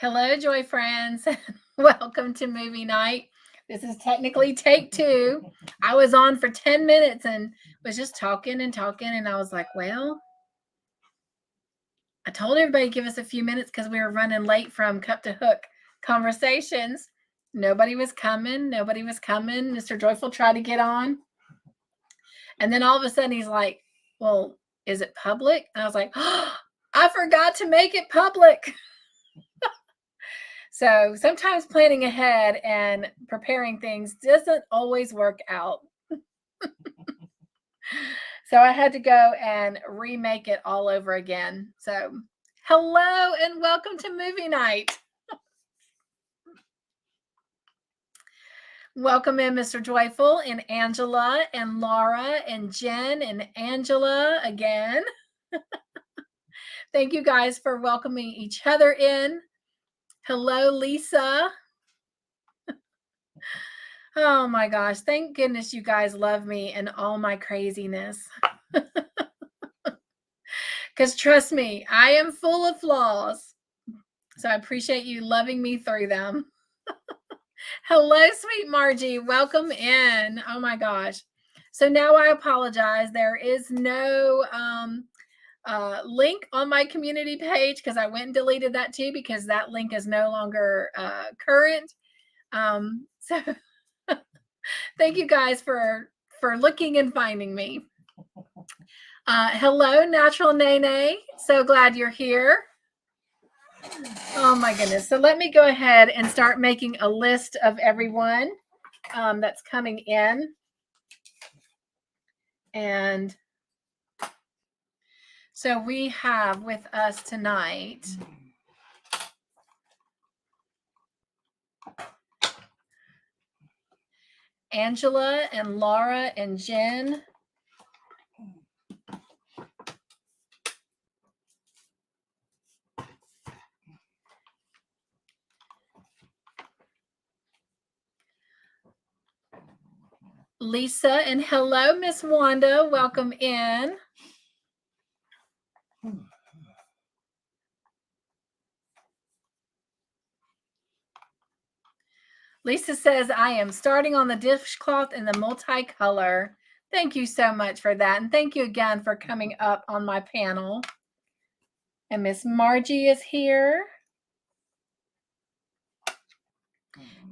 Hello, Joy friends. Welcome to movie night. This is technically take two. I was on for 10 minutes and was just talking and talking. And I was like, well, I told everybody to give us a few minutes because we were running late from Cup2Hook conversations. Nobody was coming. Mr. Joyful tried to get on. And then all of a sudden he's like, well, is it public? And I was like, oh, I forgot to make it public. So sometimes planning ahead and preparing things doesn't always work out. So I had to go and remake it all over again. So hello and welcome to movie night. Welcome in Mr. Joyful and Angela and Laura and Jen and Angela again. Thank you guys for welcoming each other in. Hello, Lisa. Oh my gosh. Thank goodness you guys love me and all my craziness. Because trust me, I am full of flaws. So I appreciate you loving me through them. Hello, sweet Margie. Welcome in. Oh my gosh. So now I apologize. There is no link on my community page because I went and deleted that too because that link is no longer current. So thank you guys for looking and finding me. Hello, Natural Nene. So glad you're here. Oh my goodness. So let me go ahead and start making a list of everyone that's coming in. And so we have with us tonight Angela and Laura and Jen. Lisa and hello, Miss Wanda. Welcome in. Lisa says, I am starting on the dishcloth in the multicolor. Thank you so much for that. And thank you again for coming up on my panel. And Miss Margie is here.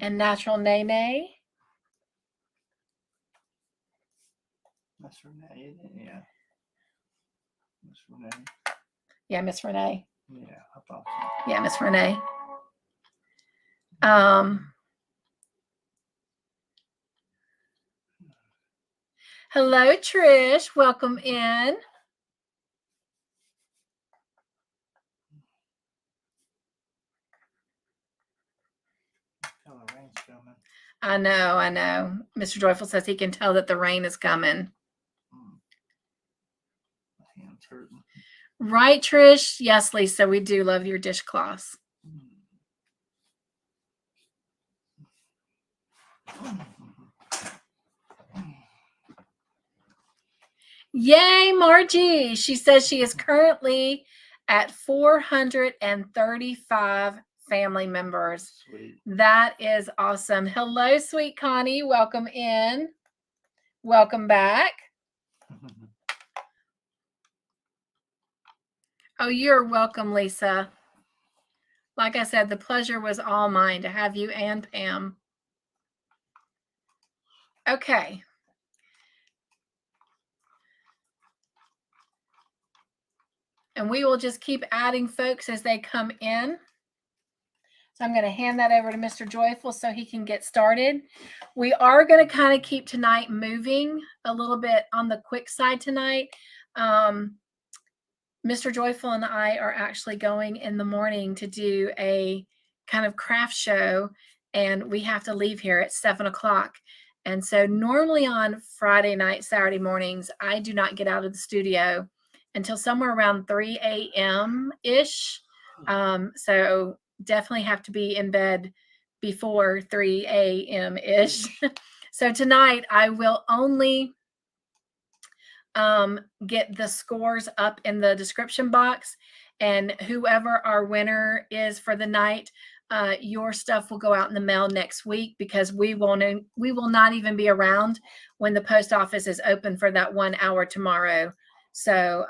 And Natural Nene. Miss Renee, yeah. Miss Renee. Yeah, Miss Renee. Yeah, I thought so. Yeah, Miss Renee. Hello, Trish. Welcome in. The rain's coming. I know. Mr. Joyful says he can tell that the rain is coming. My hand's hurting. Right, Trish? Yes, Lisa, we do love your dishcloths. Yay, Margie. She says she is currently at 435 family members. Sweet. That is awesome. Hello, sweet Connie. Welcome in. Welcome back. Oh, you're welcome, Lisa. Like I said, the pleasure was all mine to have you and Pam. Okay. And we will just keep adding folks as they come in. So I'm going to hand that over to Mr. Joyful so he can get started. We are going to kind of keep tonight moving a little bit on the quick side tonight. Mr. Joyful and I are actually going in the morning to do a kind of craft show, and we have to leave here at 7 o'clock. And so normally on Friday night, Saturday mornings, I do not get out of the studio until somewhere around 3 a.m.-ish. So definitely have to be in bed before 3 a.m.-ish. So tonight I will only get the scores up in the description box. And whoever our winner is for the night, your stuff will go out in the mail next week, because we will not even be around when the post office is open for that 1 hour tomorrow. So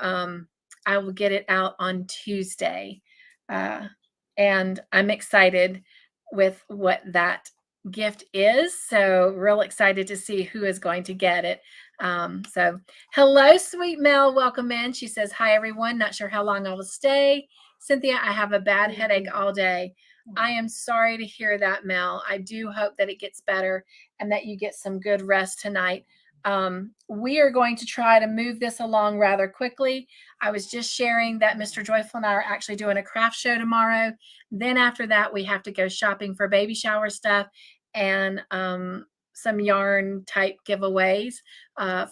I will get it out on Tuesday. And I'm excited with what that gift is. So real excited to see who is going to get it. So hello, sweet Mel. Welcome in. She says, hi, everyone. Not sure how long I will stay. Cynthia, I have a bad headache all day. I am sorry to hear that, Mel. I do hope that it gets better and that you get some good rest tonight. We are going to try to move this along rather quickly. I was just sharing that Mr. Joyful and I are actually doing a craft show tomorrow. Then after that, we have to go shopping for baby shower stuff and some yarn type giveaways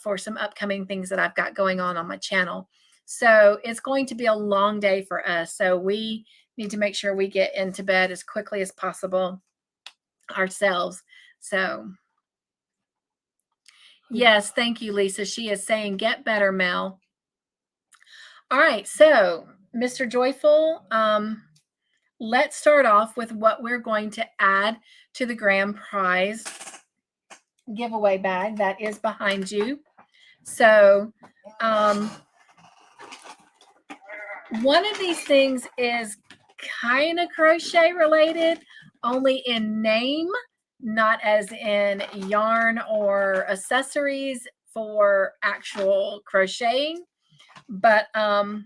for some upcoming things that I've got going on my channel. So it's going to be a long day for us. So we need to make sure we get into bed as quickly as possible ourselves. So yes, thank you, Lisa. She is saying, get better, Mel. All right, so Mr. Joyful, let's start off with what we're going to add to the grand prize giveaway bag that is behind you. So one of these things is kind of crochet related, only in name, not as in yarn or accessories for actual crocheting. But and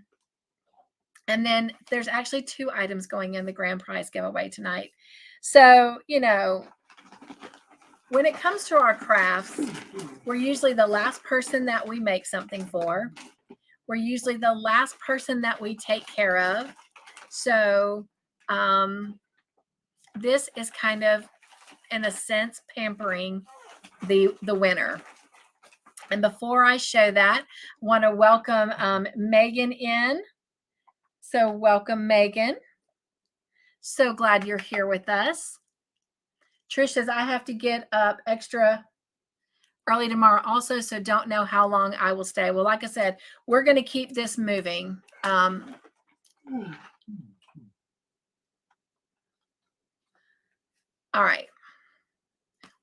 then there's actually 2 items going in the grand prize giveaway tonight. So, you know, when it comes to our crafts, we're usually the last person that we make something for. We're usually the last person that we take care of. So this is kind of, in a sense, pampering the winner. And before I show that, I want to welcome Megan in. So welcome, Megan. So glad you're here with us. Trish says, I have to get up extra early tomorrow also, so don't know how long I will stay. Well, like I said, we're going to keep this moving. All right.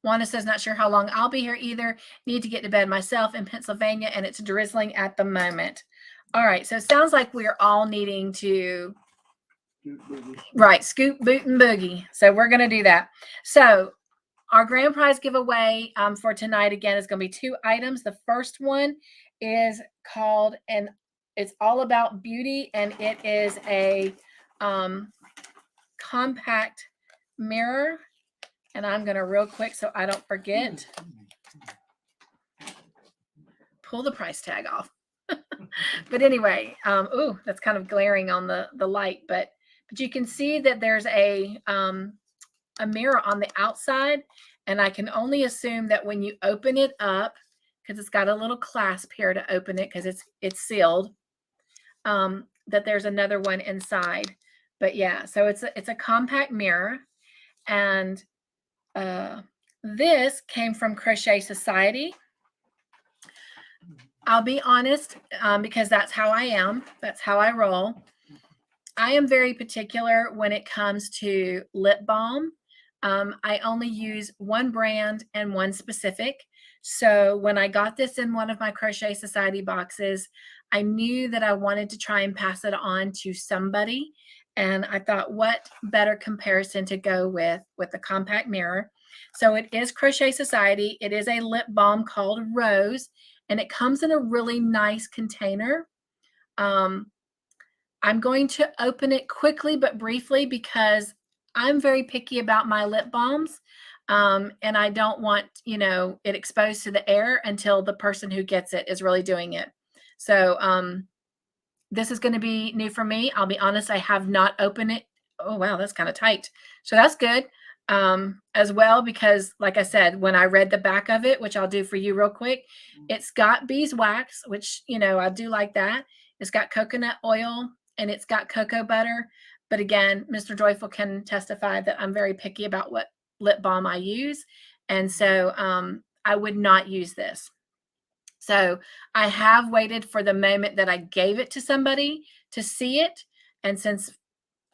Wanda says, not sure how long I'll be here either. Need to get to bed myself in Pennsylvania, and it's drizzling at the moment. All right. So it sounds like we're all needing to, right, scoot, boot, and boogie. So we're going to do that. So our grand prize giveaway for tonight, again, is going to be 2 items. The first one is called, and it's all about beauty, and it is a compact mirror. And I'm going to real quick, so I don't forget, pull the price tag off. But anyway, ooh, that's kind of glaring on the light, but you can see that there's a mirror on the outside, and I can only assume that when you open it up, because it's got a little clasp here to open it because it's sealed, that there's another one inside. But yeah, so it's a compact mirror, and this came from Crochet Society. I'll be honest, because that's how I am. That's how I roll. I am very particular when it comes to lip balm. I only use one brand and one specific. So when I got this in one of my Crochet Society boxes, I knew that I wanted to try and pass it on to somebody. And I thought, what better comparison to go with the compact mirror. So it is Crochet Society. It is a lip balm called Rose, and it comes in a really nice container. I'm going to open it quickly but briefly because I'm very picky about my lip balms. And I don't want, it exposed to the air until the person who gets it is really doing it. So this is going to be new for me. I'll be honest, I have not opened it. Oh, wow, that's kind of tight. So that's good as well, because like I said, when I read the back of it, which I'll do for you real quick, it's got beeswax, which, I do like that. It's got coconut oil and it's got cocoa butter. But again, Mr. Joyful can testify that I'm very picky about what lip balm I use. And so I would not use this. So I have waited for the moment that I gave it to somebody to see it. And since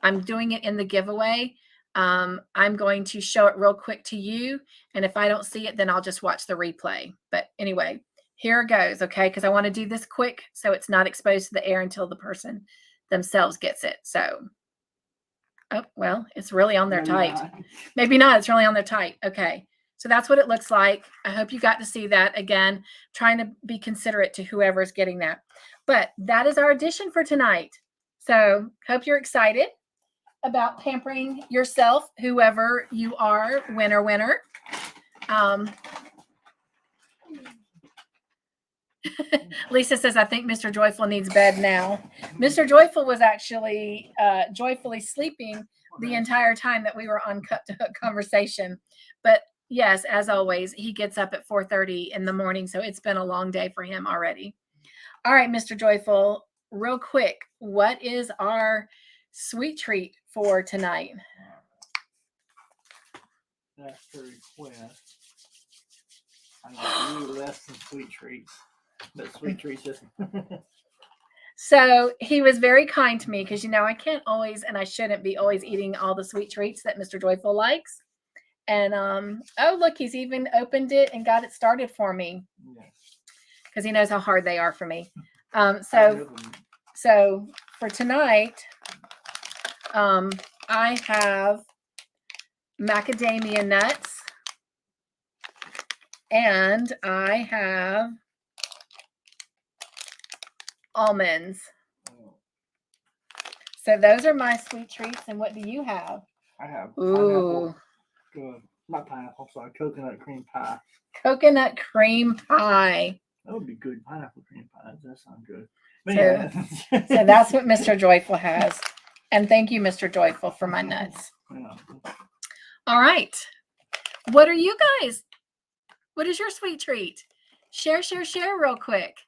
I'm doing it in the giveaway, I'm going to show it real quick to you. And if I don't see it, then I'll just watch the replay. But anyway, here it goes, okay? Because I want to do this quick so it's not exposed to the air until the person themselves gets it. So, oh, well, it's really on there tight. Maybe not. It's really on there tight. Okay. So that's what it looks like. I hope you got to see that. Again, trying to be considerate to whoever's getting that. But that is our edition for tonight. So hope you're excited about pampering yourself, whoever you are, winner. Lisa says, I think Mr. Joyful needs bed now. Mr. Joyful was actually joyfully sleeping the entire time that we were on Cup2Hook conversation. But yes, as always, he gets up at 4:30 in the morning. So it's been a long day for him already. All right, Mr. Joyful, real quick, what is our sweet treat for tonight? That's the request. I got you less than sweet treats. But sweet treats just So he was very kind to me because, you know, I can't always, and I shouldn't be always eating all the sweet treats that Mr. Joyful likes. And oh, look, he's even opened it and got it started for me because he knows how hard they are for me. So for tonight, I have macadamia nuts and I have almonds. So those are my sweet treats. And what do you have? I have Ooh. Pineapple. Not pineapple, sorry, coconut cream pie. Coconut cream pie. That would be good. Pineapple cream pie. That sounds good. So that's what Mr. Joyful has. And thank you, Mr. Joyful, for my nuts. Yeah. All right. What are you guys? What is your sweet treat? Share real quick.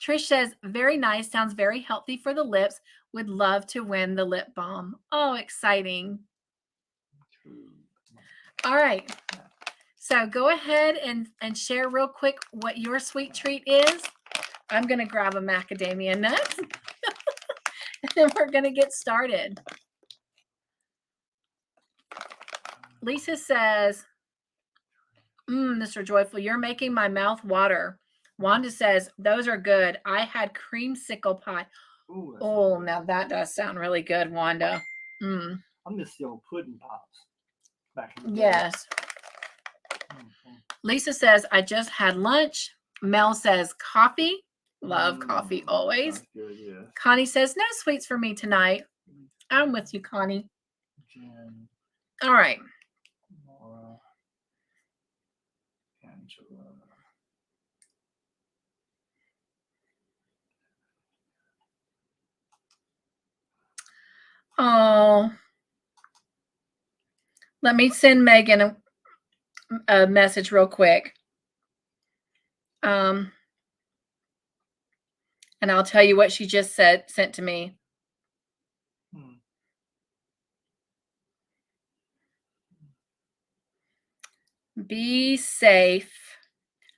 Trish says, very nice. Sounds very healthy for the lips. Would love to win the lip balm. Oh, exciting. All right. So go ahead and share real quick what your sweet treat is. I'm going to grab a macadamia nut. And then we're going to get started. Lisa says, Mr. Joyful, you're making my mouth water. Wanda says, those are good. I had creamsicle pie. Ooh, oh, now that does sound really good, Wanda. I miss the old pudding pops back in the day. Yes. Lisa says, I just had lunch. Mel says, coffee. Love coffee always. Good, yeah. Connie says, no sweets for me tonight. I'm with you, Connie. Jen. All right. Laura. Angela. Oh, let me send Megan a message real quick. And I'll tell you what she just sent to me. Be safe.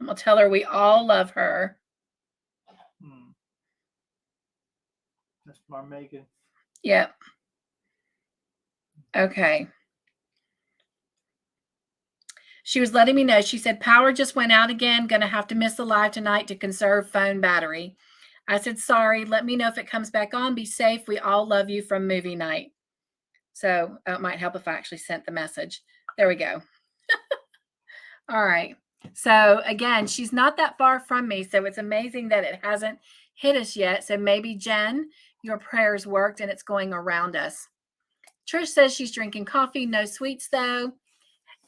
I'm going to tell her we all love her. That's my Megan. Yep. Okay. She was letting me know. She said, power just went out again. Going to have to miss the live tonight to conserve phone battery. I said, sorry. Let me know if it comes back on. Be safe. We all love you from movie night. So it might help if I actually sent the message. There we go. All right. So again, she's not that far from me. So it's amazing that it hasn't hit us yet. So maybe, Jen, your prayers worked and it's going around us. Trish says she's drinking coffee. No sweets, though.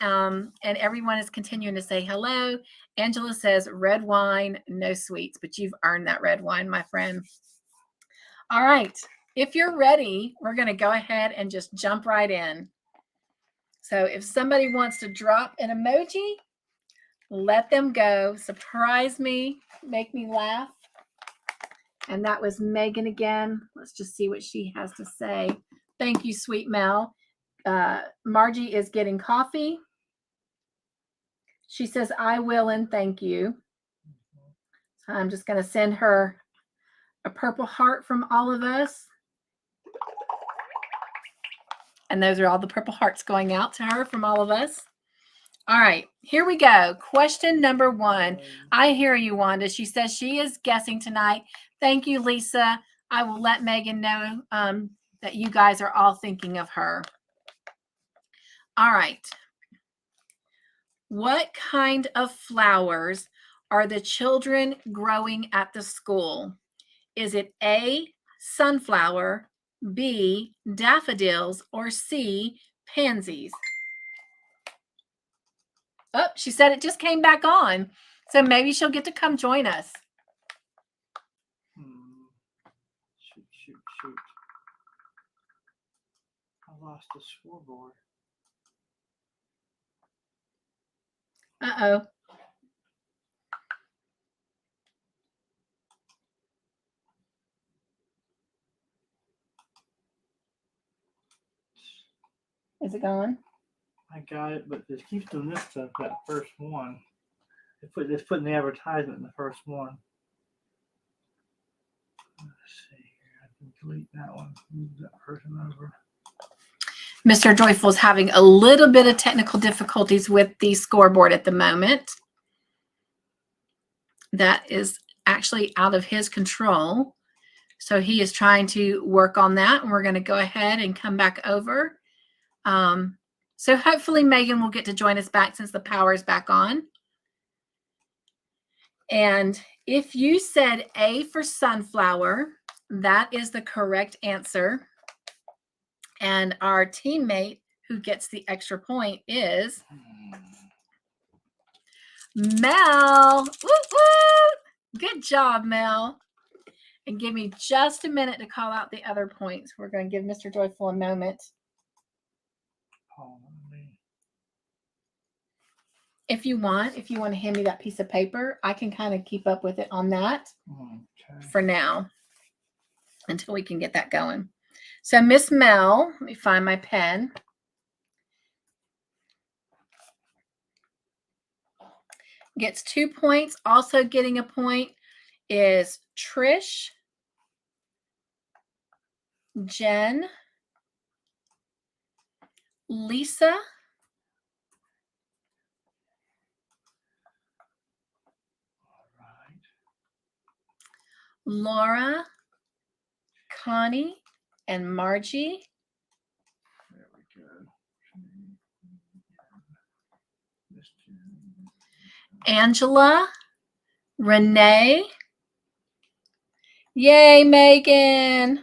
And everyone is continuing to say hello. Angela says red wine, no sweets, but you've earned that red wine, my friend. All right. If you're ready, we're going to go ahead and just jump right in. So if somebody wants to drop an emoji, let them go. Surprise me. Make me laugh. And that was Megan again. Let's just see what she has to say. Thank you, sweet Mel. Margie is getting coffee. She says, I will and thank you. So I'm just going to send her a purple heart from all of us. And those are all the purple hearts going out to her from all of us. All right, here we go. Question number 1. I hear you, Wanda. She says she is guessing tonight. Thank you, Lisa. I will let Megan know that you guys are all thinking of her. All right. What kind of flowers are the children growing at the school? Is it A, sunflower, B, daffodils, or C, pansies? Oh, she said it just came back on. So maybe she'll get to come join us. Shoot. I lost the scoreboard. Uh-oh. Is it gone? I got it, but it keeps doing this stuff, that first one. It's putting the advertisement in the first one. Let's see here. I can delete that one. Move that person over. Mr. Joyful is having a little bit of technical difficulties with the scoreboard at the moment. That is actually out of his control. So he is trying to work on that, and we're going to go ahead and come back over. So hopefully Megan will get to join us back since the power is back on. And if you said A for sunflower, that is the correct answer. And our teammate who gets the extra point is Mel. Woo, woo. Good job, Mel. And give me just a minute to call out the other points. We're going to give Mr. Joyful a moment. If you want to hand me that piece of paper, I can kind of keep up with it on that for now until we can get that going. So Miss Mel, let me find my pen. Gets 2 points. Also getting a point is Trish, Jen, Lisa, Laura, Connie, and Margie. There we go. Angela, Renee. Yay, Megan.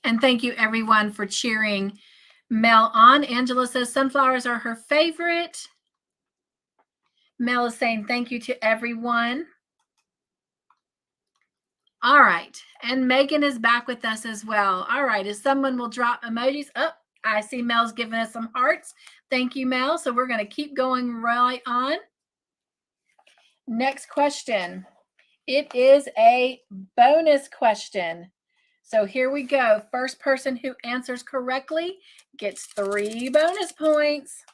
And thank you, everyone, for cheering Mel on. Angela says sunflowers are her favorite. Mel is saying thank you to everyone. All right. And Megan is back with us as well. All right. If someone will drop emojis. Oh, I see Mel's giving us some hearts. Thank you, Mel. So we're going to keep going right on. Next question. It is a bonus question. So here we go. First person who answers correctly gets 3 bonus points.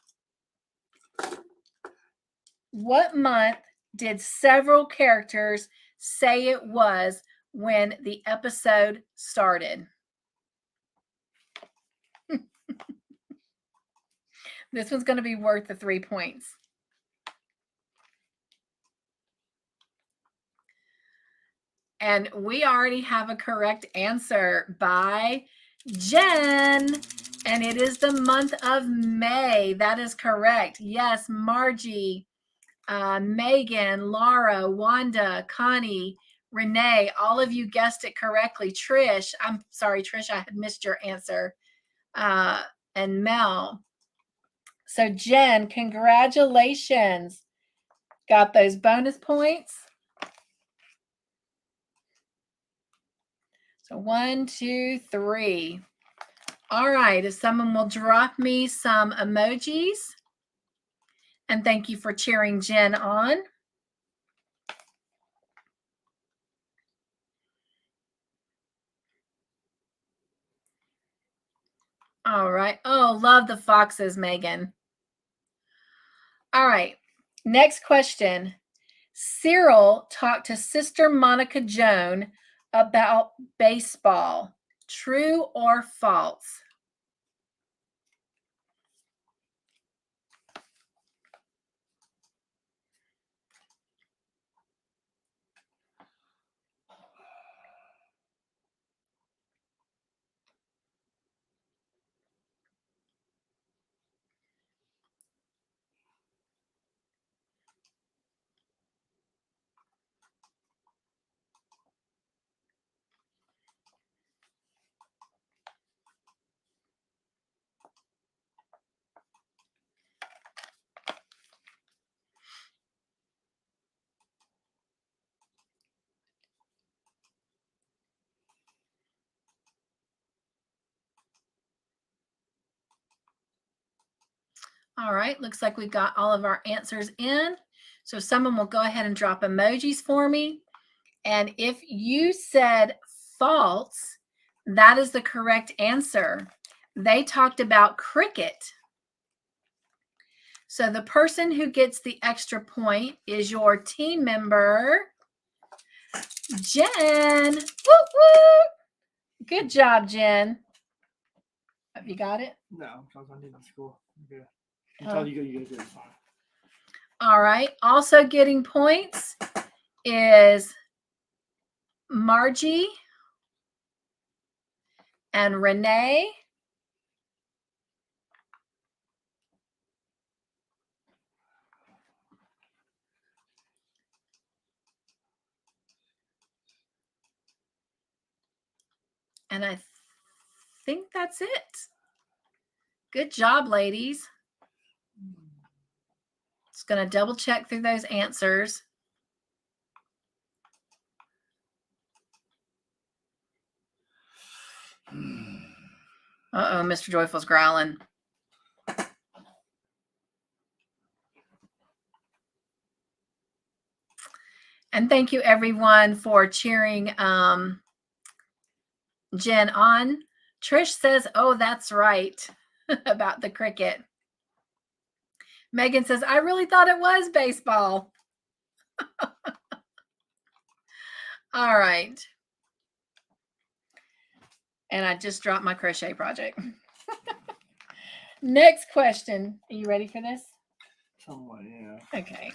What month did several characters say it was when the episode started? This one's going to be worth the 3 points. And we already have a correct answer by Jen. And it is the month of May. That is correct. Yes, Margie, Megan, Laura, Wanda, Connie, Renee, all of you guessed it correctly. Trish, I'm sorry, Trish, I had missed your answer. And Mel. So Jen, congratulations. Got those bonus points. So 1, 2, 3. All right, if someone will drop me some emojis. And thank you for cheering Jen on. All right. Oh, love the foxes, Megan. All right. Next question. Cyril talked to Sister Monica Joan about baseball. True or false? All right, looks like we got all of our answers in. So someone will go ahead and drop emojis for me. And if you said false, that is the correct answer. They talked about cricket. So the person who gets the extra point is your team member, Jen. Woo woo! Good job, Jen. Have you got it? No, because I need to score. Okay. Until you go good. Fine. All right. Also getting points is Margie and Renee. And I think that's it. Good job, ladies. Just going to double check through those answers. Uh-oh, Mr. Joyful's growling. And thank you, everyone, for cheering Jen on. Trish says, oh, that's right, about the cricket. Megan says, I really thought it was baseball. All right. And I just dropped my crochet project. Next question. Are you ready for this? Somewhat, yeah. Okay.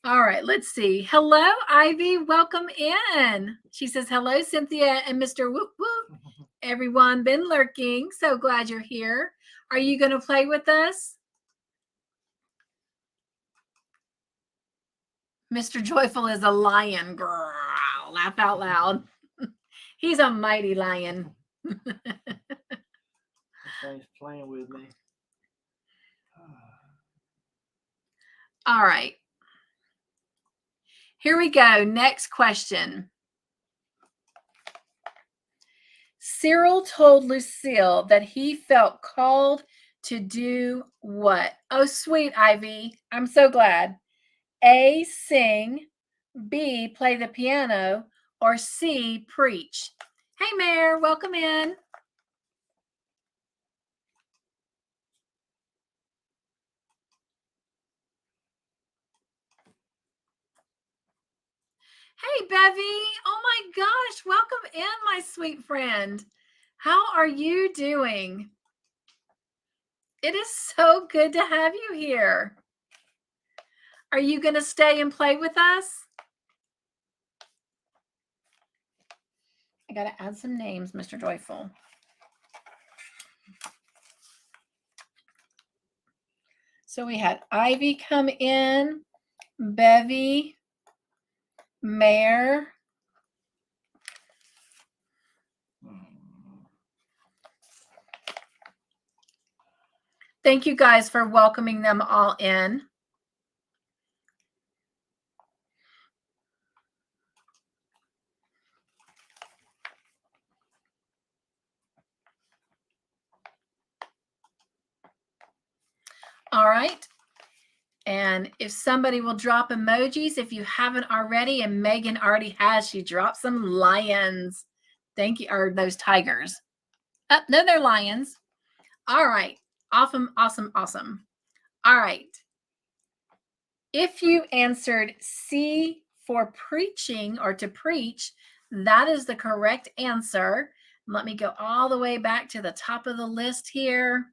All right, let's see. Hello, Ivy. Welcome in. She says, hello, Cynthia and Mr. Whoop Whoop. Everyone been lurking. So glad you're here. Are you going to play with us? Mr. Joyful is a lion. Girl, laugh out loud. He's a mighty lion. This thing's playing with me. All right. Here we go. Next question. Cyril told Lucille that he felt called to do what? Oh, sweet, Ivy. I'm so glad. A, sing. B, play the piano. Or C, preach. Hey, Mayor, welcome in. Hey, Bevy. Oh, my gosh. Welcome in, my sweet friend. How are you doing? It is so good to have you here. Are you going to stay and play with us? I got to add some names, Mr. Joyful. So we had Ivy come in, Bevy, Mare. Thank you guys for welcoming them all in. All right. And if somebody will drop emojis, if you haven't already, and Megan already has, she dropped some lions. Thank you, or those tigers. No, they're lions. All right. Awesome. All right. If you answered C for preaching or to preach, that is the correct answer. Let me go all the way back to the top of the list here.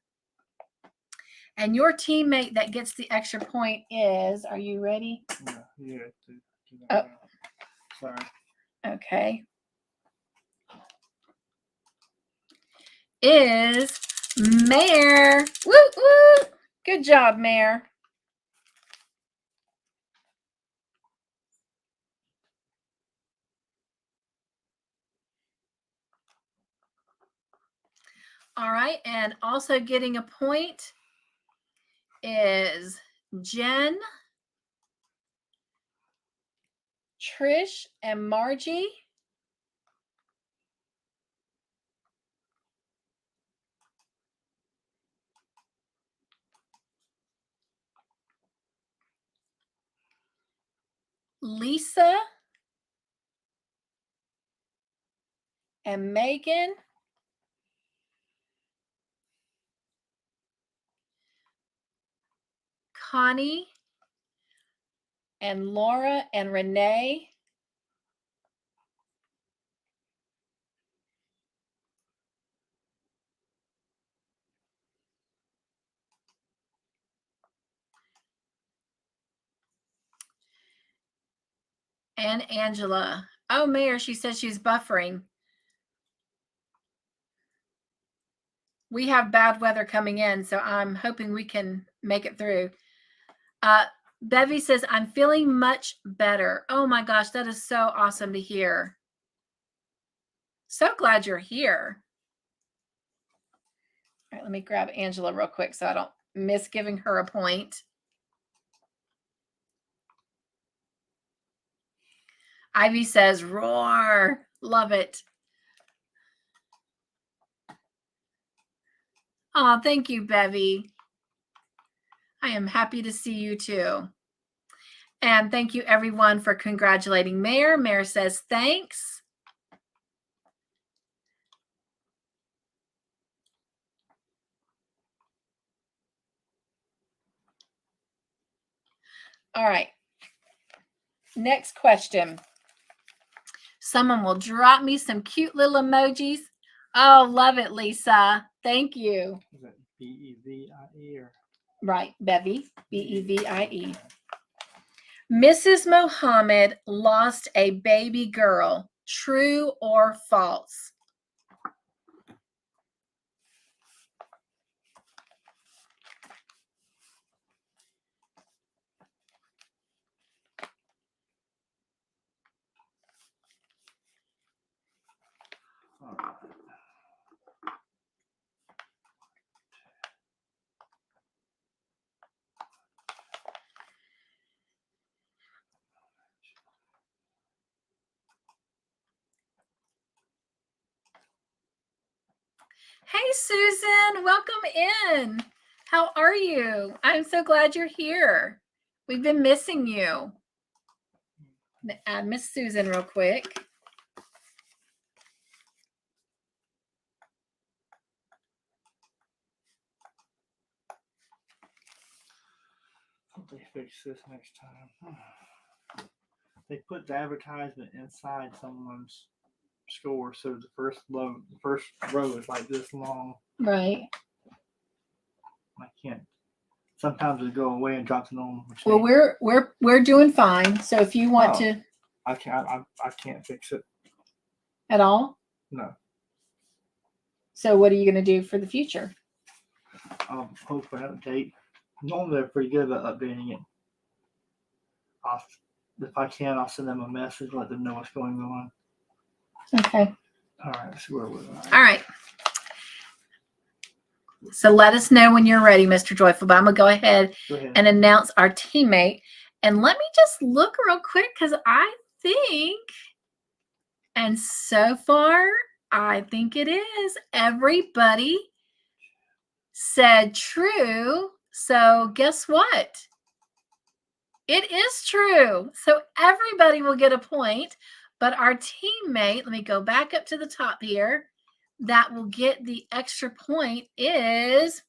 And your teammate that gets the extra point is, are you ready? Yeah. Oh. Sorry. Okay. Is Mayor. Woo, woo. Good job, Mayor. All right. And also getting a point is Jen, Trish, and Margie. Lisa and Megan. Connie and Laura and Renee. And Angela. Oh, Mayor, she says she's buffering. We have bad weather coming in, so I'm hoping we can make it through. Bevy says, I'm feeling much better. Oh my gosh, that is so awesome to hear. So glad you're here. All right, let me grab Angela real quick so I don't miss giving her a point. Ivy says, roar. Love it. Oh, thank you, Bevy. I am happy to see you too. And thank you, everyone, for congratulating Mayor. Mayor says thanks. All right. Next question. Someone will drop me some cute little emojis. Oh, love it, Lisa. Thank you. Is that B-E-V-I-E or? Right, Bevy. B-E-V-I-E. Mrs. Mohammed lost a baby girl. True or false? All right. Hey, Susan, welcome in. How are you? I'm so glad you're here. We've been missing you. Add Miss Susan real quick. Hope they fix this next time. They put the advertisement inside someone's score, so the first row is like this long. Right. I can't. Sometimes it go away and drops it on. Well, we're doing fine. So if you want to, I can't fix it at all. No. So what are you going to do for the future? Hopefully update. Normally they're pretty good about updating it. If I can, I'll send them a message, let them know what's going on. Okay. All right. So where was I? All right. So let us know when you're ready, Mr. Joyful. But I'm going to go ahead and announce our teammate. And let me just look real quick because I think, and so far, I think it is. Everybody said true. So guess what? It is true. So everybody will get a point. But our teammate, let me go back up to the top here. that will get the extra point is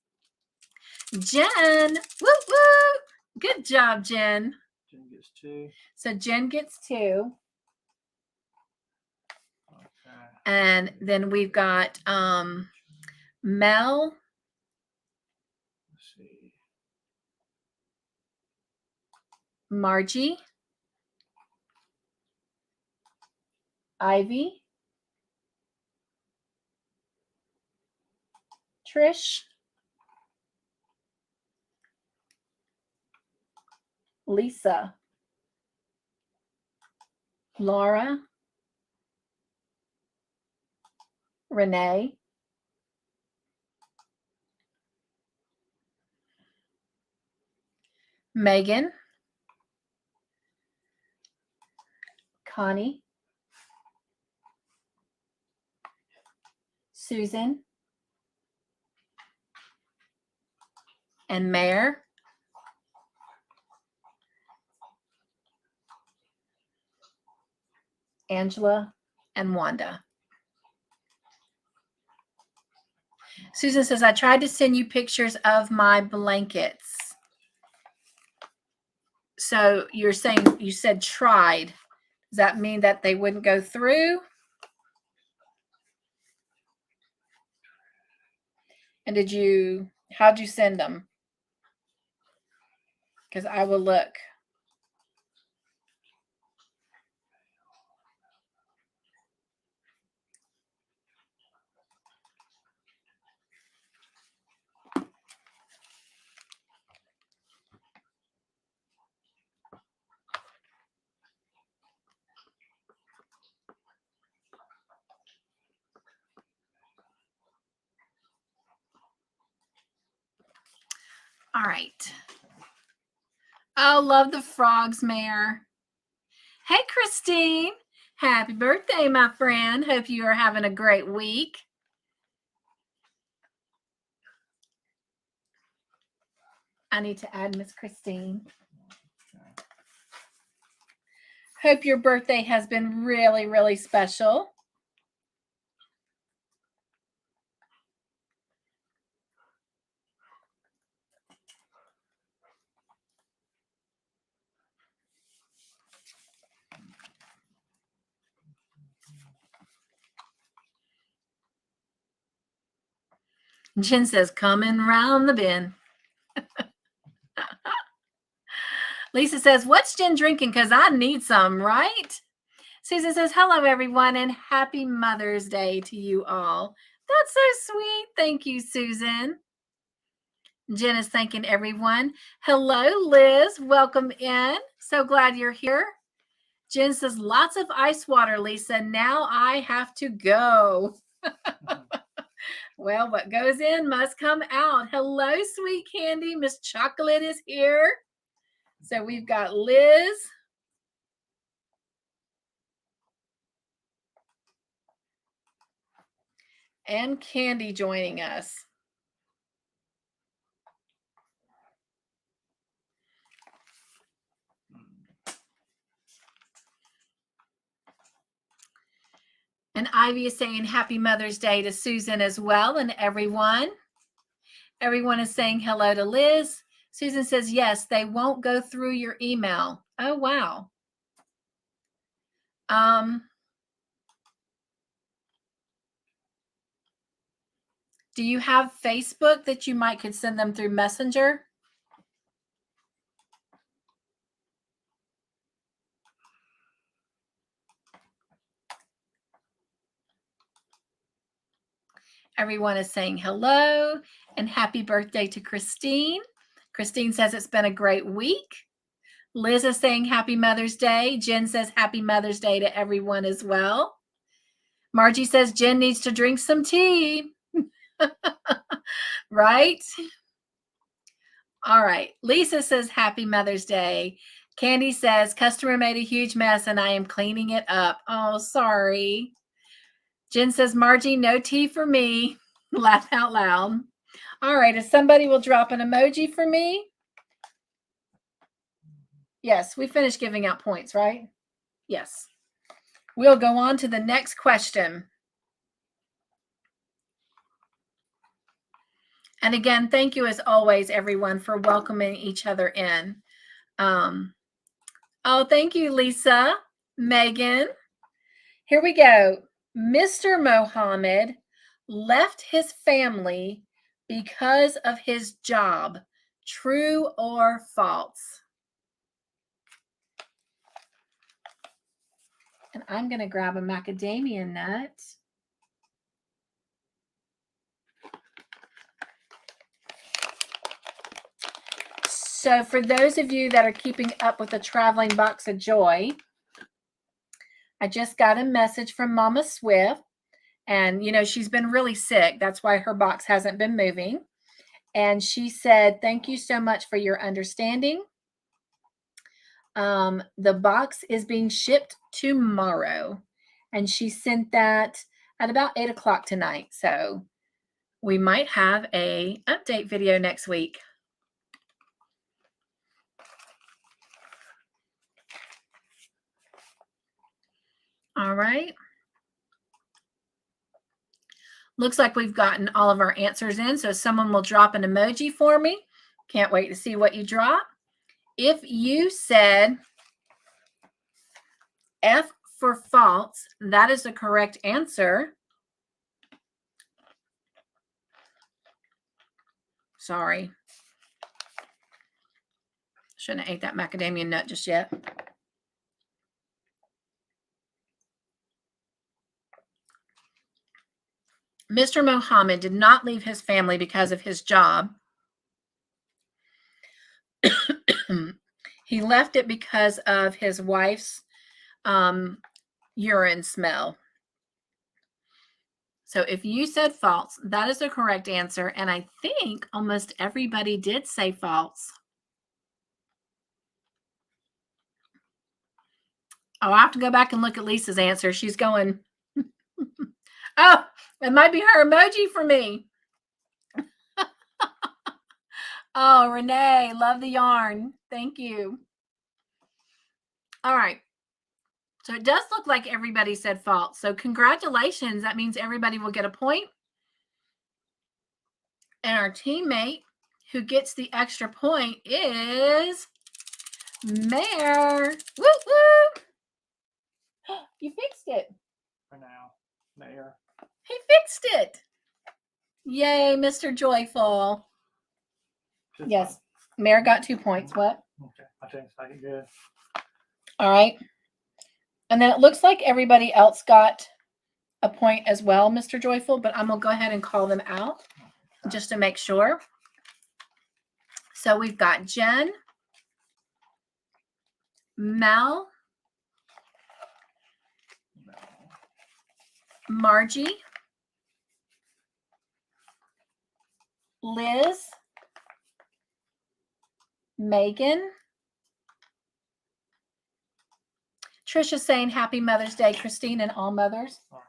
Jen. Woo woo! Good job, Jen. Jen gets 2. So Jen gets 2. Okay. And then we've got Mel. Let's see. Margie. Ivy. Trish. Lisa. Laura. Renee. Megan. Connie. Susan. And Mayor. Angela and Wanda. Susan says, I tried to send you pictures of my blankets. So you're saying, you said tried. Does that mean that they wouldn't go through? And how'd you send them? Because I will look. All right. Oh, love the frogs, Mayor. Hey, Christine. Happy birthday, my friend. Hope you are having a great week. I need to add Miss Christine. Hope your birthday has been really, really special. Jen says, coming round the bend. Lisa says, what's Jen drinking? Because I need some, right? Susan says, hello, everyone, and happy Mother's Day to you all. That's so sweet. Thank you, Susan. Jen is thanking everyone. Hello, Liz. Welcome in. So glad you're here. Jen says, lots of ice water, Lisa. Now I have to go. Well, what goes in must come out. Hello, sweet candy. Miss Chocolate is here. So we've got Liz. And Candy joining us. And Ivy is saying happy Mother's Day to Susan as well and everyone. Everyone is saying hello to Liz. Susan says, yes, they won't go through your email. Oh, wow. Do you have Facebook that you might could send them through Messenger? Everyone is saying hello and happy birthday to Christine. Christine says it's been a great week. Liz is saying happy Mother's Day. Jen says happy Mother's Day to everyone as well. Margie says Jen needs to drink some tea. Right? All right. Lisa says happy Mother's Day. Candy says customer made a huge mess and I am cleaning it up. Oh, sorry. Jen says, Margie, no tea for me. Laugh out loud. All right. If somebody will drop an emoji for me. Yes, we finished giving out points, right? Yes. We'll go on to the next question. And again, thank you as always, everyone, for welcoming each other in. Oh, thank you, Lisa. Megan. Here we go. Mr. Mohammed left his family because of his job. True or false? And I'm going to grab a macadamia nut. So for those of you that are keeping up with the traveling box of joy, I just got a message from Mama Swift, and she's been really sick. That's why her box hasn't been moving. And she said, "Thank you so much for your understanding. The box is being shipped tomorrow." And she sent that at about 8 o'clock tonight. So we might have a update video next week. All right. Looks like we've gotten all of our answers in. So someone will drop an emoji for me. Can't wait to see what you drop. If you said F for false, that is the correct answer. Sorry. Shouldn't have ate that macadamia nut just yet. Mr. Mohammed did not leave his family because of his job. He left it because of his wife's urine smell. So if you said false, that is the correct answer. And I think almost everybody did say false. Oh, I have to go back and look at Lisa's answer. She's going, oh, it might be her emoji for me. Oh, Renee, love the yarn. Thank you. All right. So it does look like everybody said false. So congratulations. That means everybody will get a point. And our teammate who gets the extra point is Mare. Woo woo! You fixed it. For now, Mare. He fixed it. Yay, Mr. Joyful. Just yes, Mare got 2 points. What? Okay, I think it's good. All right. And then it looks like everybody else got a point as well, Mr. Joyful, but I'm going to go ahead and call them out just to make sure. So we've got Jen, Mel, Margie, Liz, Megan, Trisha saying Happy Mother's Day, Christine, and all mothers. Sorry.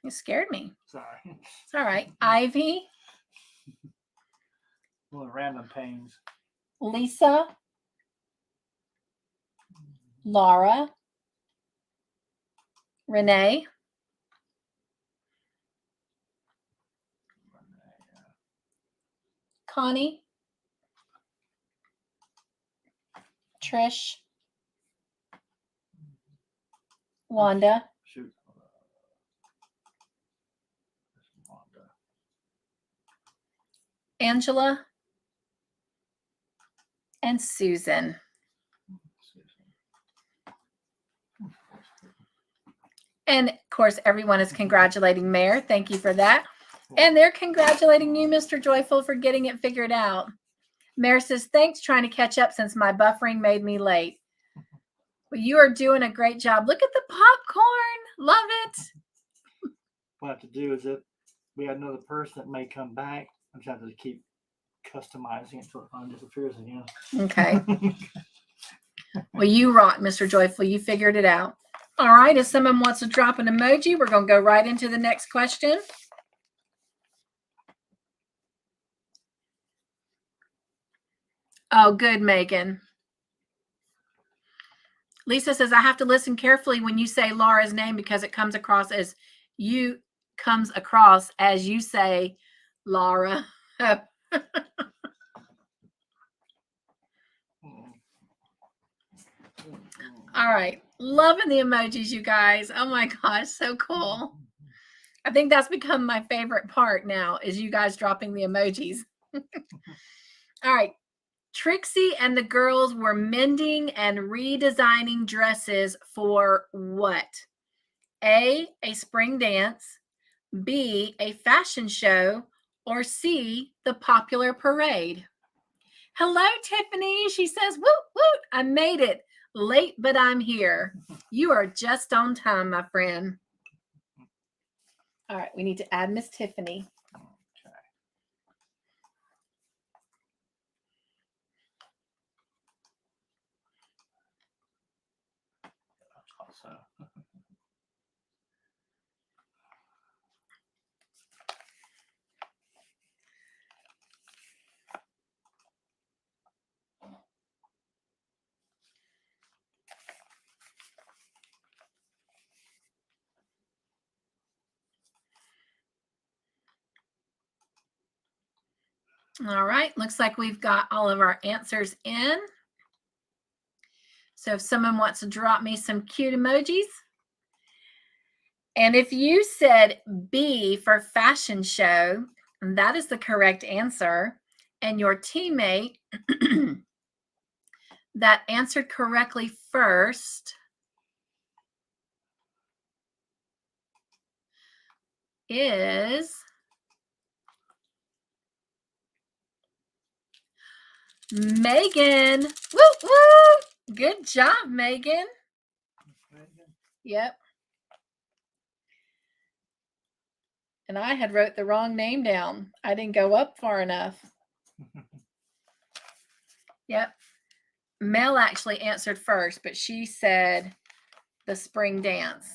You scared me. Sorry. It's all right. Ivy. Little random pains. Lisa. Laura. Renee. Connie. Trish. Wanda. Shoot. Wanda. Angela. And Susan. And of course, everyone is congratulating Mare. Thank you for that. And they're congratulating you, Mr. Joyful, for getting it figured out. Mare says, thanks, trying to catch up since my buffering made me late. Well, you are doing a great job. Look at the popcorn. Love it. What I have to do is if we have another person that may come back, I just have to keep customizing it until it disappears again. Okay. Well, you rock, Mr. Joyful. You figured it out. All right. If someone wants to drop an emoji, we're going to go right into the next question. Oh, good, Megan. Lisa says, I have to listen carefully when you say Laura's name because it comes across as you say Laura. Oh. All right. Loving the emojis, you guys. Oh my gosh, so cool. I think that's become my favorite part now is you guys dropping the emojis. All right. Trixie and the girls were mending and redesigning dresses for what? A spring dance, B, a fashion show, or C, the popular parade. Hello, Tiffany. She says, woot, woot, I made it. Late, but I'm here. You are just on time, my friend. All right, we need to add Miss Tiffany. Okay. Also. All right, looks like we've got all of our answers in. So if someone wants to drop me some cute emojis. And if you said B for fashion show, that is the correct answer. And your teammate that answered correctly first is Megan. Woo, woo. Good job, Megan. Yep. And I had wrote the wrong name down. I didn't go up far enough. Yep. Mel actually answered first, but she said the spring dance.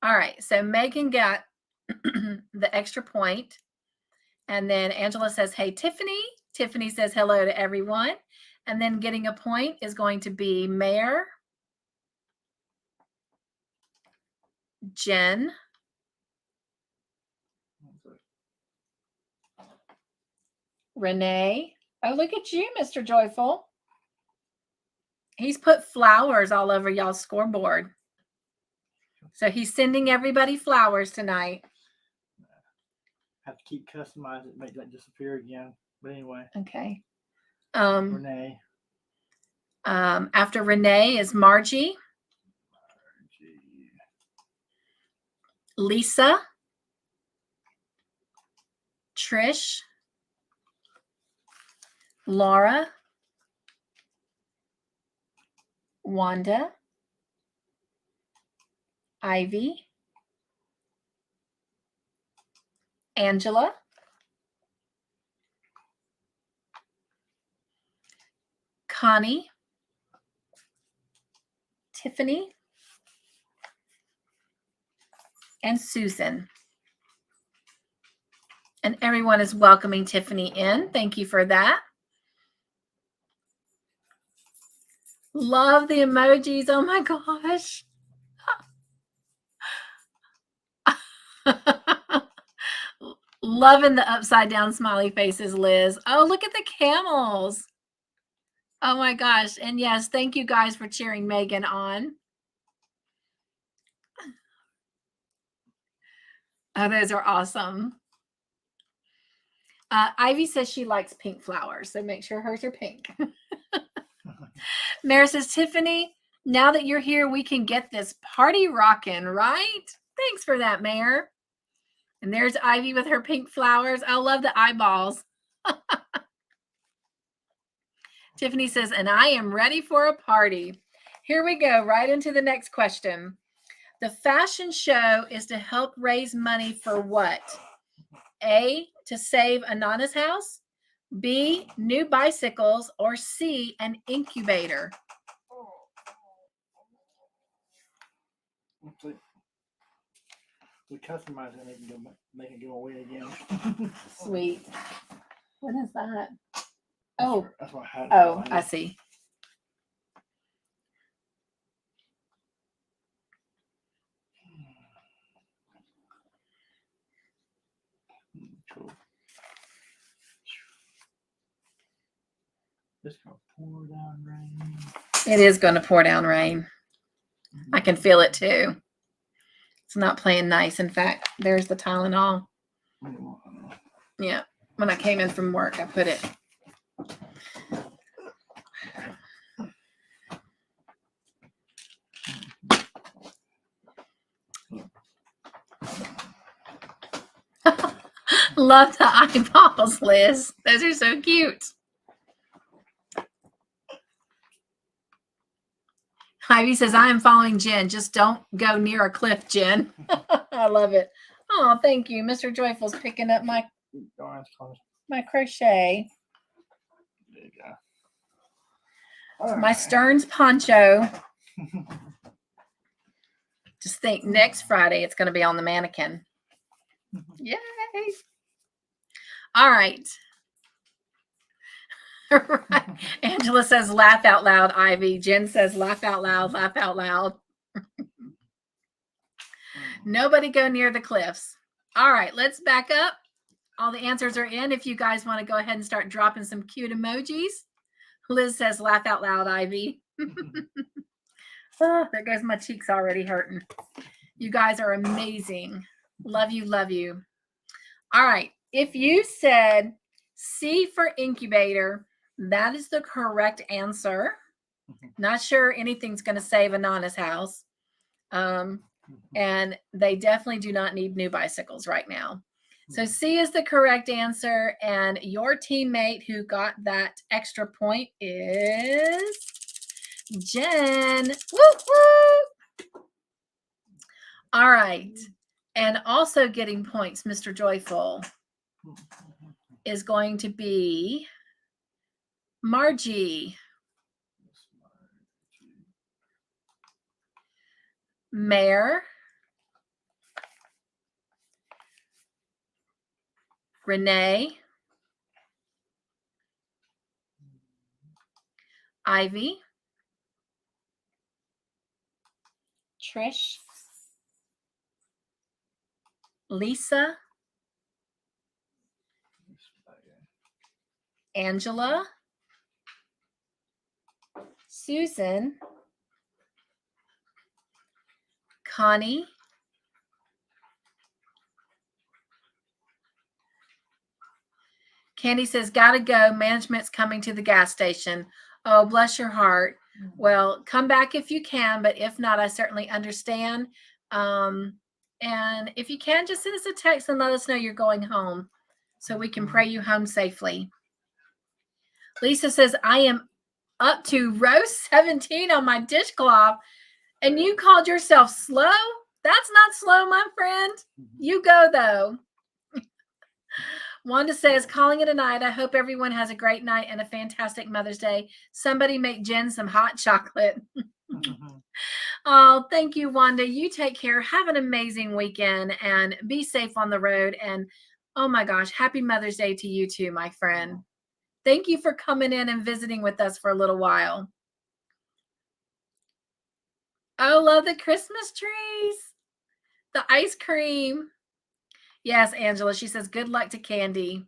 All right. So Megan got the extra point. And then Angela says, hey, Tiffany. Tiffany says hello to everyone. And then getting a point is going to be Mayor, Jen, Renee. Oh, look at you, Mr. Joyful. He's put flowers all over y'all's scoreboard. So he's sending everybody flowers tonight. Have to keep customizing it, make that disappear again. But anyway. Okay. Renee. After Renee is Margie. Lisa. Trish. Laura. Wanda. Ivy. Angela. Connie. Tiffany. And Susan. And everyone is welcoming Tiffany in. Thank you for that. Love the emojis. Oh my gosh. Loving the upside down smiley faces, Liz. Oh, look at the camels. Oh my gosh. And yes, thank you guys for cheering Megan on. Oh, those are awesome. Ivy says she likes pink flowers, so make sure hers are pink. Mara says, Tiffany, now that you're here, we can get this party rocking, right? Thanks for that, Mare. And there's Ivy with her pink flowers. I love the eyeballs. Tiffany says, and I am ready for a party. Here we go, right into the next question. The fashion show is to help raise money for what? A, to save Anana's house, B, new bicycles, or C, an incubator. We customize it and make it go away again. Sweet. What is that? Oh, that's what I had. Oh, I see. It's gonna pour down rain. It is going to pour down rain. I can feel it too. It's not playing nice. In fact, there's the Tylenol. Yeah. When I came in from work, I put it. Love the eyeballs, Liz. Those are so cute. Ivy says, I am following Jen. Just don't go near a cliff, Jen. I love it. Oh, thank you. Mr. Joyful's picking up my crochet. There you go. My Stearns poncho. Just think next Friday it's going to be on the mannequin. Yay. All right. Right. Angela says, laugh out loud, Ivy. Jen says, laugh out loud, laugh out loud. Nobody go near the cliffs. All right, let's back up. All the answers are in. If you guys want to go ahead and start dropping some cute emojis. Liz says, laugh out loud, Ivy. Oh, there goes my cheeks already hurting. You guys are amazing. Love you, love you. All right. If you said C for incubator, that is the correct answer. Not sure anything's going to save Anana's house. And they definitely do not need new bicycles right now. So C is the correct answer. And your teammate who got that extra point is Jen. Woo woo! All right. And also getting points, Mr. Joyful, is going to be Margie. Mare. Renee. Ivy. Trish. Lisa. Angela. Susan. Connie. Candy says, gotta go. Management's coming to the gas station. Oh, bless your heart. Well, come back if you can, but if not, I certainly understand. And if you can, just send us a text and let us know you're going home so we can pray you home safely. Lisa says, I am up to row 17 on my dishcloth, and you called yourself slow? That's not slow, my friend. You go, though. Wanda says, calling it a night. I hope everyone has a great night and a fantastic Mother's Day. Somebody make Jen some hot chocolate. Oh, thank you, Wanda. You take care. Have an amazing weekend and be safe on the road. And oh my gosh, happy Mother's Day to you too, my friend. Thank you for coming in and visiting with us for a little while. Oh, love the Christmas trees. The ice cream. Yes, Angela. She says, good luck to Candy.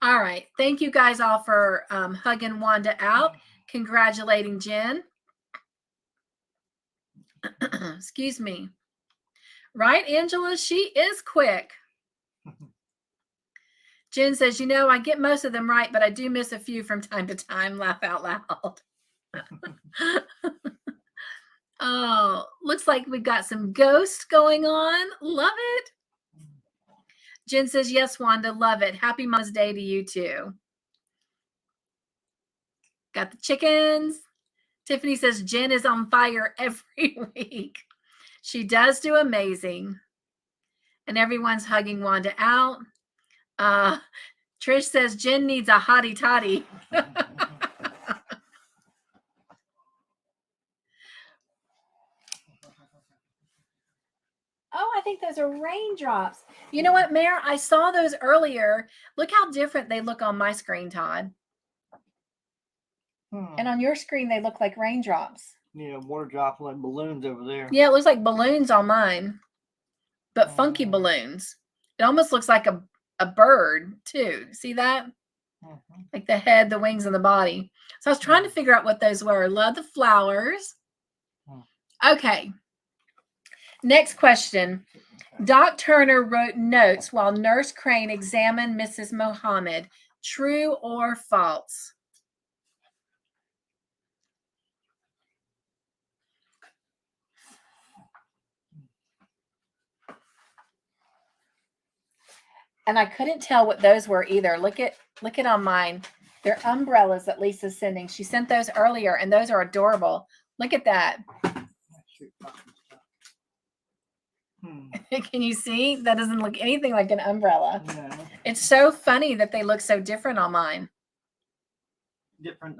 All right. Thank you guys all for hugging Wanda out. Congratulating Jen. Excuse me. Right, Angela? She is quick. Jen says, I get most of them right, but I do miss a few from time to time. Laugh out loud. Oh, looks like we've got some ghosts going on. Love it. Jen says, yes, Wanda, love it. Happy Mother's Day to you too. Got the chickens. Tiffany says, Jen is on fire every week. She does do amazing. And everyone's hugging Wanda out. Trish says, Jen needs a hottie toddy. Oh, I think those are raindrops. You know what, Mare? I saw those earlier. Look how different they look on my screen, Todd. And on your screen, they look like raindrops. Yeah, water drops like balloons over there. Yeah, it looks like balloons on mine, but funky balloons. It almost looks like a bird, too. See that? like the head, the wings, and the body. So I was trying to figure out what those were. Love the flowers. Okay. Next question. Doc Turner wrote notes while Nurse Crane examined Mrs. Mohammed. True or false? And I couldn't tell what those were either. Look at on mine. They're umbrellas that Lisa's sending. She sent those earlier, and those are adorable. Look at that. Can you see? That doesn't look anything like an umbrella. No. It's so funny that they look so different on mine. Different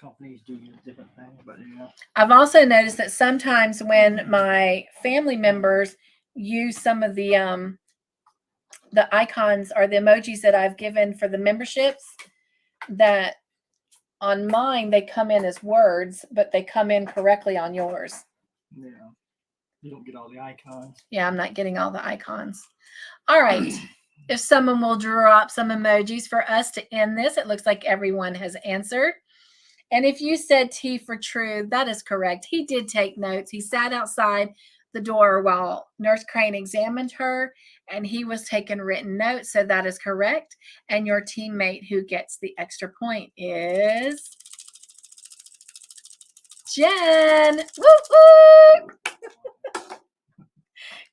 companies do different things, but yeah. I've also noticed that sometimes when my family members use some of the icons or the emojis that I've given for the memberships, that on mine they come in as words, but they come in correctly on yours. Yeah. You don't get all the icons. Yeah, I'm not getting all the icons. All right. If someone will drop some emojis for us to end this, it looks like everyone has answered. And if you said T for true, that is correct. He did take notes. He sat outside the door while Nurse Crane examined her, and he was taking written notes. So that is correct. And your teammate who gets the extra point is Jen. Woo woo!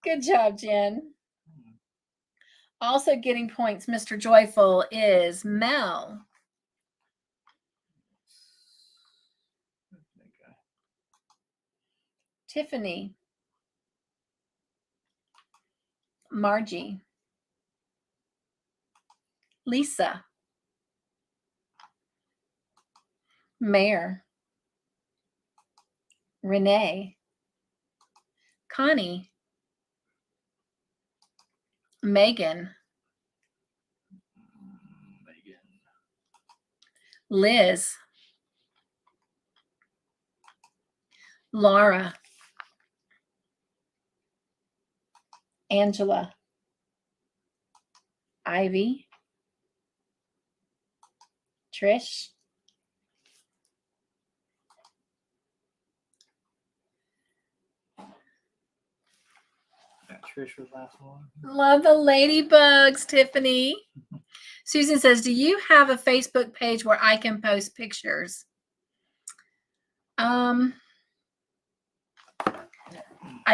Good job, Jen. Also getting points, Mr. Joyful, is Mel. Tiffany. Margie. Lisa. Mare. Renee. Connie. Megan. Liz. Laura. Angela. Ivy. Trish. Trish was last one. Love the ladybugs, Tiffany. Susan says, do you have a Facebook page where I can post pictures? I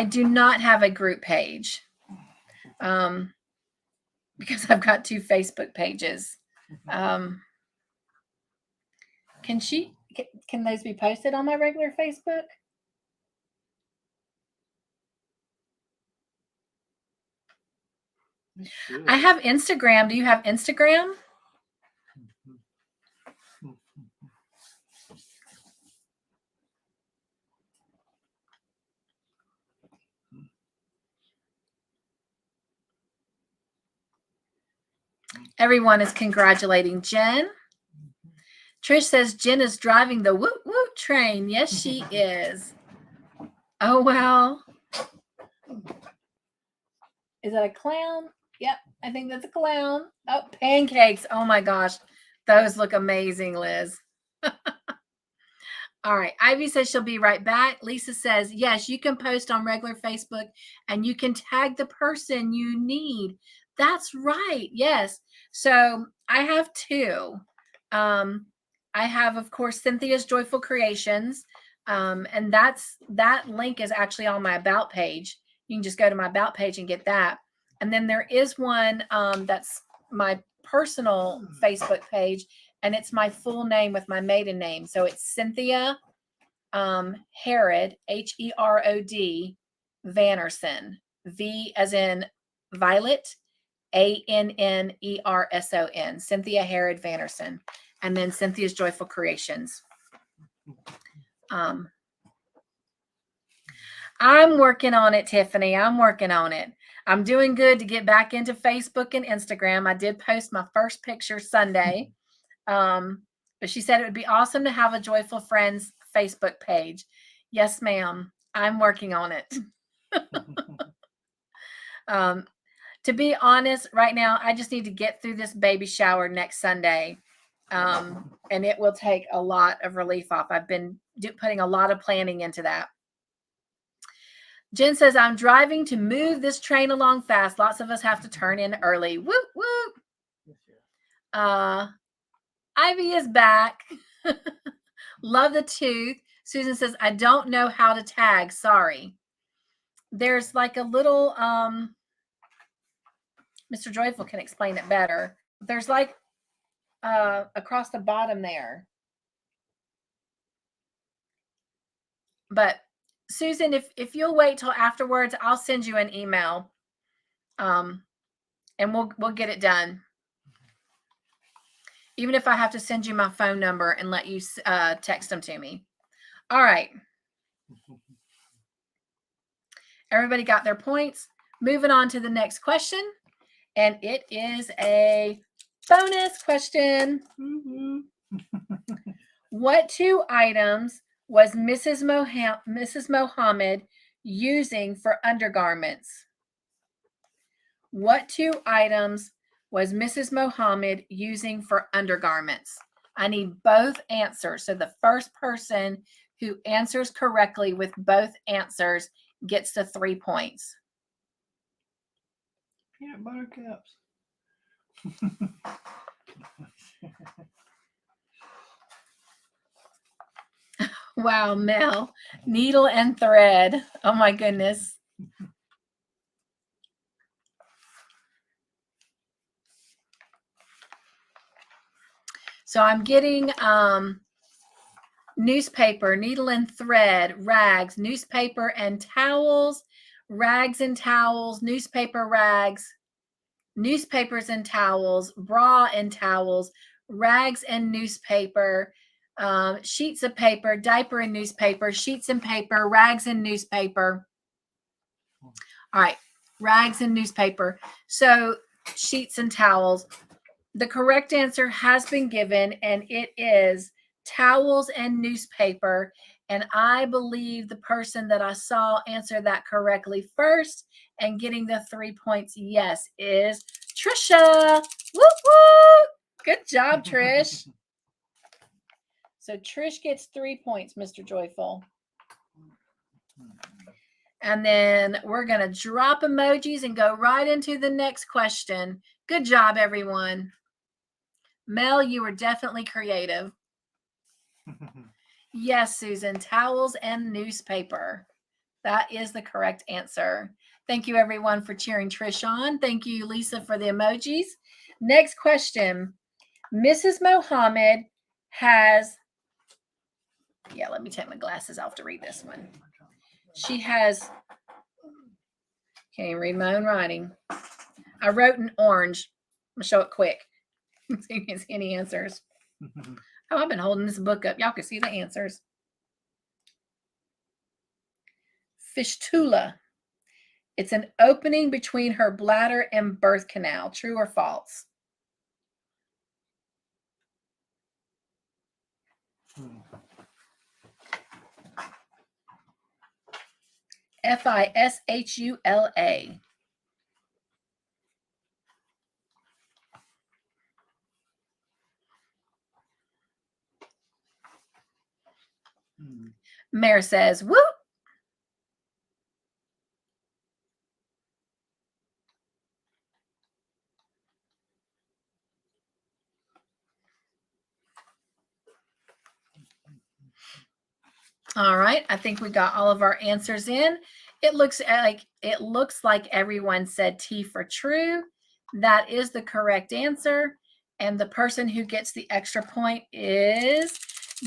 do not have a group page because I've got 2 Facebook pages. Can those be posted on my regular Facebook? I have Instagram. Do you have Instagram? Everyone is congratulating Jen. Trish says Jen is driving the woot woot train. Yes, she is. Oh, wow. Is that a clown? Yep, I think that's a clown. Oh, pancakes. Oh, my gosh. Those look amazing, Liz. All right. Ivy says she'll be right back. Lisa says, yes, you can post on regular Facebook and you can tag the person you need. That's right. Yes. So I have 2. I have, of course, Cynthia's Joyful Creations. And that link is actually on my About page. You can just go to my About page and get that. And then there is one that's my personal Facebook page, and it's my full name with my maiden name. So it's Cynthia Herod, Herod, Vannerson, V as in Violet, Annerson, Cynthia Herod Vannerson, and then Cynthia's Joyful Creations. I'm working on it, Tiffany. I'm working on it. I'm doing good to get back into Facebook and Instagram. I did post my first picture Sunday. But she said it would be awesome to have a Joyful Friends Facebook page. Yes, ma'am. I'm working on it. To be honest, right now, I just need to get through this baby shower next Sunday. And it will take a lot of relief off. I've been putting a lot of planning into that. Jen says, I'm driving to move this train along fast. Lots of us have to turn in early. Whoop, whoop. Ivy is back. Love the tooth. Susan says, I don't know how to tag. Sorry. There's like a little, Mr. Joyful can explain it better. There's like across the bottom there. But Susan, if you'll wait till afterwards, I'll send you an email. And we'll get it done. Even if I have to send you my phone number and let you text them to me. All right. Everybody got their points. Moving on to the next question. And it is a bonus question. What 2 items was Mrs. Mohammed using for undergarments? What 2 items was Mrs. Mohammed using for undergarments? I need both answers. So the first person who answers correctly with both answers gets the 3 points. Peanut butter cups. Wow, Mel. Needle and thread. Oh my goodness. So I'm getting newspaper, needle and thread, rags, newspaper and towels, rags and towels, newspaper rags, newspapers and towels, bra and towels, rags and newspaper, sheets of paper, diaper and newspaper, sheets and paper, rags and newspaper. All right, rags and newspaper. So sheets and towels. The correct answer has been given, and it is towels and newspaper. And I believe the person that I saw answer that correctly first and getting the 3 points, yes, is Trisha. Woo woo! Good job, Trish. So Trish gets 3 points, Mr. Joyful. And then we're going to drop emojis and go right into the next question. Good job, everyone. Mel, you were definitely creative. Yes, Susan, towels and newspaper. That is the correct answer. Thank you, everyone, for cheering Trish on. Thank you, Lisa, for the emojis. Next question. Mrs. Mohammed has, let me take my glasses off to read this one. She has, can't even read my own writing. I wrote in orange. I'm going to show it quick so you can see any answers. Oh, I've been holding this book up. Y'all can see the answers. Fistula. It's an opening between her bladder and birth canal. True or false? Fistula. Mare says, whoop. All right, I think we got all of our answers in. It looks like everyone said T for true. That is the correct answer. And the person who gets the extra point is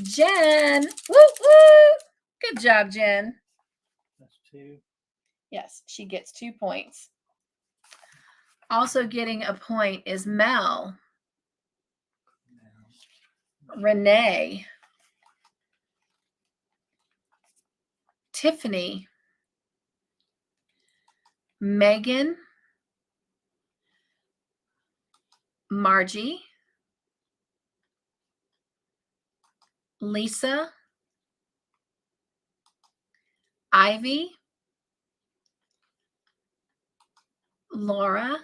Jen. Woo woo! Good job, Jen. That's 2. Yes, she gets 2 points. Also getting a point is Mel. Renee. Tiffany. Megan. Margie. Lisa. Ivy. Laura,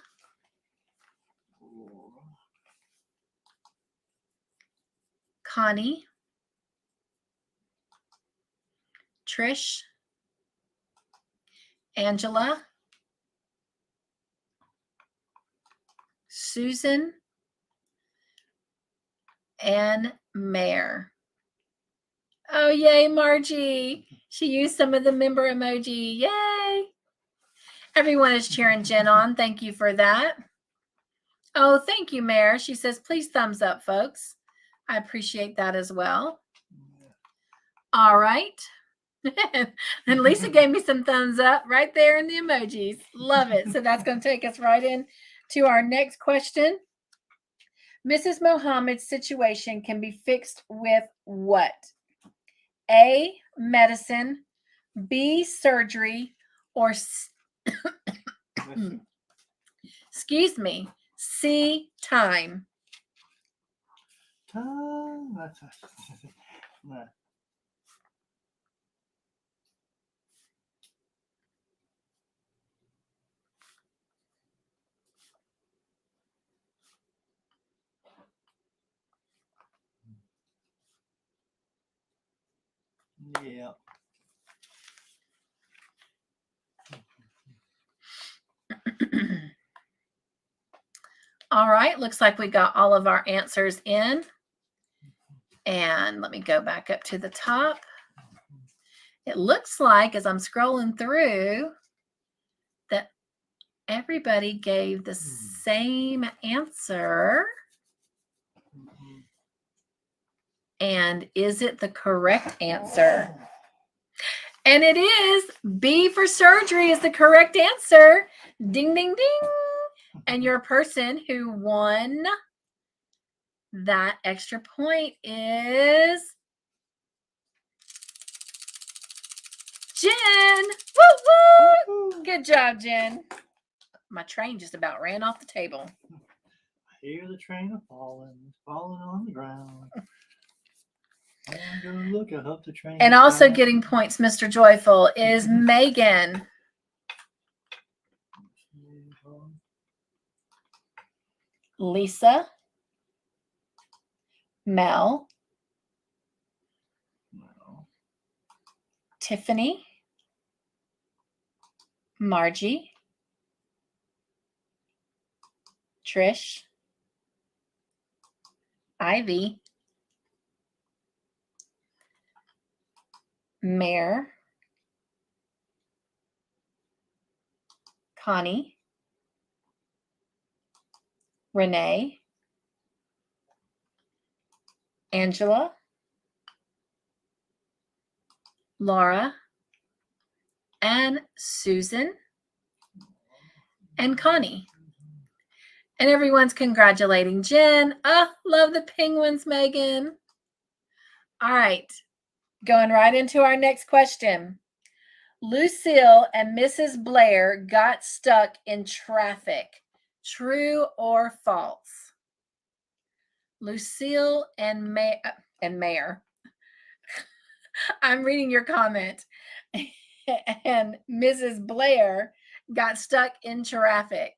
Connie, Trish, Angela, Susan, and Mare. Oh, yay, Margie. She used some of the member emoji. Yay. Everyone is cheering Jen on. Thank you for that. Oh, thank you, Mare. She says, please thumbs up, folks. I appreciate that as well. All right. And Lisa gave me some thumbs up right there in the emojis. Love it. So that's going to take us right in to our next question. Mrs. Mohammed's situation can be fixed with what? A, medicine, B, surgery, or excuse me, C, time. Time. Yeah. All right, looks like we got all of our answers in. And let me go back up to the top. It looks like, as I'm scrolling through, that everybody gave the same answer. And is it the correct answer? And it is. B for surgery is the correct answer. Ding, ding, ding. And your person who won that extra point is Jen. Woo, woo. Good job, Jen. My train just about ran off the table. I hear the train falling on the ground. I'm gonna look. I hope the train. And also getting points, Mr. Joyful, is Megan. Lisa, Mel, Tiffany, Margie, Trish, Ivy, Mare, Connie, Renee, Angela, Laura, and Susan, and Connie. And everyone's congratulating Jen. Oh, love the penguins, Megan. All right, going right into our next question. Lucille and Mrs. Blair got stuck in traffic. True or false? Lucille and Mayor. I'm reading your comment. And Mrs. Blair got stuck in traffic.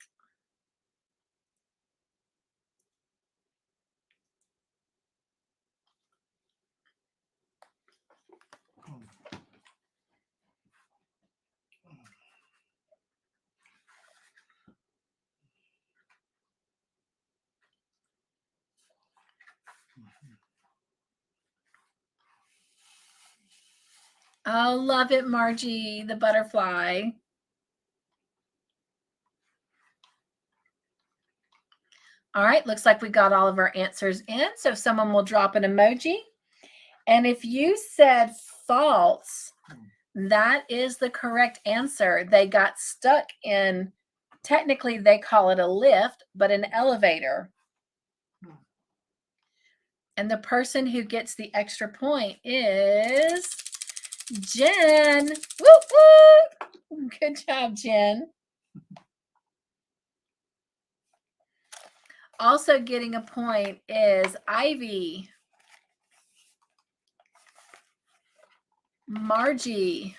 Oh, love it, Margie, the butterfly. All right, looks like we got all of our answers in. So if someone will drop an emoji. And if you said false, that is the correct answer. They got stuck in, technically they call it a lift, but an elevator. And the person who gets the extra point is Jen. Woo, woo. Good job, Jen. Also getting a point is Ivy, Margie,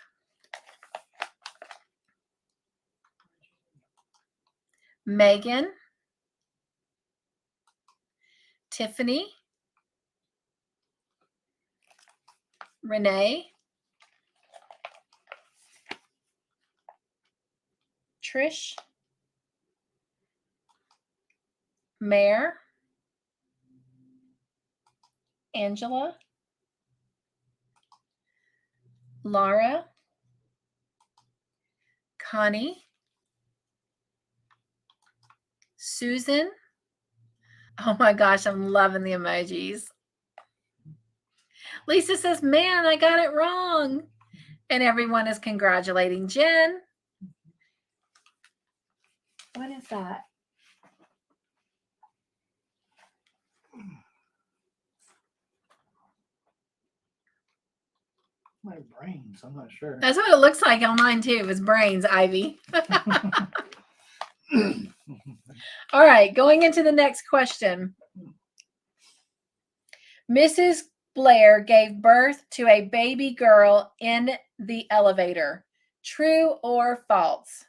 Megan, Tiffany, Renee, Trish, Mare, Angela, Laura, Connie, Susan. Oh my gosh, I'm loving the emojis. Lisa says, man, I got it wrong. And everyone is congratulating Jen. What is that? My brains, I'm not sure. That's what it looks like on mine too. It was brains, Ivy. All right, going into the next question. Mrs. Blair gave birth to a baby girl in the elevator. True or false?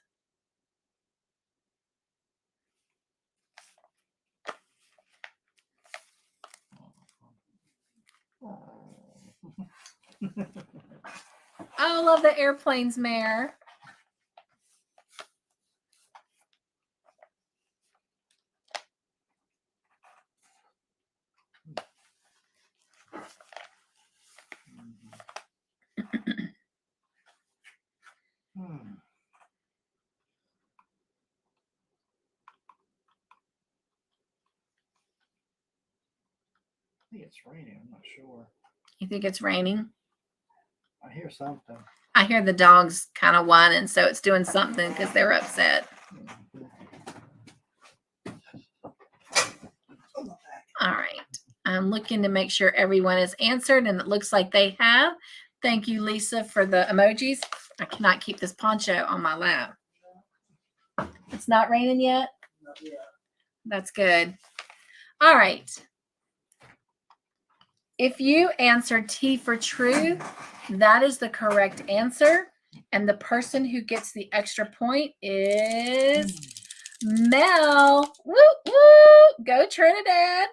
I love the airplanes, Mare. I think it's raining. I'm not sure. You think it's raining? I hear something. I hear the dogs kind of whining, so it's doing something because they're upset. All right. I'm looking to make sure everyone is answered, and it looks like they have. Thank you, Lisa, for the emojis. I cannot keep this poncho on my lap. It's not raining yet? Not yet. That's good. All right. If you answered T for true, that is the correct answer. And the person who gets the extra point is Mel. Woo, woo. Go Trinidad.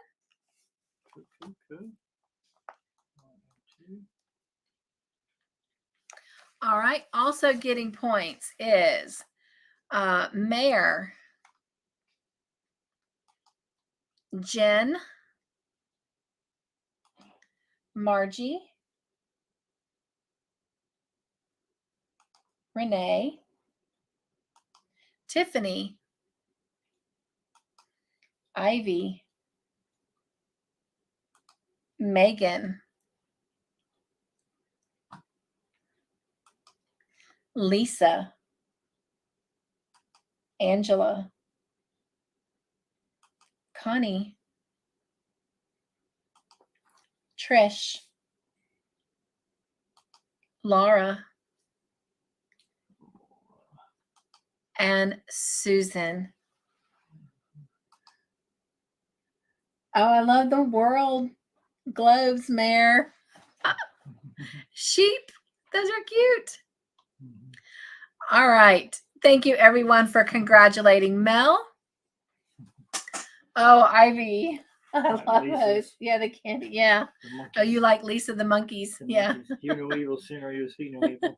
All right. Also getting points is Mare, Jen, Margie, Renee, Tiffany, Ivy, Megan, Lisa, Angela, Connie, Trish, Laura, and Susan. Oh, I love the world globes, Mare. Sheep. Those are cute. All right. Thank you, everyone, for congratulating Mel. Oh, Ivy. I love those. Yeah, the candy. Yeah. Oh, you like Lisa the monkeys. Yeah. Hear no evil, see no evil, speak no evil.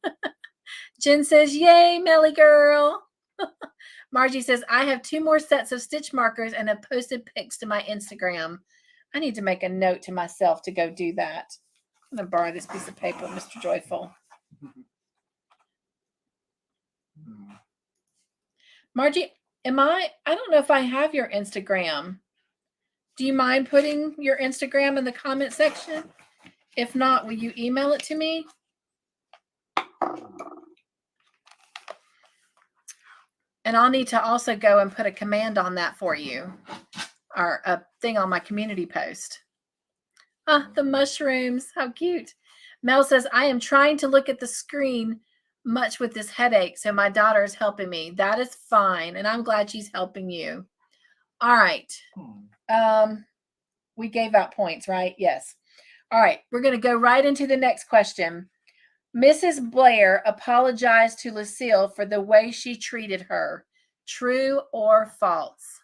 Jen says, yay, Melly girl. Margie says, I have 2 more sets of stitch markers and have posted pics to my Instagram. I need to make a note to myself to go do that. I'm going to borrow this piece of paper, Mr. Joyful. Margie, I don't know if I have your Instagram. Do you mind putting your Instagram in the comment section? If not, will you email it to me? And I'll need to also go and put a command on that for you, or a thing on my community post. Ah, the mushrooms. How cute. Mel says, I am trying to look at the screen much with this headache, so my daughter is helping me. That is fine, and I'm glad she's helping you. All right. We gave out points, right? Yes. All right. We're going to go right into the next question. Mrs. Blair apologized to Lucille for the way she treated her. True or false?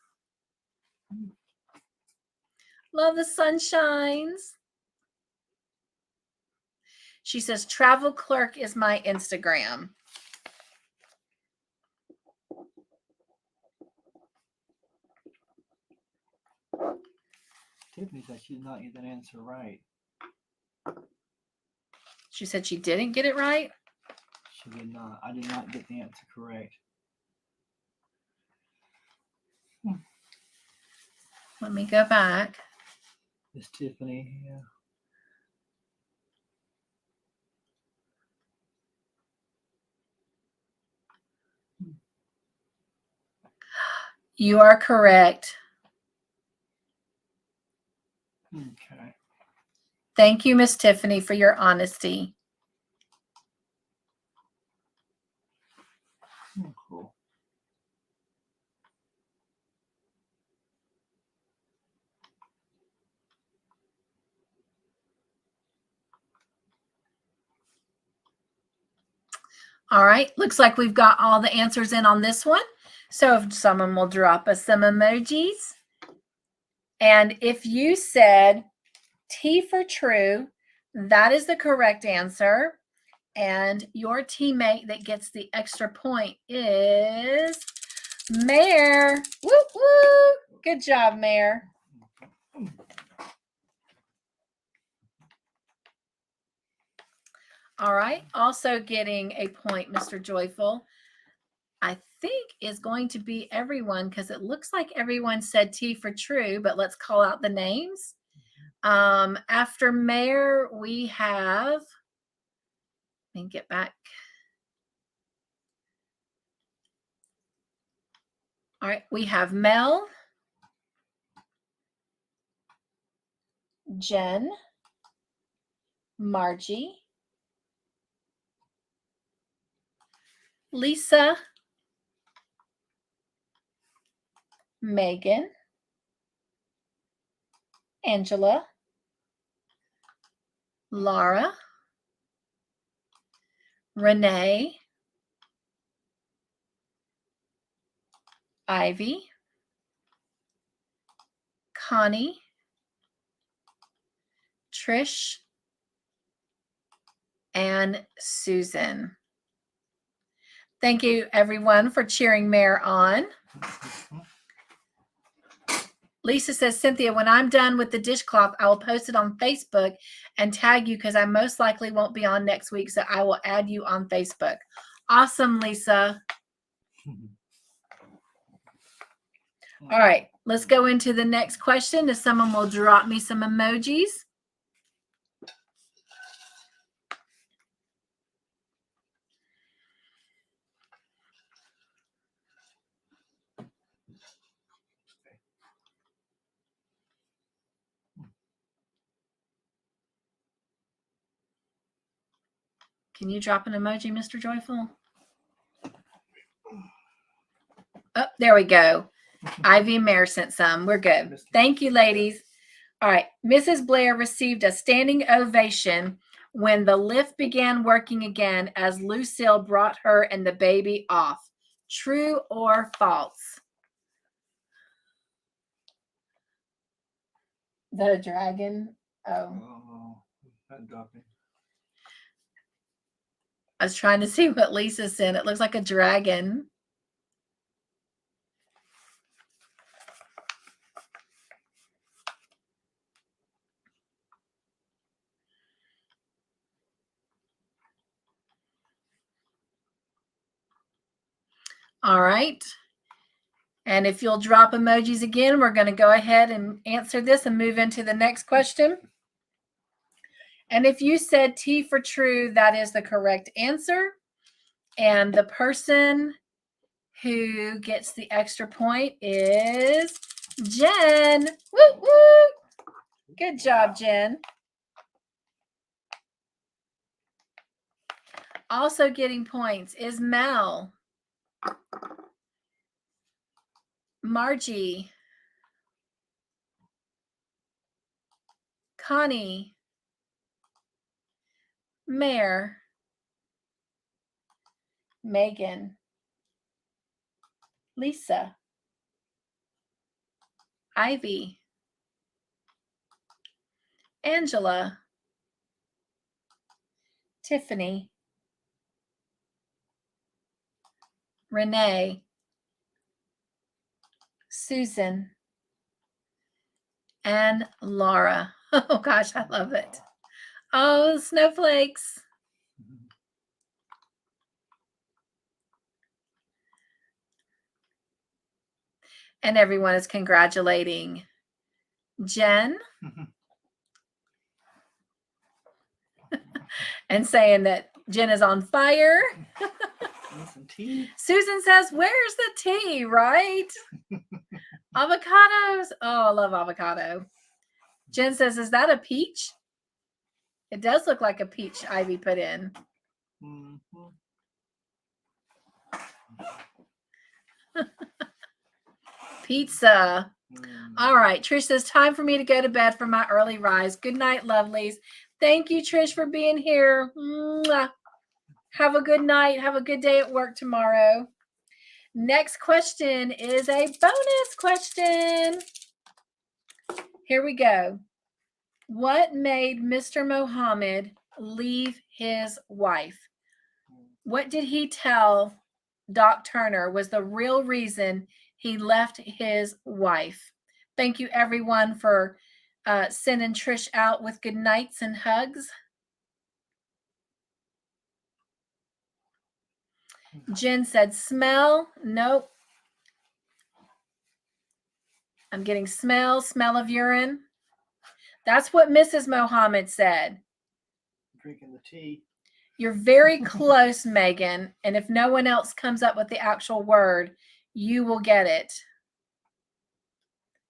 Love the sunshines. She says, travel clerk is my Instagram. Tiffany said she did not get that answer right. She said she didn't get it right? She did not. I did not get the answer correct. Let me go back. It's Tiffany. Yeah. You are correct. Okay. Thank you, Miss Tiffany, for your honesty. Cool. All right. Looks like we've got all the answers in on this one. So if someone will drop us some emojis. And if you said T for true, that is the correct answer. And your teammate that gets the extra point is Mare. Woo woo. Good job, Mare. All right. Also getting a point, Mr. Joyful, I think is going to be everyone because it looks like everyone said T for true, but let's call out the names. After Mare, we have, let me get back. All right. We have Mel, Jen, Margie, Lisa, Megan, Angela, Laura, Renee, Ivy, Connie, Trish, and Susan. Thank you, everyone, for cheering Mare on. Lisa says, Cynthia, when I'm done with the dishcloth, I will post it on Facebook and tag you because I most likely won't be on next week. So I will add you on Facebook. Awesome, Lisa. All right, let's go into the next question. If someone will drop me some emojis. Can you drop an emoji, Mr. Joyful? Oh, there we go. Ivy and Mare sent some. We're good. Thank you, ladies. All right. Mrs. Blair received a standing ovation when the lift began working again as Lucille brought her and the baby off. True or false? Is that a dragon? Oh. That dropping. I was trying to see what Lisa said. It looks like a dragon. All right. And if you'll drop emojis again, we're going to go ahead and answer this and move into the next question. And if you said T for true, that is the correct answer. And the person who gets the extra point is Jen. Woo, woo. Good job, Jen. Also getting points is Mel, Margie, Connie, Mare, Megan, Lisa, Ivy, Angela, Tiffany, Renee, Susan, and Laura. Oh gosh, I love it. Oh, snowflakes. And everyone is congratulating Jen and saying that Jen is on fire. Some tea. Susan says, where's the tea, right? Avocados. Oh, I love avocado. Jen says, is that a peach? It does look like a peach Ivy put in. Mm-hmm. Pizza. All right. Trish says, time for me to go to bed for my early rise. Good night, lovelies. Thank you, Trish, for being here. Mwah. Have a good night. Have a good day at work tomorrow. Next question is a bonus question. Here we go. What made Mr. Mohammed leave his wife? What did he tell Doc Turner was the real reason he left his wife? Thank you, everyone, for sending Trish out with good nights and hugs. Jen said, smell. Nope. I'm getting smell of urine. That's what Mrs. Mohammed said. Drinking the tea. You're very close, Megan. And if no one else comes up with the actual word, you will get it.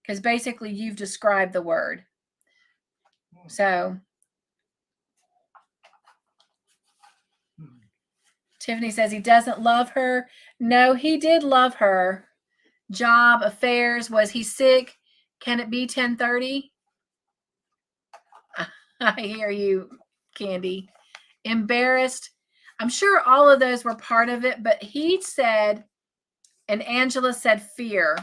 Because basically you've described the word. So Tiffany says he doesn't love her. No, he did love her. Job, affairs. Was he sick? Can it be 10:30? I hear you, Candy. Embarrassed. I'm sure all of those were part of it, but he said, and Angela said fear.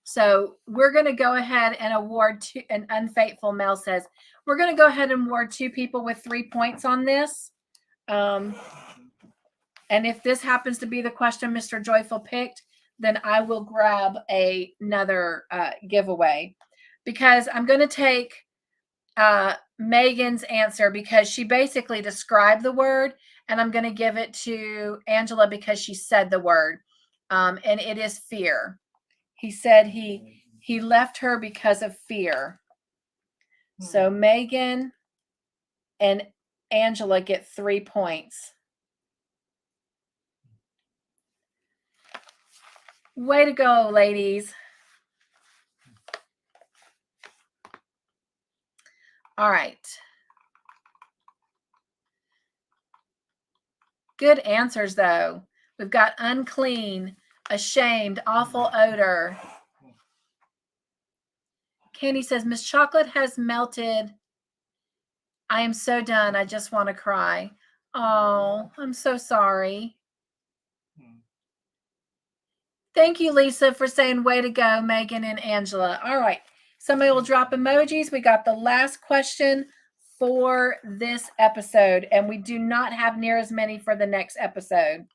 So we're going to go ahead and award two. An unfaithful Mel says, we're going to go ahead and award 2 people with 3 points on this. And if this happens to be the question Mr. Joyful picked, then I will grab another giveaway, because I'm going to take Megan's answer because she basically described the word, and I'm going to give it to Angela because she said the word, and it is fear. He said he left her because of fear. So Megan and Angela get 3 points. Way to go, ladies. All right. Good answers, though. We've got unclean, ashamed, awful odor. Candy says, Miss Chocolate has melted. I am so done. I just want to cry. Oh, I'm so sorry. Thank you, Lisa, for saying way to go, Megan and Angela. All right. Somebody will drop emojis. We got the last question for this episode, and we do not have near as many for the next episode.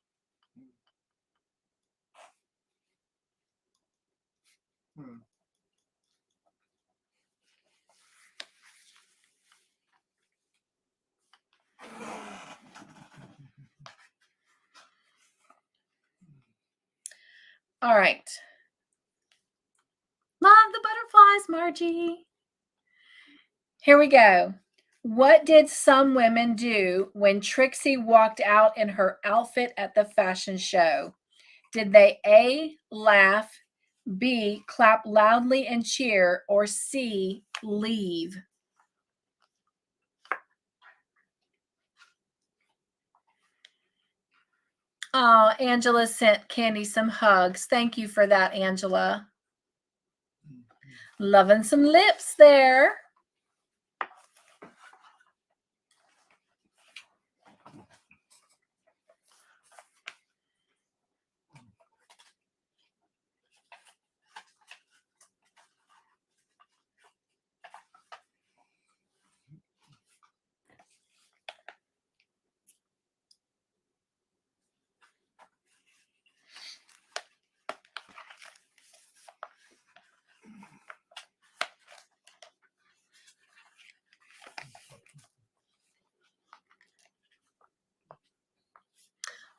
All right. Love the butterflies, Margie. Here we go. What did some women do when Trixie walked out in her outfit at the fashion show? Did they A, laugh, B, clap loudly and cheer, or C, leave? Oh, Angela sent Candy some hugs. Thank you for that, Angela. Loving some lips there.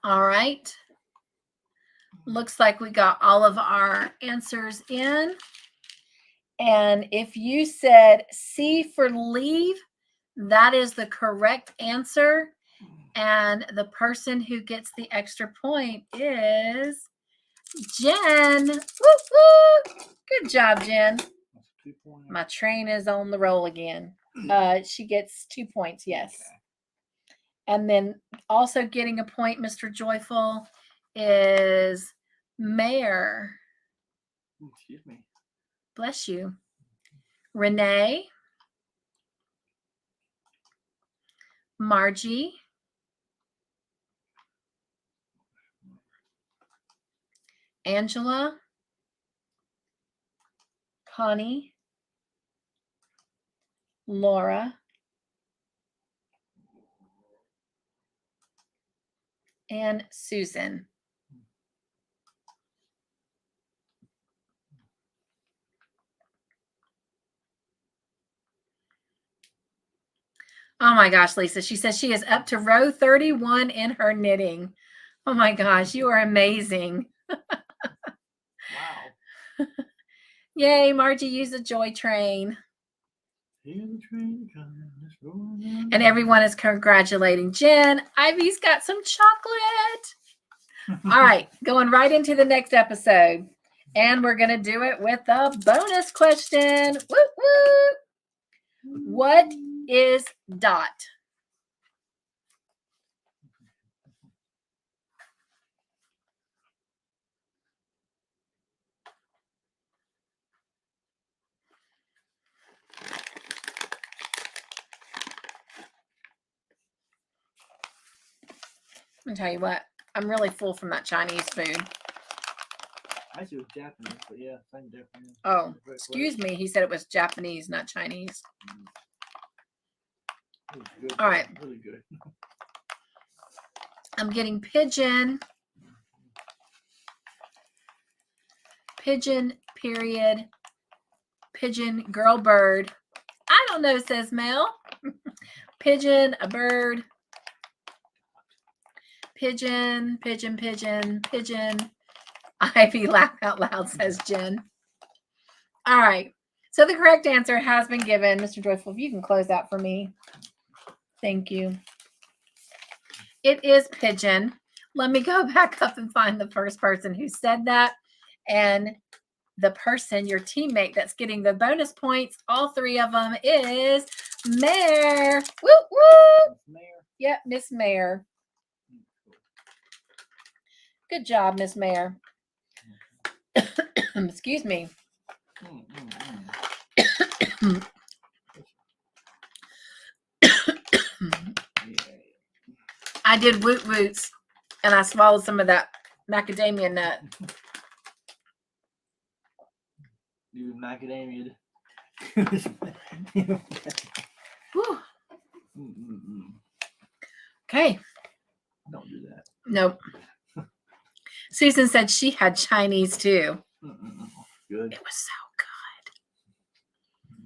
All right. Looks like we got all of our answers in. And if you said C for leave, that is the correct answer. And the person who gets the extra point is Jen. Woo, woo. Good job, Jen. My train is on the roll again. She gets 2 points, yes. Okay. And then also getting a point, Mr. Joyful, is Mayor. Excuse me. Bless you. Renee. Margie. Angela. Connie. Laura. And Susan. Oh my gosh, Lisa. She says she is up to row 31 in her knitting. Oh my gosh, you are amazing. Wow. Yay, Margie used a joy train. And everyone is congratulating Jen. Ivy's got some chocolate. All right, going right into the next episode. And we're going to do it with a bonus question. Woo, woo. What is dot? I'm going to tell you what, I'm really full from that Chinese food. I said it was Japanese, but yeah, same difference. Oh, excuse me. He said it was Japanese, not Chinese. Good. All right. Really good. I'm getting pigeon. Pigeon, period. Pigeon, girl, bird. I don't know, says Mel. Pigeon, a bird. Pigeon, pigeon, pigeon, pigeon. Ivy, laugh out loud, says Jen. All right. So the correct answer has been given. Mr. Joyful, if you can close that for me. Thank you. It is pigeon. Let me go back up and find the first person who said that. And the person, your teammate that's getting the bonus points, all three of them, is Mare. Woo, woo. Mare. Yep, Miss Mare. Good job, Miss Mare. Excuse me. I did woot woots, and I swallowed some of that macadamia nut. You macadamia. Okay. Don't do that. Nope. Susan said she had Chinese too. Good. It was so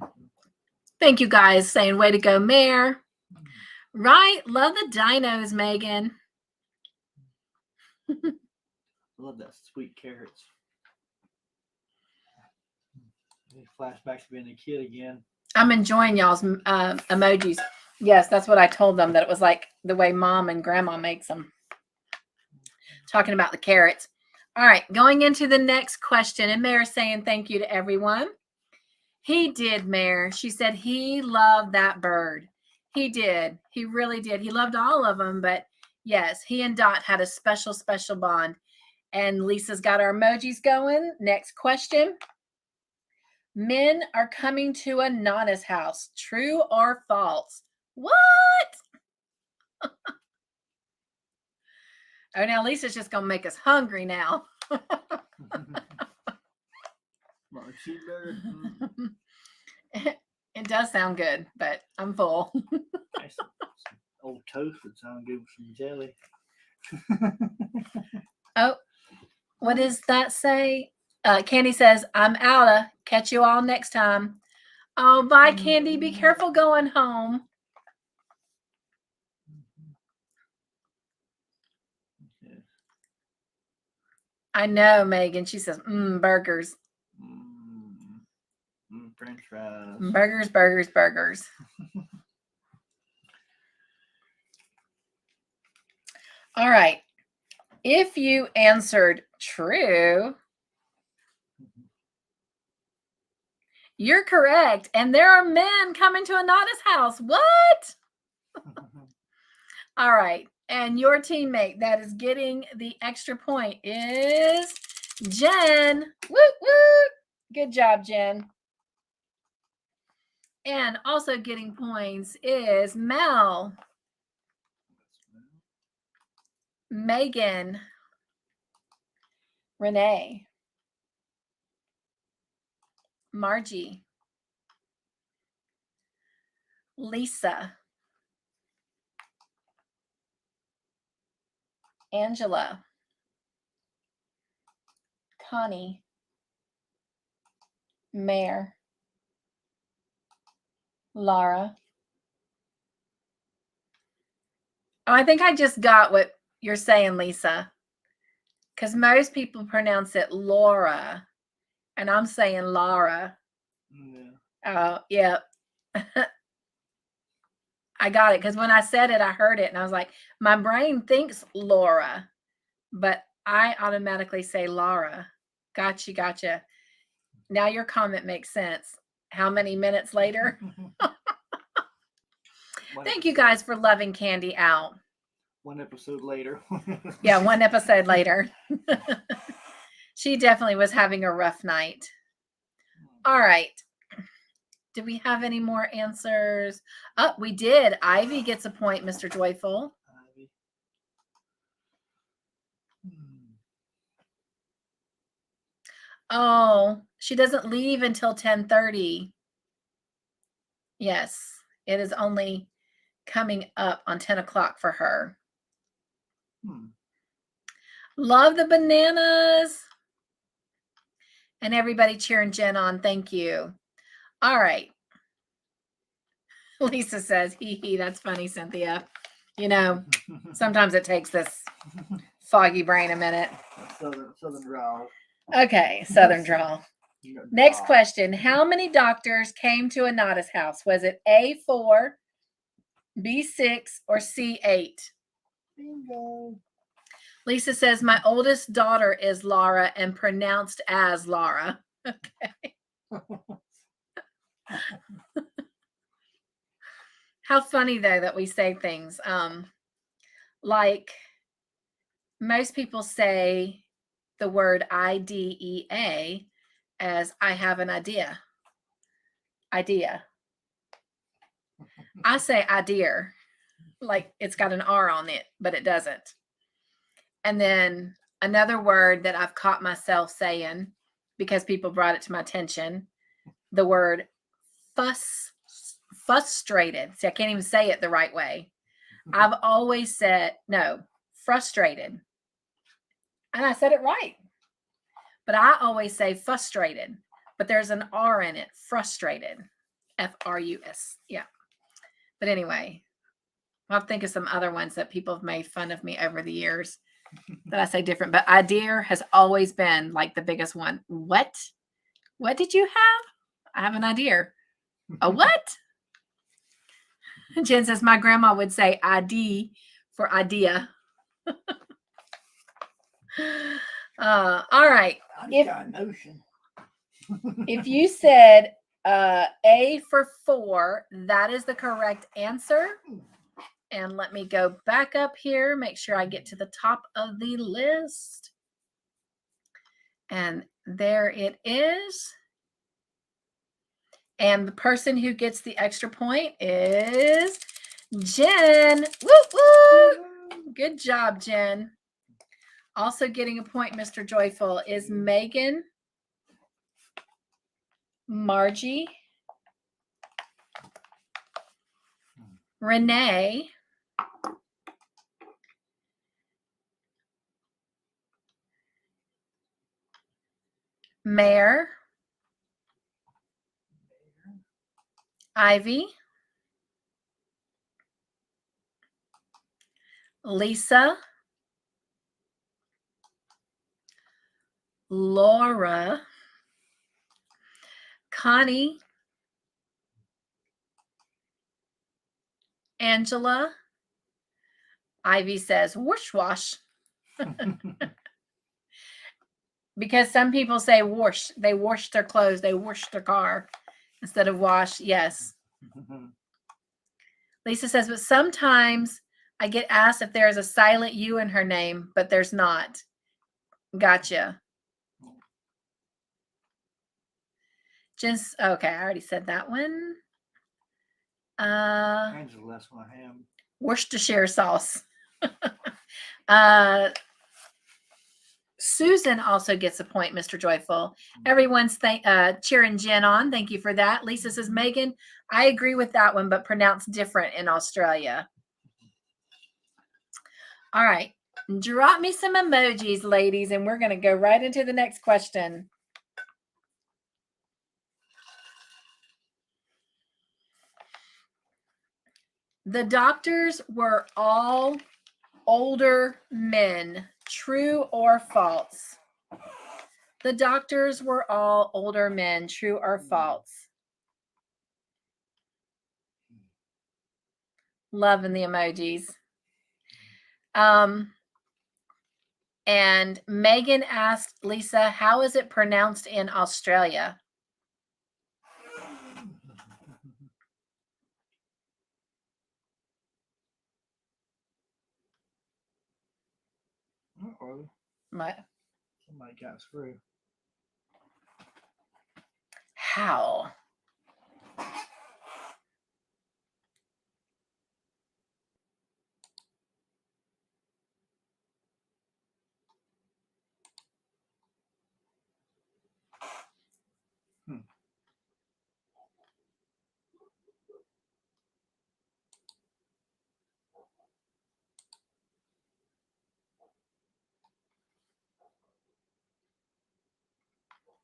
good. Thank you guys saying way to go, Mare. Right? Love the dinos, Megan. I love that sweet carrots. Flashback to being a kid again. I'm enjoying y'all's emojis. Yes, that's what I told them, that it was like the way mom and grandma makes them. Talking about the carrots. All right, going into the next question. And Mare saying thank you to everyone. He did, Mare. She said he loved that bird. He did. He really did. He loved all of them. But yes, he and Dot had a special, special bond. And Lisa's got our emojis going. Next question. Men are coming to a Nana's house. True or false? What? Oh, now Lisa's just going to make us hungry now. It does sound good, but I'm full. Old toast would sound good with some jelly. Oh, what does that say? Candy says, I'm out. Catch you all next time. Oh, bye, Candy. Be careful going home. I know, Megan. She says, burgers. French fries. Burgers, burgers, burgers. All right. If you answered true, you're correct. And there are men coming to Anada's house. What? All right. And your teammate that is getting the extra point is Jen. Woo, woo. Good job, Jen. And also getting points is Mel, Megan, Renee, Margie, Lisa, Angela, Connie, Mare, Laura. Oh, I think I just got what you're saying, Lisa. Because most people pronounce it Laura. And I'm saying Laura. Yeah. Oh, yeah. I got it. Because when I said it, I heard it. And I was like, my brain thinks Laura. But I automatically say Laura. Gotcha. Now your comment makes sense. How many minutes later? Thank you guys for loving Candy out. One episode later. Yeah, one episode later. She definitely was having a rough night. All right. Do we have any more answers? Oh, we did. Ivy gets a point, Mr. Joyful. Ivy. Oh, she doesn't leave until 10:30. Yes, it is only coming up on 10 o'clock for her. Love the bananas. And everybody cheering Jen on. Thank you. All right. Lisa says, hee, that's funny, Cynthia. You know, sometimes it takes this foggy brain a minute. Southern drawl. Okay, Southern drawl. Next question. How many doctors came to Anada's house? Was it A4, B6, or C8? Bingo. Lisa says, my oldest daughter is Laura and pronounced as Laura. Okay. How funny, though, that we say things. Like most people say the word IDEA as I have an idea. Idea. I say idea, like it's got an R on it, but it doesn't. And then another word that I've caught myself saying because people brought it to my attention, the word frustrated. See, I can't even say it the right way. I've always said, no, frustrated. And I said it right. But I always say frustrated, but there's an R in it, frustrated, Frus. Yeah. But anyway, I'll think of some other ones that people have made fun of me over the years that I say different. But idea has always been like the biggest one. What? What did you have? I have an idea. A what? Jen says, my grandma would say ID for idea. All right. If you said A for 4, that is the correct answer. And let me go back up here, make sure I get to the top of the list. And there it is. And the person who gets the extra point is Jen. Woo, woo. Good job, Jen. Also getting a point, Mr. Joyful, is Megan, Margie, Renee, Mare, Ivy, Lisa, Laura, Connie, Angela. Ivy says whoosh wash. Because some people say whoosh. They wash their clothes. They wash their car instead of wash. Yes. Lisa says, but sometimes I get asked if there is a silent U in her name, but there's not. Gotcha. Just okay. I already said that one. Angela, that's what I am. Worcestershire sauce. Susan also gets a point, Mr. Joyful. Everyone's cheering Jen on. Thank you for that. Lisa says, Megan, I agree with that one, but pronounced different in Australia. All right. Drop me some emojis, ladies, and we're going to go right into the next question. The doctors were all older men. True or false? The doctors were all older men. True or false? Loving the emojis. And Megan asked Lisa, how is it pronounced in Australia? Uh-oh. What? Somebody got through. How?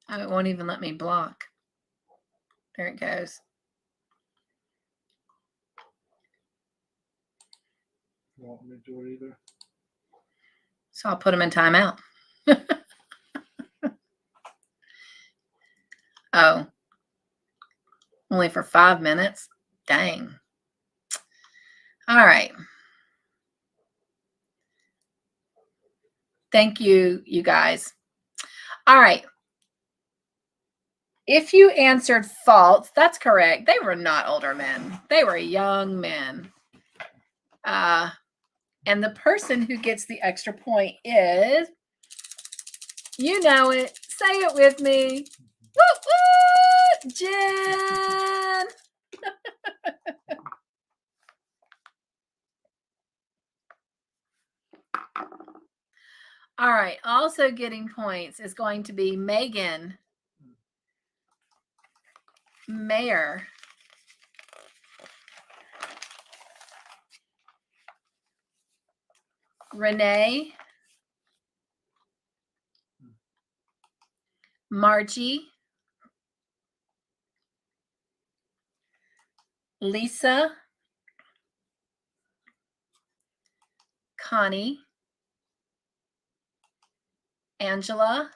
Oh, it won't even let me block. There it goes. Won't me do it either. So I'll put them in timeout. Oh, only for 5 minutes. Dang. All right. Thank you, you guys. All right. If you answered false, that's correct. They were not older men. They were young men. And the person who gets the extra point is, you know it. Say it with me. Woo, woo, Jen. All right. Also getting points is going to be Megan, Mayor, Renee, Margie, Lisa, Connie, Angela,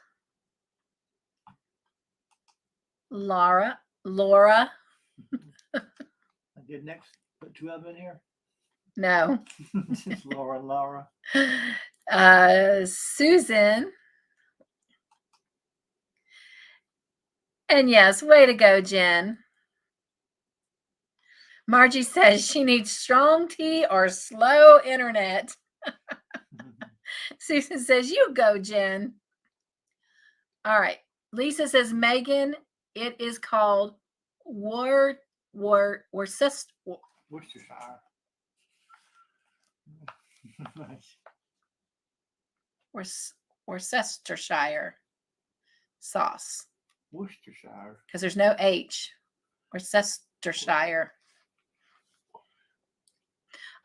Laura. I did next. Put 2 of them in here. No. Just Laura. Susan. And yes, way to go, Jen. Margie says she needs strong tea or slow internet. Susan says, you go, Jen. All right. Lisa says, Megan, it is called Worcestershire. Nice. Worcestershire sauce. Worcestershire. Because there's no H. Worcestershire.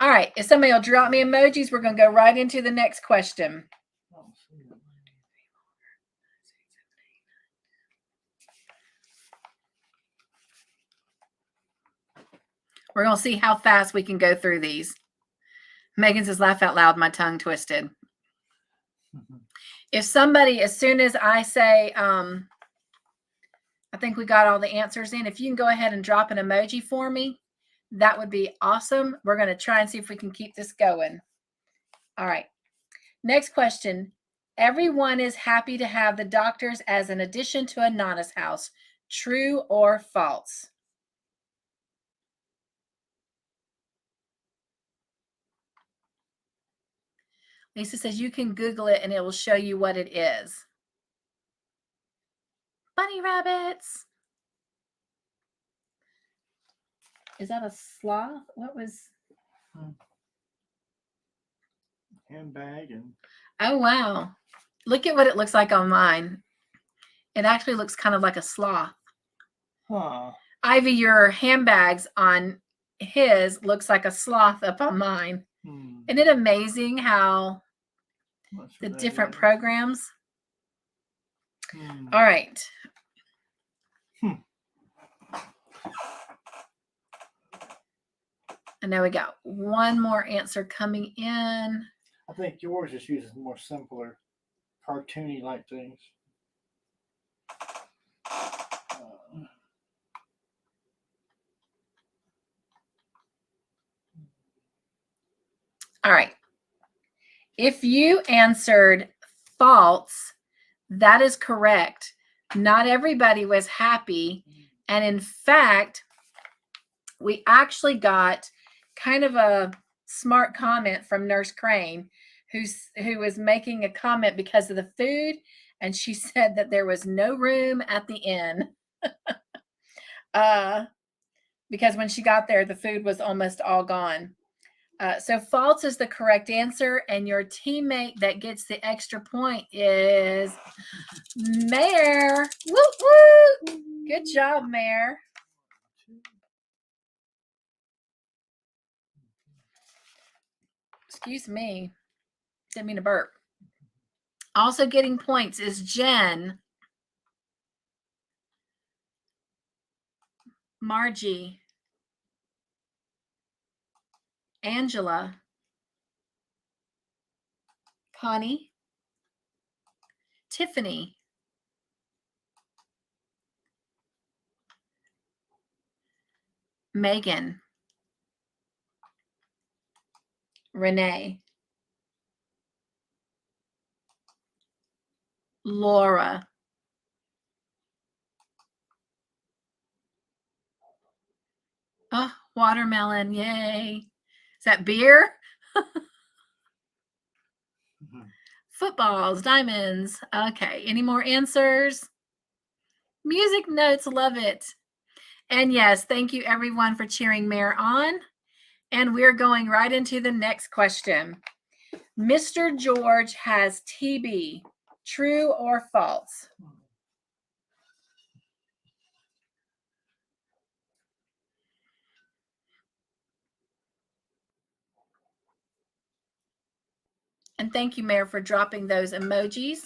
All right. If somebody will drop me emojis, we're going to go right into the next question. We're going to see how fast we can go through these. Megan says, laugh out loud, my tongue twisted. If somebody, as soon as I say, I think we got all the answers in, if you can go ahead and drop an emoji for me, that would be awesome. We're going to try and see if we can keep this going. All right. Next question. Everyone is happy to have the doctors as an addition to a Nana's house. True or false? Lisa says you can Google it and it will show you what it is. Bunny rabbits. Is that a sloth? What was? Handbag and. Oh, wow. Look at what it looks like on mine. It actually looks kind of like a sloth. Huh. Ivy, your handbags on his looks like a sloth up on mine. Isn't it amazing how the different programs? All right. And now we got one more answer coming in. I think yours just uses more simpler, cartoony like things. All right. If you answered false, that is correct. Not everybody was happy. And in fact, we actually got kind of a smart comment from Nurse Crane, who was making a comment because of the food. And she said that there was no room at the inn. Because when she got there, the food was almost all gone. So false is the correct answer, and your teammate that gets the extra point is Mare. Woo woo! Good job, Mare. Excuse me. Didn't mean to burp. Also getting points is Jen, Margie, Angela, Connie, Tiffany, Megan, Renee, Laura, oh, watermelon, yay. Is that beer? Footballs, diamonds. Okay, any more answers? Music notes, love it. And yes, thank you everyone for cheering Mare on. And we're going right into the next question. Mr. George has TB. True or false? And thank you, Mare, for dropping those emojis.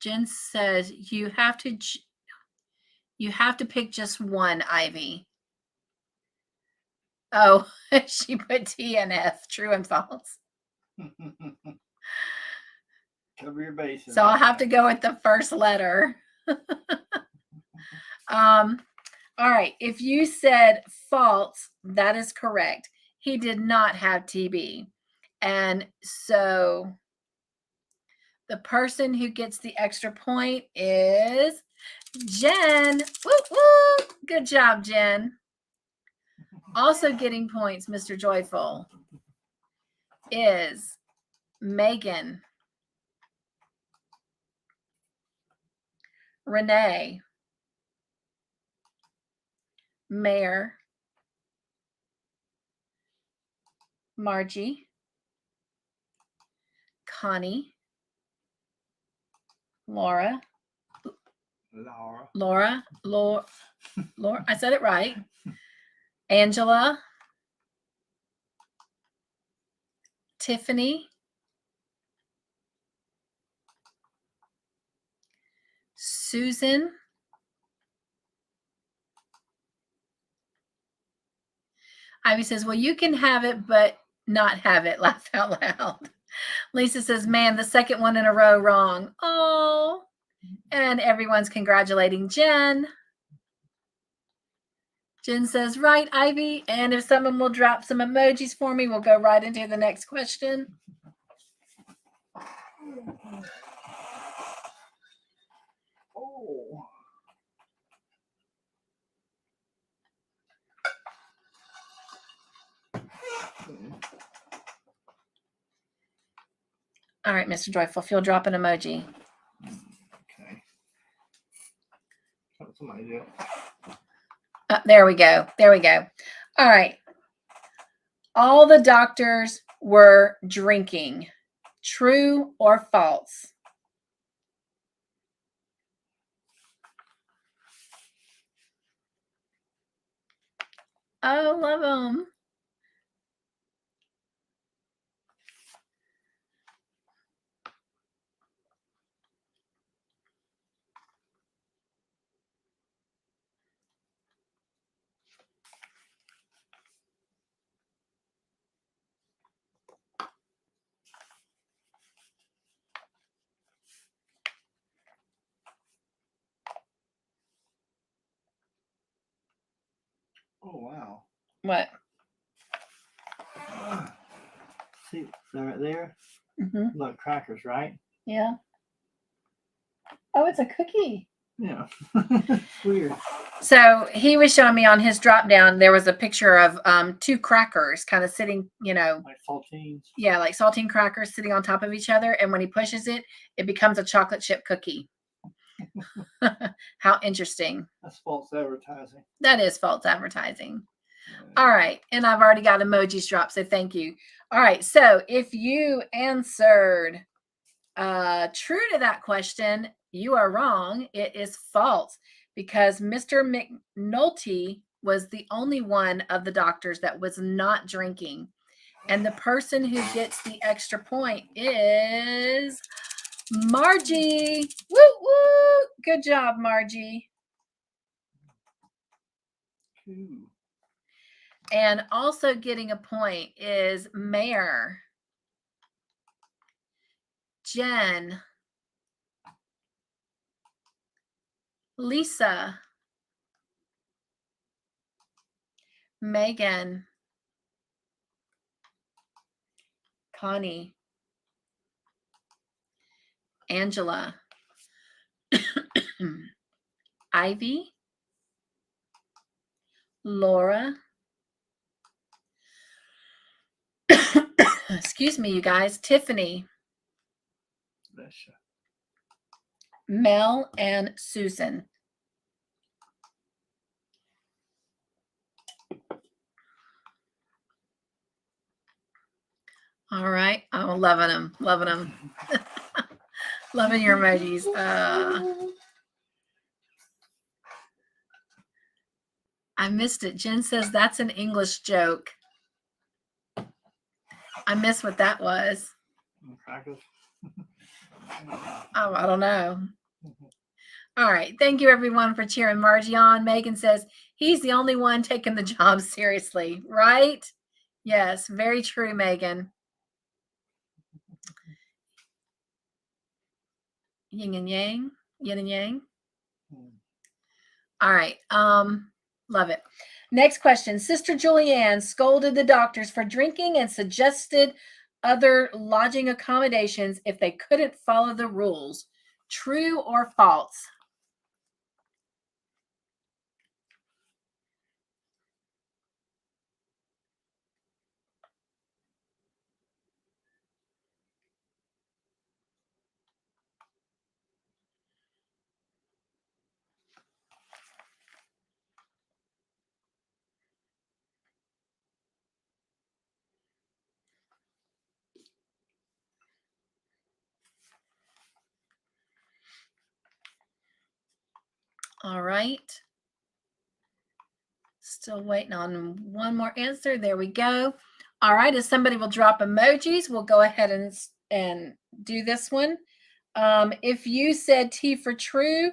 Jen says you have to pick just one, Ivy. Oh, she put T and F. True and false. Cover your bases. So I'll have to go with the first letter. All right. If you said false, that is correct. He did not have TB. And so the person who gets the extra point is Jen. Woo, woo. Good job, Jen. Also getting points, Mr. Joyful, is Megan, Renee, Mare, Margie, Connie, Laura, Laura. Laura. I said it right. Angela. Tiffany. Susan. Ivy says, well, you can have it, but not have it. Laugh out loud. Lisa says, man, the second one in a row wrong. Oh, and everyone's congratulating Jen. Jen says, right, Ivy. And if someone will drop some emojis for me, we'll go right into the next question. Oh. All right, Mr. Joyful, if you'll drop an emoji. Okay. Somebody do it. There we go. There we go. All right. All the doctors were drinking. True or false? Oh, love them. Oh, wow. What? See that right there? Mm-hmm. Look, crackers, right? Yeah. Oh, it's a cookie. Yeah. Weird. So he was showing me on his drop down, there was a picture of two crackers kind of sitting, like saltines. Yeah, like saltine crackers sitting on top of each other. And when he pushes it, it becomes a chocolate chip cookie. How interesting. That's false advertising. That is false advertising. All right. And I've already got emojis dropped, so thank you. All right. So if you answered true to that question, you are wrong. It is false because Mr. McNulty was the only one of the doctors that was not drinking. And the person who gets the extra point is Margie. Woo, woo. Good job, Margie. Cool. And also getting a point is Mayor, Jen, Lisa, Megan, Connie, Angela, Ivy, Laura, excuse me, you guys, Tiffany, Mel, and Susan. All right. I'm loving them. Loving them. Loving your emojis. I missed it. Jen says that's an English joke. I missed what that was. Oh, I don't know. All right. Thank you, everyone, for cheering Margie on. Megan says he's the only one taking the job seriously, right? Yes, very true, Megan. Yin and yang. Yin and yang. All right. Love it. Next question. Sister Julianne scolded the doctors for drinking and suggested other lodging accommodations if they couldn't follow the rules. True or false? All right. Still waiting on one more answer. There we go. All right. If somebody will drop emojis, we'll go ahead and do this one. If you said T for true,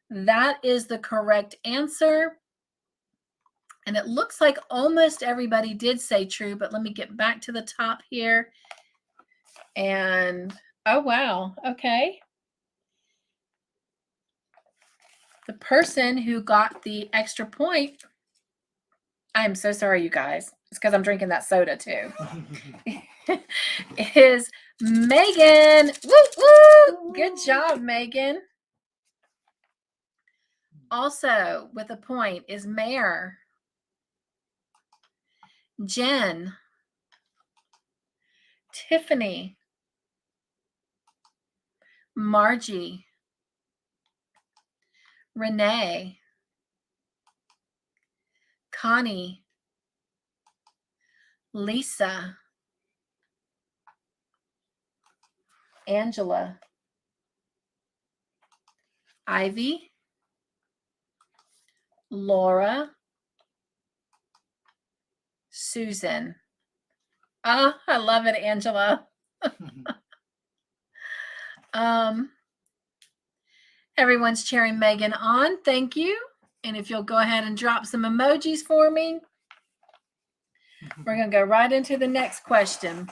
that is the correct answer. And it looks like almost everybody did say true, but let me get back to the top here. And, oh, wow. Okay. The person who got the extra point, I'm so sorry, you guys. It's because I'm drinking that soda too. Is Megan. Woo, woo. Good job, Megan. Also, with a point is Mayor, Jen, Tiffany, Margie, Renee, Connie, Lisa, Angela, Ivy, Laura, Susan. Oh, I love it, Angela. Everyone's cheering Megan on. Thank you. And if you'll go ahead and drop some emojis for me, we're going to go right into the next question.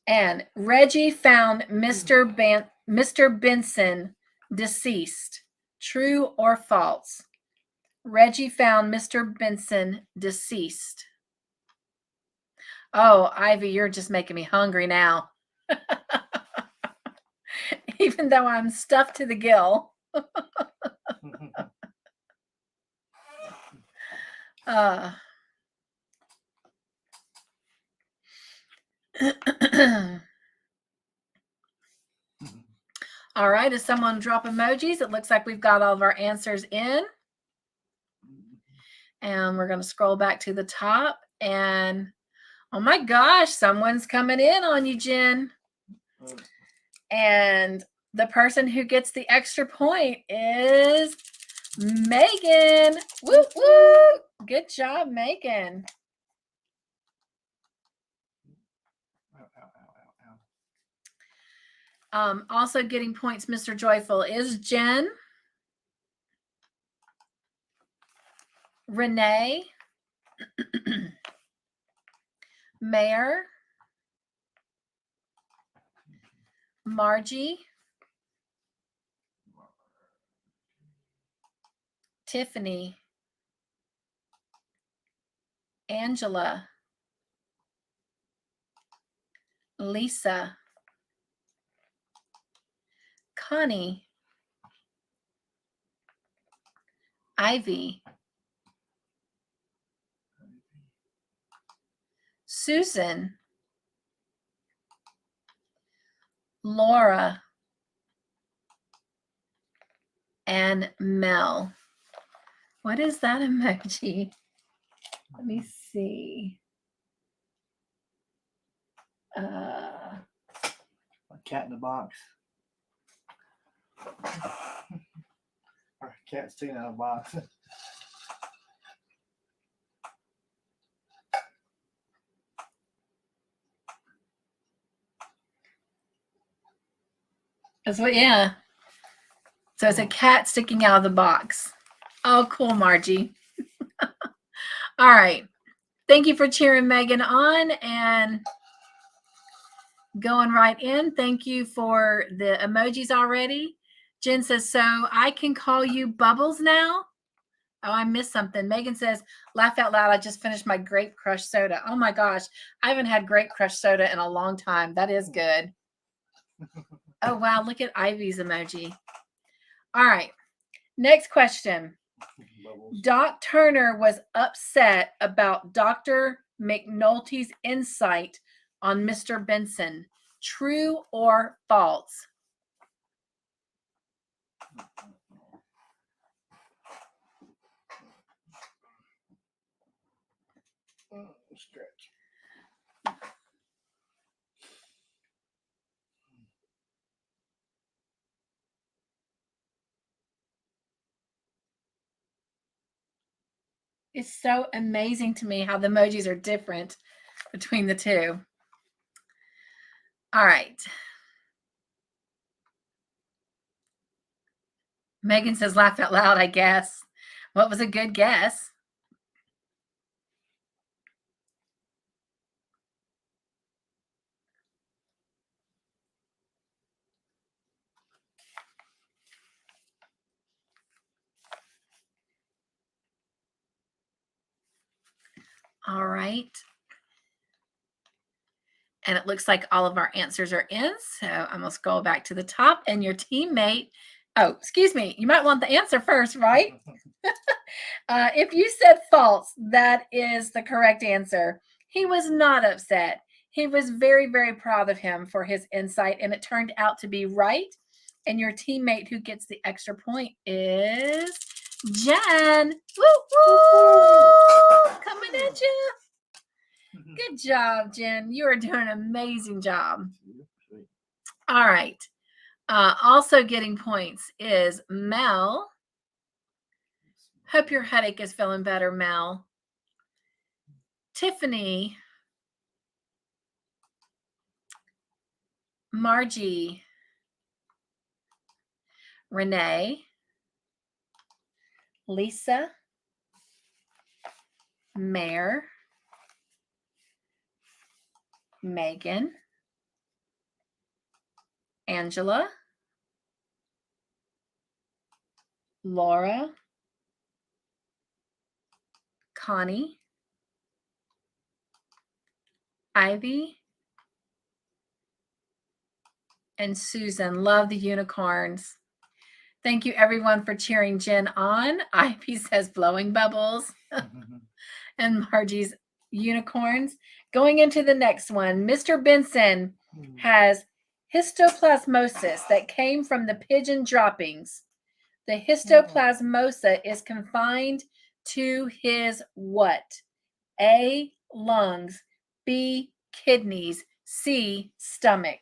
And Reggie found Mr. Benson deceased. True or false? Reggie found Mr. Benson deceased. Oh, Ivy, you're just making me hungry now. Even though I'm stuffed to the gill. All right, if someone drop emojis, it looks like we've got all of our answers in. And we're going to scroll back to the top. And oh my gosh, someone's coming in on you, Jen. And the person who gets the extra point is Megan. Woo, woo. Good job, Megan. Also getting points, Mr. Joyful, is Jen, Renee, Mayor, Margie, Tiffany, Angela, Lisa, Connie, Ivy, Susan, Laura, and Mel. What is that emoji? Let me see. A cat in the box. Or a cat sitting in a box. That's what, yeah. So it's a cat sticking out of the box. Oh, cool, Margie. All right. Thank you for cheering Megan on and going right in. Thank you for the emojis already. Jen says, so I can call you Bubbles now? Oh, I missed something. Megan says, laugh out loud. I just finished my Grape Crush soda. Oh my gosh. I haven't had Grape Crush soda in a long time. That is good. Oh, wow. Look at Ivy's emoji. All right. Next question. Bubbles. Doc Turner was upset about Dr. McNulty's insight on Mr. Benson. True or false? Stretch. It's so amazing to me how the emojis are different between the two. All right. Megan says, laugh out loud, I guess. What was a good guess? All right. And it looks like all of our answers are in. So I'm going to scroll back to the top and your teammate. Oh, excuse me. You might want the answer first, right? If you said false, that is the correct answer. He was not upset. He was very, very proud of him for his insight, and it turned out to be right. And your teammate who gets the extra point is Jen. Woo woo! Coming at you. Good job, Jen. You are doing an amazing job. All right. Also getting points is Mel. Hope your headache is feeling better, Mel. Tiffany. Margie. Renee. Lisa. Mare. Megan. Angela. Laura. Connie. Ivy. And Susan. Love the unicorns. Thank you, everyone, for cheering Jen on. Ivy says blowing bubbles. And Margie's unicorns. Going into the next one, Mr. Benson has histoplasmosis that came from the pigeon droppings. The histoplasmosis is confined to his what? A, lungs, B, kidneys, C, stomach.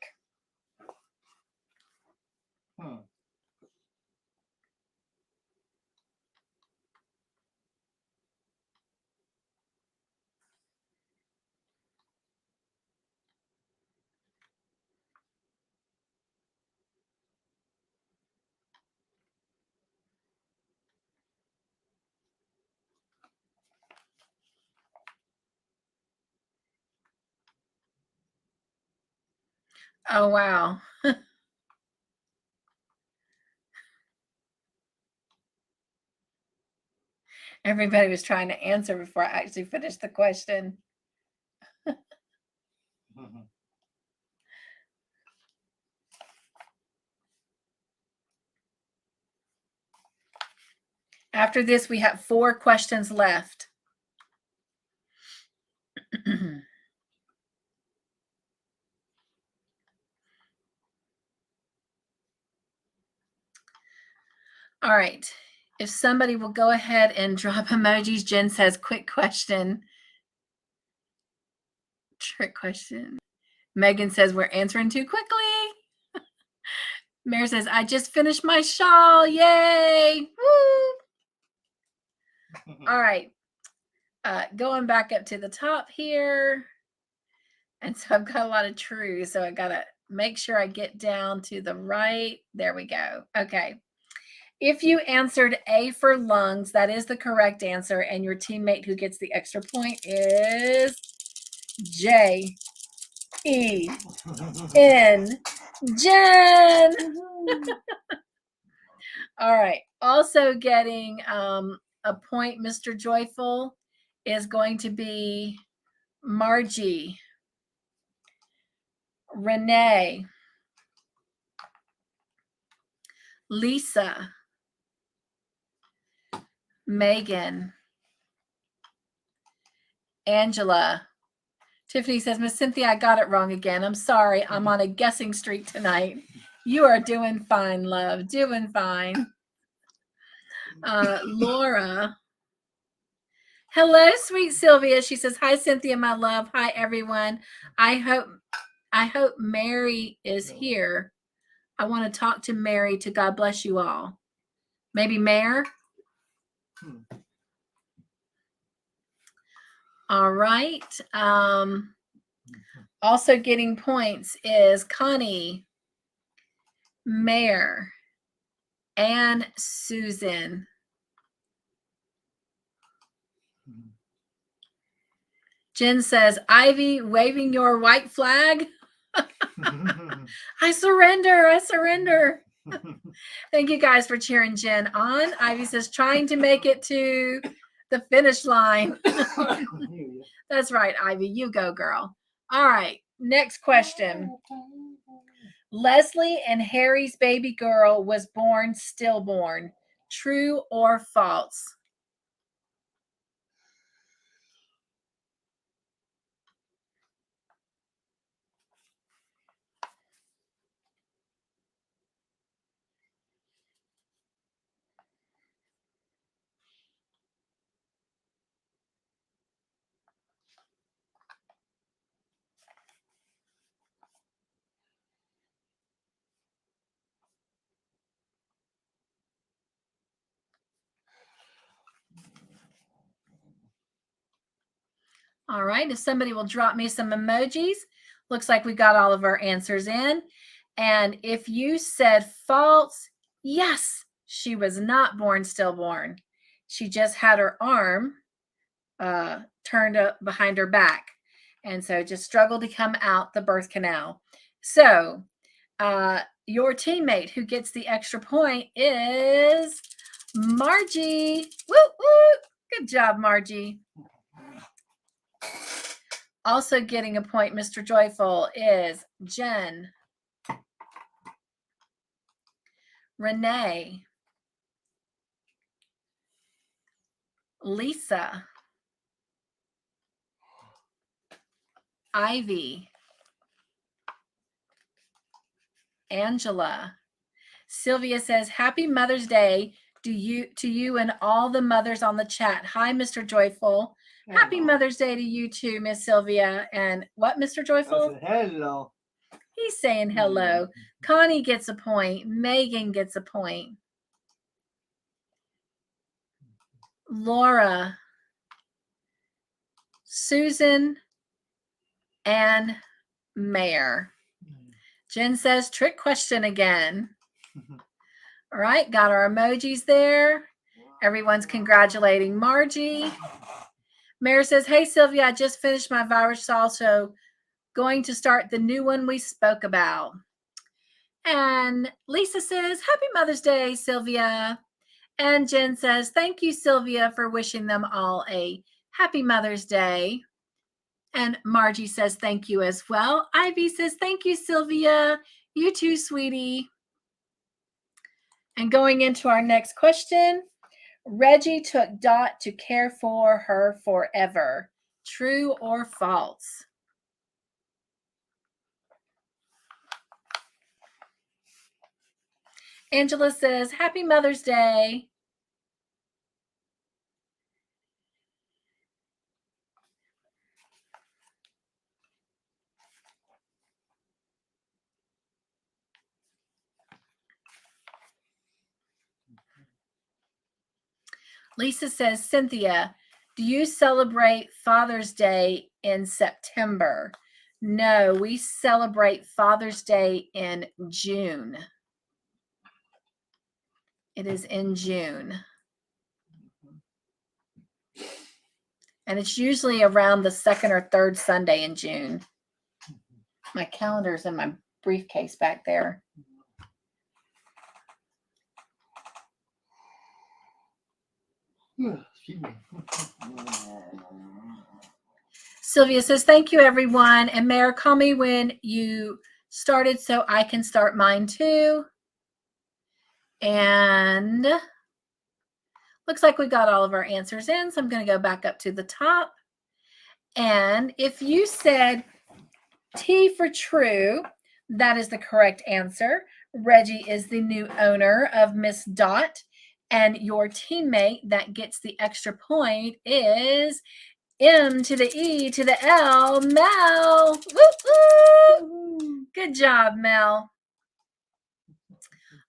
Oh, wow. Everybody was trying to answer before I actually finished the question. After this, we have 4 questions left. All right. If somebody will go ahead and drop emojis, Jen says, quick question. Trick question. Megan says, we're answering too quickly. Mary says, I just finished my shawl. Yay. Woo. All right. Going back up to the top here. And so I've got a lot of trues. So I got to make sure I get down to the right. There we go. Okay. If you answered A for lungs, that is the correct answer. And your teammate who gets the extra point is J. E-N. Jen. All right. Also getting a point, Mr. Joyful, is going to be Margie, Renee, Lisa, Megan, Angela. Tiffany says, Miss Cynthia, I got it wrong again. I'm sorry. I'm on a guessing streak tonight. You are doing fine, love. Doing fine. Laura. Hello, sweet Sylvia. She says, hi, Cynthia, my love. Hi, everyone. I hope Mary is here. I want to talk to Mary to God bless you all. Maybe Mare? All right. Also getting points is Connie, Mayor, and Susan. Jen says, Ivy waving your white flag. I surrender. I surrender. Thank you guys for cheering Jen on. Ivy says, trying to make it to the finish line. That's right, Ivy. You go, girl. All right. Next question. Leslie and Harry's baby girl was born stillborn. True or false? All right. If somebody will drop me some emojis, looks like we got all of our answers in. And if you said false, yes, she was not born stillborn. She just had her arm turned up behind her back. And so just struggled to come out the birth canal. So your teammate who gets the extra point is Margie. Woo, woo. Good job, Margie. Also getting a point, Mr. Joyful, is Jen, Renee, Lisa, Ivy, Angela. Sylvia says, Happy Mother's Day to you and all the mothers on the chat. Hi, Mr. Joyful. Hello. Happy Mother's Day to you too, Miss Sylvia. And what, Mr. Joyful? Hello. He's saying hello. Connie gets a point. Megan gets a point. Laura, Susan, and Mayor. Jen says, trick question again. All right, got our emojis there. Everyone's congratulating Margie. Mayor says, hey, Sylvia, I just finished my virus also going to start the new one we spoke about. And Lisa says, Happy Mother's Day, Sylvia. And Jen says, thank you, Sylvia, for wishing them all a happy Mother's Day. And Margie says, thank you as well. Ivy says, thank you, Sylvia. You too, sweetie. And going into our next question, Reggie took Dot to care for her forever. True or false? Angela says, Happy Mother's Day. Lisa says, Cynthia, do you celebrate Father's Day in September? No, we celebrate Father's Day in June. It is in June. And it's usually around the second or third Sunday in June. My calendar's in my briefcase back there. Sylvia says, thank you, everyone. And Mayor, call me when you started so I can start mine too. And looks like we got all of our answers in. So I'm going to go back up to the top. And if you said T for true, that is the correct answer. Reggie is the new owner of Miss Dot. And your teammate that gets the extra point is M to the E to the L, Mel. Woo, woo. Good job, Mel.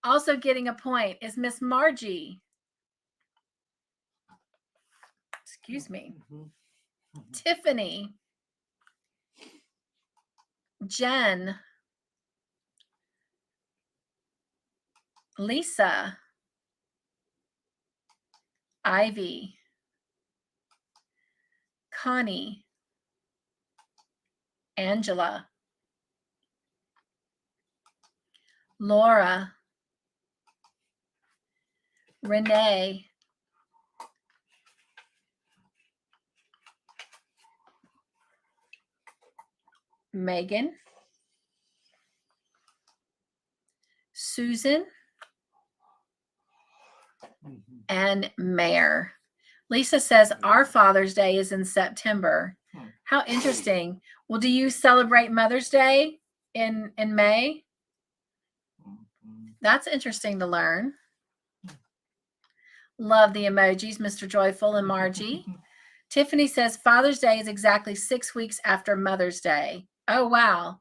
Also getting a point is Miss Margie. Excuse me. Tiffany, Jen, Lisa, Ivy, Connie, Angela, Laura, Renee, Megan, Susan, and Mayor. Lisa says our Father's Day is in September. How interesting. Well, do you celebrate Mother's Day in May? That's interesting to learn. Love the emojis, Mr. Joyful and Margie. Tiffany says Father's Day is exactly 6 weeks after Mother's Day. Oh, wow.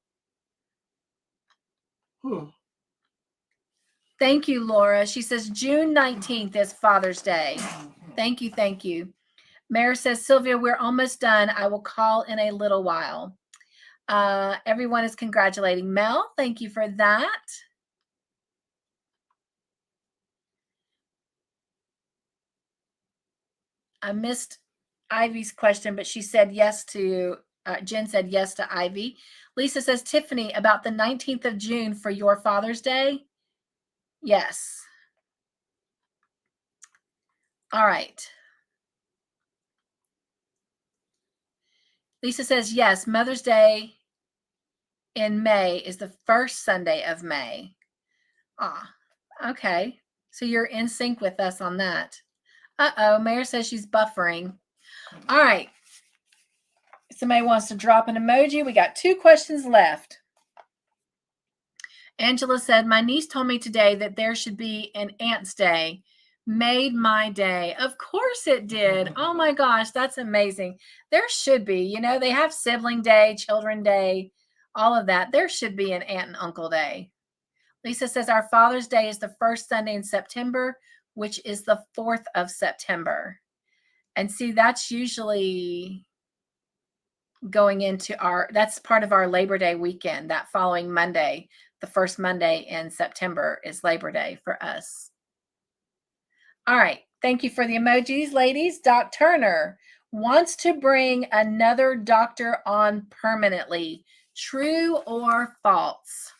Thank you, Laura. She says June 19th is Father's Day. Thank you. Thank you. Mayor says, Sylvia, we're almost done. I will call in a little while. Everyone is congratulating Mel. Thank you for that. I missed Ivy's question, but she said yes to, Jen said yes to Ivy. Lisa says, Tiffany, about the 19th of June for your Father's Day? Yes. All right. Lisa says, yes, Mother's Day in May is the first Sunday of May. Ah, okay. So you're in sync with us on that. Uh-oh, Mayor says she's buffering. All right. Somebody wants to drop an emoji. We got 2 questions left. Angela said, my niece told me today that there should be an Aunt's Day. Made my day. Of course it did. Oh my gosh, that's amazing. There should be, you know, they have sibling day, children day, all of that. There should be an aunt and uncle day. Lisa says our Father's Day is the first Sunday in September, which is the 4th of September. And see, that's usually going into that's part of our Labor Day weekend. That following Monday, the first Monday in September is Labor Day for us. All right. Thank you for the emojis, ladies. Doc Turner wants to bring another doctor on permanently. True or false?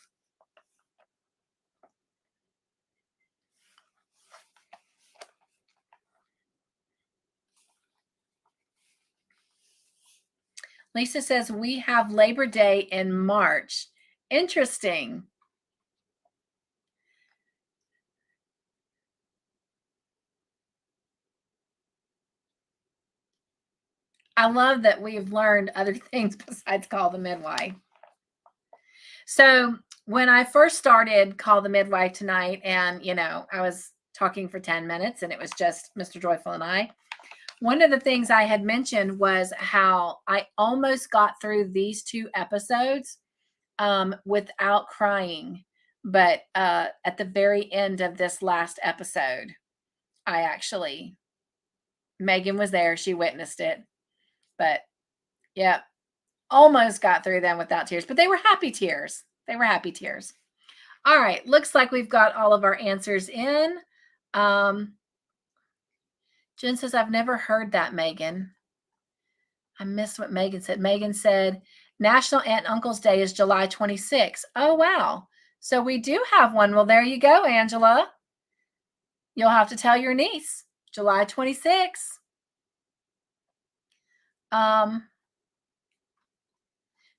Lisa says we have Labor Day in March. Interesting. I love that we've learned other things besides Call the Midwife. So when I first started Call the Midwife tonight, and, you know, I was talking for 10 minutes and it was just Mr. Joyful and I, one of the things I had mentioned was how I almost got through these 2 episodes without crying. But at the very end of this last episode, I actually, Megan was there. She witnessed it. But yeah, almost got through them without tears. But they were happy tears. They were happy tears. All right. Looks like we've got all of our answers in. Jen says, I've never heard that, Megan. I missed what Megan said. Megan said, National Aunt and Uncle's Day is July 26th. Oh, wow. So we do have one. Well, there you go, Angela. You'll have to tell your niece. July 26th.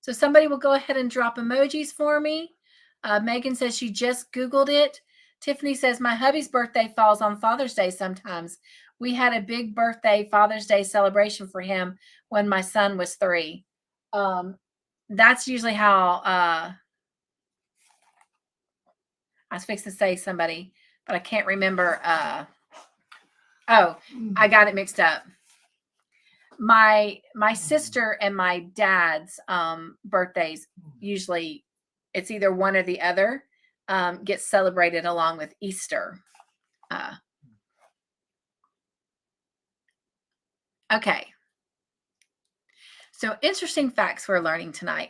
So somebody will go ahead and drop emojis for me. Megan says she just Googled it. Tiffany says, my hubby's birthday falls on Father's Day sometimes. We had a big birthday Father's Day celebration for him when my son was 3. That's usually how I was fixing to say somebody, but I can't remember. Oh, I got it mixed up. My sister and my dad's birthdays, usually it's either one or the other, gets celebrated along with Easter. Okay. So interesting facts we're learning tonight.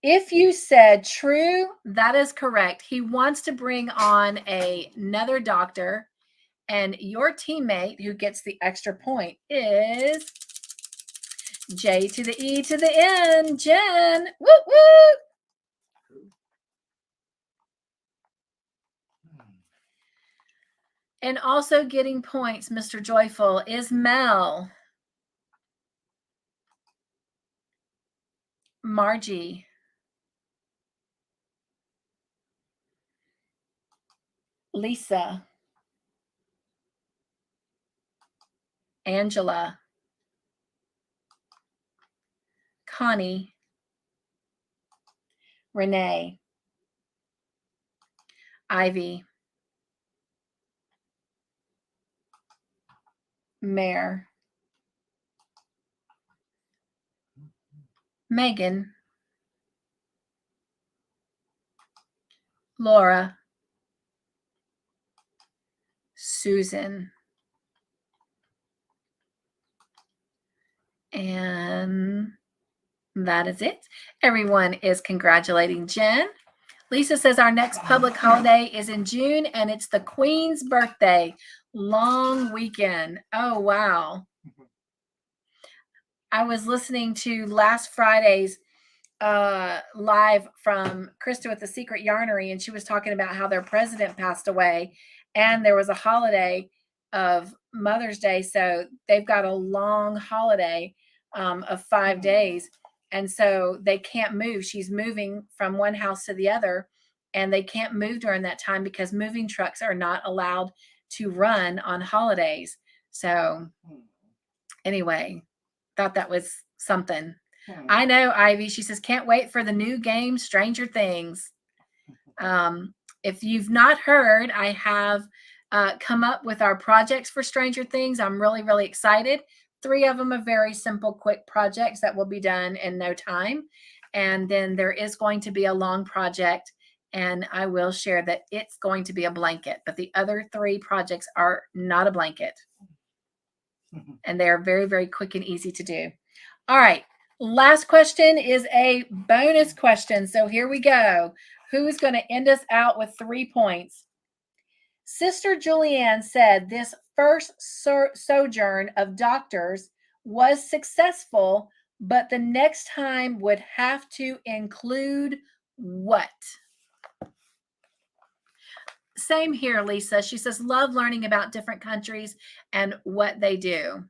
If you said true, that is correct. He wants to bring on another doctor, and your teammate who gets the extra point is J to the E to the N, Jen. Woo woo! And also getting points, Mr. Joyful, is Mel. Margie. Lisa. Angela. Connie. Renee. Ivy. Mare. Megan. Laura. Susan. And that is it. Everyone is congratulating Jen. Lisa says our next public holiday is in June, and it's the Queen's birthday. Long weekend. Oh, wow. I was listening to last Friday's live from Krista with the Secret Yarnery, and she was talking about how their president passed away, and there was a holiday of Mother's Day, so they've got a long holiday of 5 days, and so they can't move. She's moving from one house to the other, and they can't move during that time because moving trucks are not allowed to run on holidays. So anyway, thought that was something. I know, Ivy. She says, can't wait for the new game, Stranger Things. If you've not heard, I have come up with our projects for Stranger Things. I'm really, really excited. 3 of them are very simple, quick projects that will be done in no time. And then there is going to be a long project, and I will share that it's going to be a blanket. But the other 3 projects are not a blanket. And they are very, very quick and easy to do. All right. Last question is a bonus question. So here we go. Who's going to end us out with 3 points? Sister Julianne said this first sojourn of doctors was successful, but the next time would have to include what? Same here, Lisa. She says, love learning about different countries and what they do.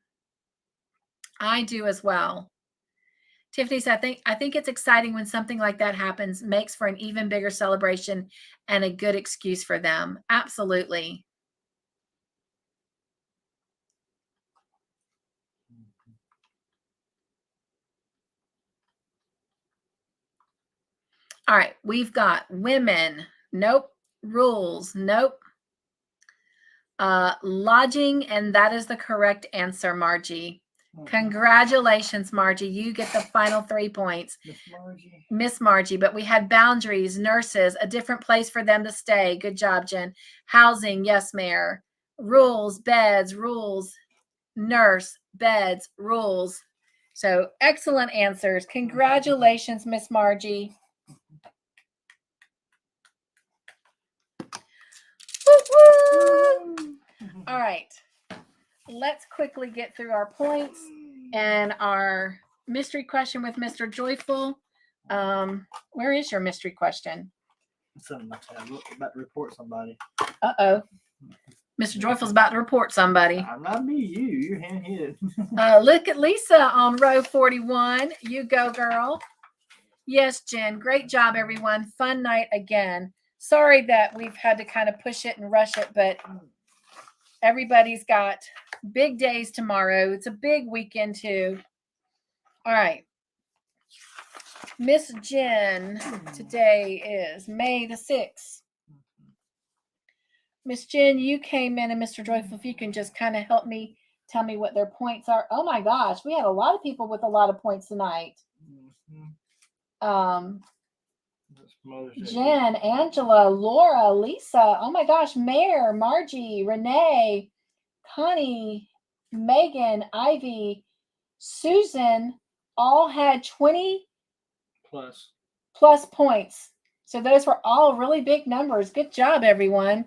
I do as well. Tiffany said, I think it's exciting when something like that happens, makes for an even bigger celebration and a good excuse for them. Absolutely. All right, we've got women. Nope. Rules. Nope. Lodging, and that is the correct answer, Margie. Congratulations, Margie. You get the final 3 points. Miss Margie. But we had boundaries, nurses, a different place for them to stay. Good job, Jen. Housing, yes, Mayor. Rules, beds, rules. Nurse, beds, rules. So excellent answers. Congratulations, Miss Margie. Woo-woo! All right. Let's quickly get through our points and our mystery question with Mr. Joyful. Where is your mystery question? Something like that. I'm about to report somebody. Uh-oh. Mr. Joyful's about to report somebody. Not me, you. You're hand hid. Look at Lisa on row 41. You go, girl. Yes, Jen. Great job, everyone. Fun night again. Sorry that we've had to kind of push it and rush it, but everybody's got big days tomorrow. It's a big weekend, too. All right. Miss Jen, today is May the 6th. Miss Jen, you came in, and Mr. Joyful, if you can just kind of help me, tell me what their points are. Oh, my gosh. We had a lot of people with a lot of points tonight. Jen, Angela, Laura, Lisa, oh my gosh, Mare, Margie, Renee, Connie, Megan, Ivy, Susan, all had 20 plus points. So those were all really big numbers. Good job, everyone.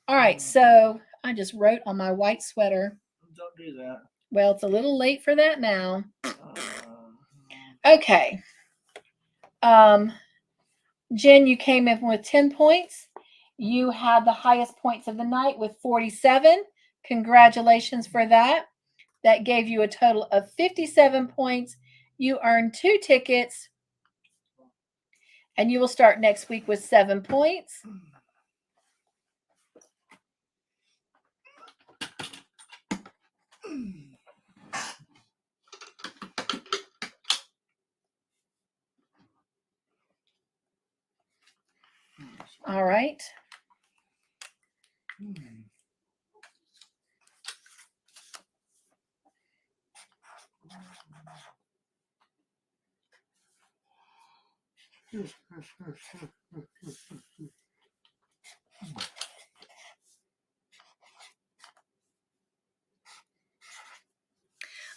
All right, so I just wrote on my white sweater. Don't do that. Well, it's a little late for that now. Okay. Jen, you came in with 10 points. You had the highest points of the night with 47. Congratulations for that. That gave you a total of 57 points. You earned 2 tickets. And you will start next week with 7 points. All right.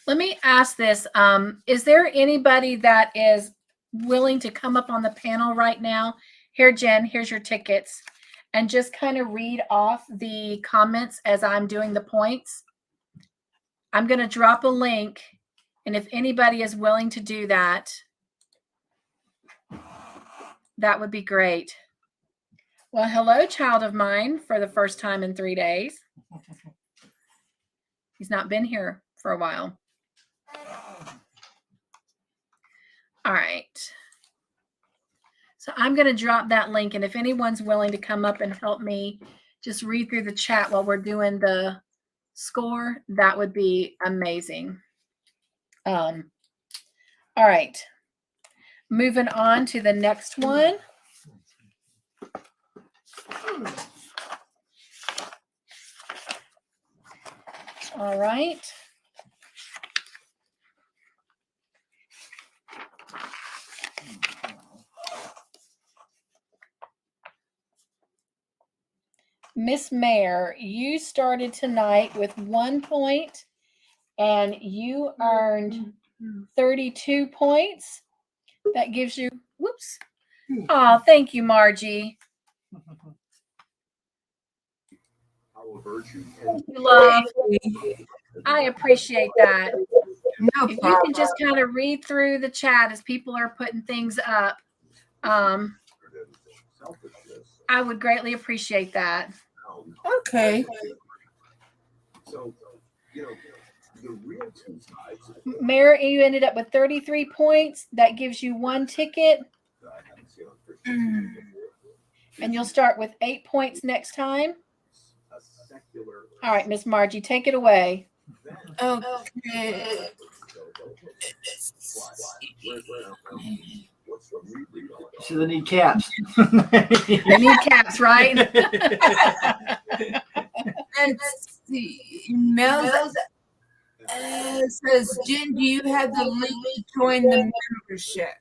Let me ask this. Is there anybody that is willing to come up on the panel right now? Here, Jen, here's your tickets. And just kind of read off the comments as I'm doing the points. I'm going to drop a link. And if anybody is willing to do that, that would be great. Well, hello, child of mine, for the first time in 3 days. He's not been here for a while. All right. So I'm going to drop that link. And if anyone's willing to come up and help me just read through the chat while we're doing the score, that would be amazing. All right. Moving on to the next one. All right. Miss Mayor, you started tonight with 1 point and you earned 32 points. That gives you, whoops. Oh, thank you, Margie. Thank you, love. I appreciate that. No If you problem. can just kind of read through the chat as people are putting things up, I would greatly appreciate that. Okay. Mayor, you ended up with 33 points. That gives you 1 ticket. And you'll start with 8 points next time. All right, Miss Margie, take it away. Okay. So they need caps. They need caps, right? Let's see. Mel says, Jen, do you have the link to join the membership?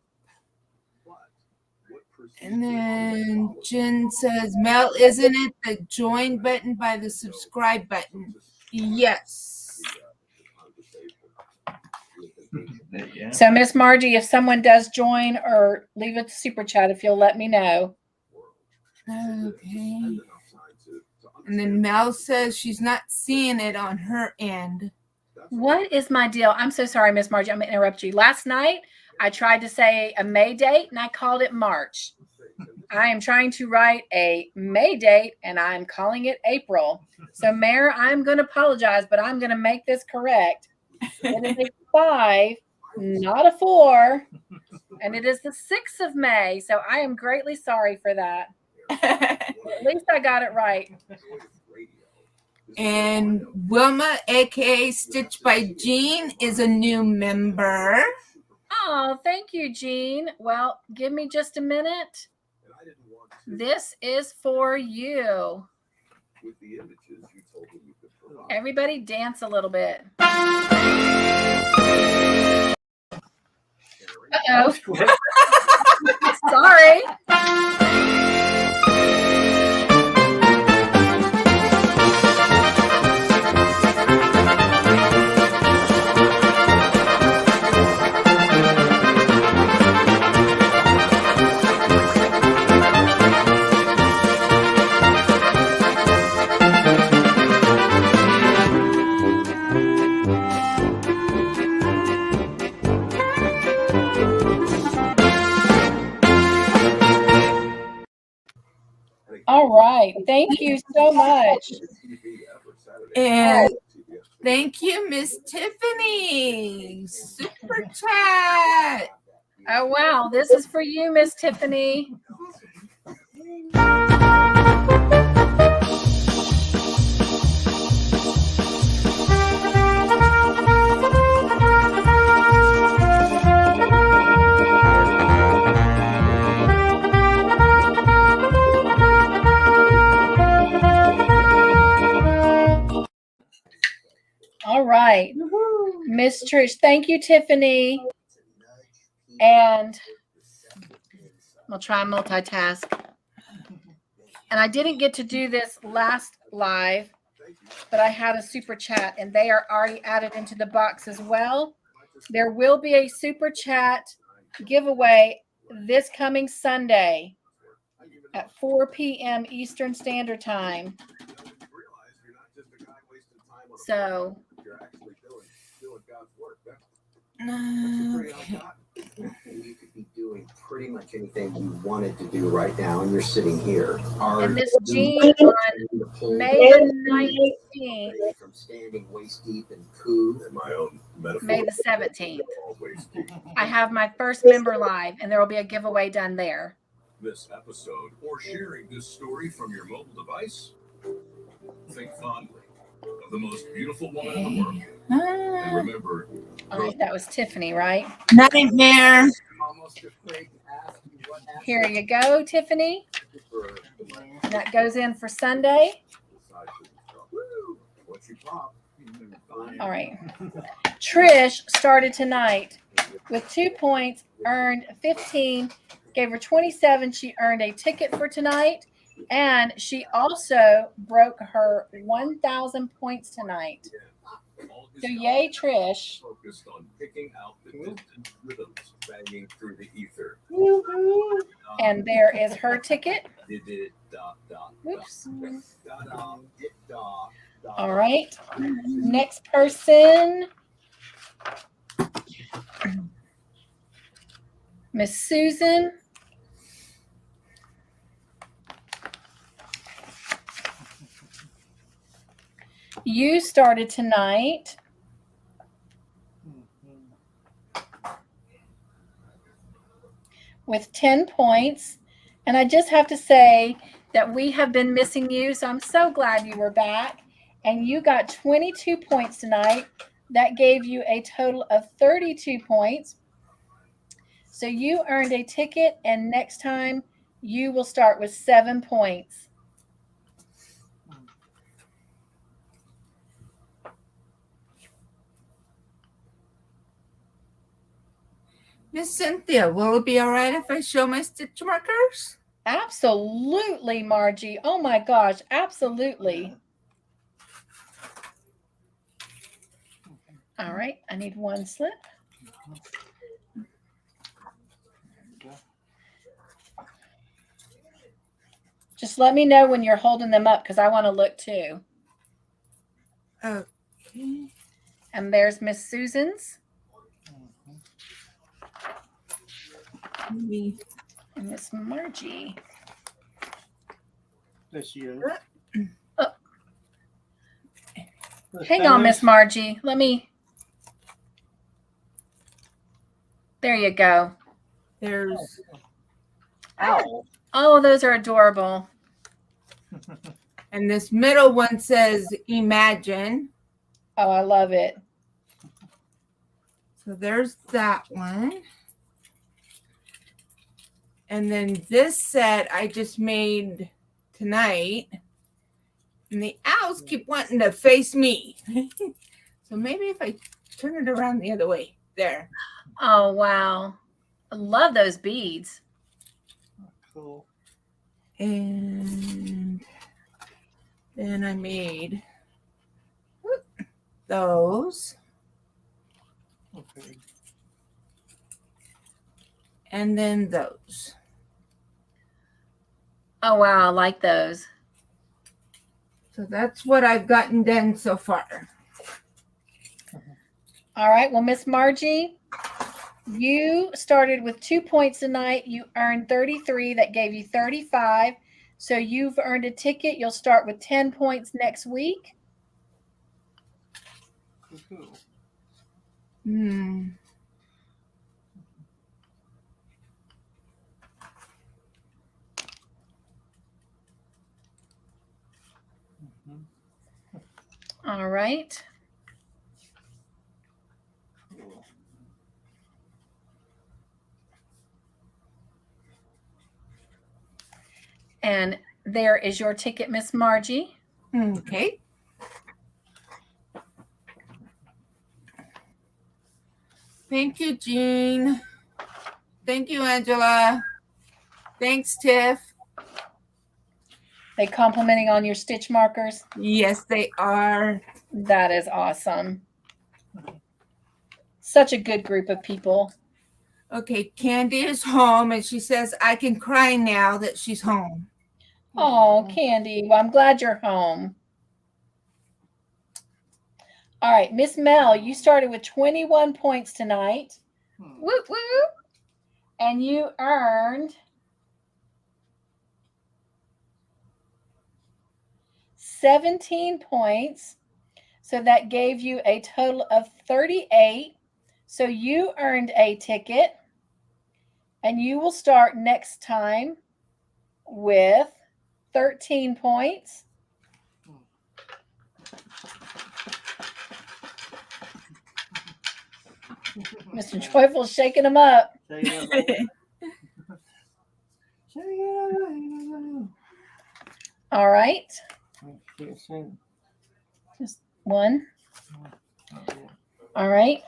And then Jen says, Mel, isn't it the join button by the subscribe button? Yes. So, Miss Margie, if someone does join or leave a super chat, if you'll let me know. Okay. And then Mel says she's not seeing it on her end. What is my deal? I'm so sorry, Miss Margie. I'm going to interrupt you. Last night, I tried to say a May date, and I called it March. I am trying to write a May date, and I'm calling it April. So, Mayor, I'm going to apologize, but I'm going to make this correct. It is a 5, not a 4, and it is the 6th of May. So, I am greatly sorry for that. At least I got it right. And Wilma, aka Stitch by Jean, is a new member. Oh, thank you, Jean. Well, give me just a minute. This is for you. Everybody dance a little bit. Uh-oh. Sorry. All right. Thank you so much. And thank you, Miss Tiffany. Super chat. Oh, wow. This is for you, Miss Tiffany. All right. Miss Trish, thank you, Tiffany. And I'll try and multitask. And I didn't get to do this last live, but I had a super chat and they are already added into the box as well. There will be a super chat giveaway this coming Sunday at 4 p.m. Eastern Standard Time. So You could be doing pretty much anything you wanted to do right now, and you're sitting here. And Miss Jean on May the 19th, from standing waist deep in poo. May the 17th, I have my first member live, and there will be a giveaway done there. This episode or sharing this story from your mobile device, think fondly of the most beautiful woman in the world. And remember, All right, that was Tiffany, right? Nightmare. Here you go, Tiffany. That goes in for Sunday. All right. Trish started tonight with 2 points, earned 15, gave her 27. She earned a ticket for tonight, and she also broke her 1,000 points tonight. So yay, Trish. Focused on picking out the distant rhythms banging through the ether. And there is her ticket. Oops. All right. Next person. Miss Susan. You started tonight with 10 points. And I just have to say that we have been missing you. So I'm so glad you were back. And you got 22 points tonight. That gave you a total of 32 points. So you earned a ticket. And next time you will start with 7 points. Miss Cynthia, will it be all right if I show my stitch markers? Absolutely, Margie. Oh my gosh, absolutely. All right, I need one slip. Just let me know when you're holding them up because I want to look too. Okay. And there's Miss Susan's. Me. And Miss Margie. There she is. Oh. Hang on, Miss Margie. Let me. There you go. There's. Ow. Oh, those are adorable. And this middle one says imagine. Oh, I love it. So there's that one. And then this set I just made tonight. And the owls keep wanting to face me. So maybe if I turn it around the other way. There. Oh, wow. I love those beads. Cool. And then I made those. Okay. And then those. Oh, wow. I like those. So that's what I've gotten done so far. All right. Well, Miss Margie, you started with 2 points tonight. You earned 33. That gave you 35. So you've earned a ticket. You'll start with 10 points next week. Cool. Hmm. All right. Cool. And there is your ticket, Miss Margie. Okay. Thank you, Jean. Thank you, Angela. Thanks, Tiff. They complimenting on your stitch markers. Yes, they are. That is awesome. Such a good group of people. Okay, Candy is home, and she says I can cry now that she's home. Oh, Candy. Well, I'm glad you're home. All right, Miss Mel, you started with 21 points tonight. Woo woo. And you earned 17 points. So that gave you a total of 38. So you earned a ticket. And you will start next time with 13 points. Mr. Joyful's shaking them up. Shake it up. Shake it up. All right. Shake Just one. it. All right.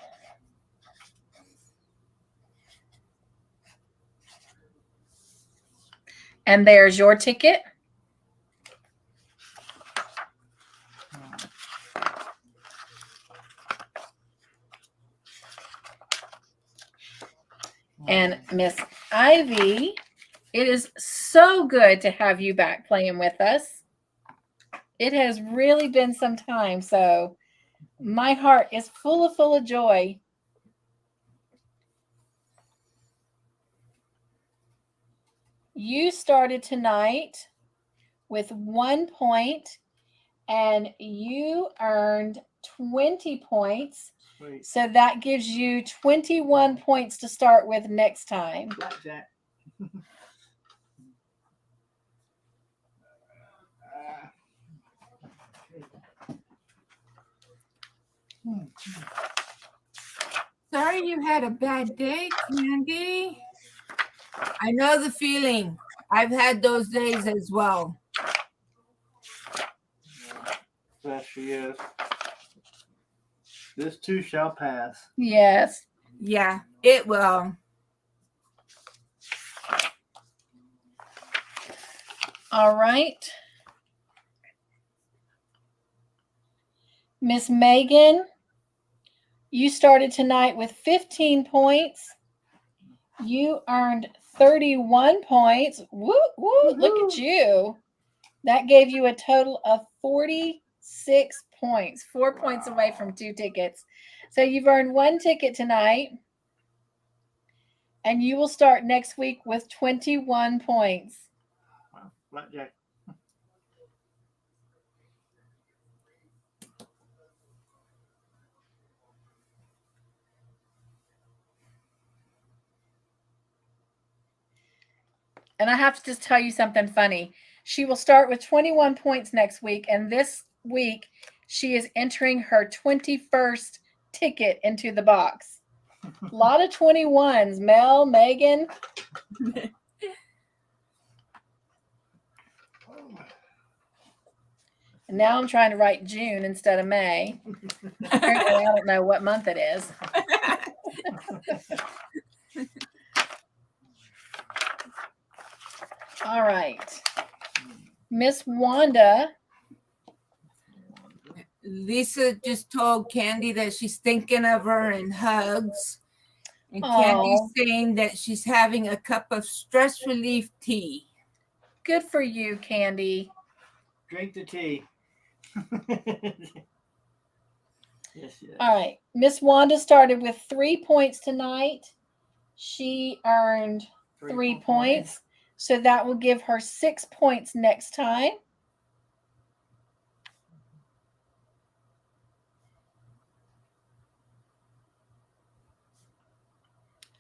And there's your ticket. And Miss Ivy, it is so good to have you back playing with us. It has really been some time, so my heart is full of joy. You started tonight with 1 point, and you earned 20 points. Sweet. So that gives you 21 points to start with next time. Blackjack. Sorry you had a bad day, Candy. I know the feeling. I've had those days as well. Yes, she is. This too shall pass. Yes. Yeah, it will. All right. Miss Megan, you started tonight with 15 points. You earned 31 points. Woo, woo, look at you. That gave you a total of 46 points, 4 points away from 2 tickets. So you've earned 1 ticket tonight, and you will start next week with 21 points. Wow. Blackjack. And I have to just tell you something funny. She will start with 21 points next week, and this week she is entering her 21st ticket into the box. A lot of 21s. Mel, Megan. And now I'm trying to write June instead of May. Apparently, I don't know what month it is. All right. Miss Wanda. Lisa just told Candy that she's thinking of her and hugs. And Candy's saying that she's having a cup of stress relief tea. Good for you, Candy. Drink the tea. Yes, yes. All right. Miss Wanda started with 3 points tonight. She earned 3 points. So that will give her 6 points next time.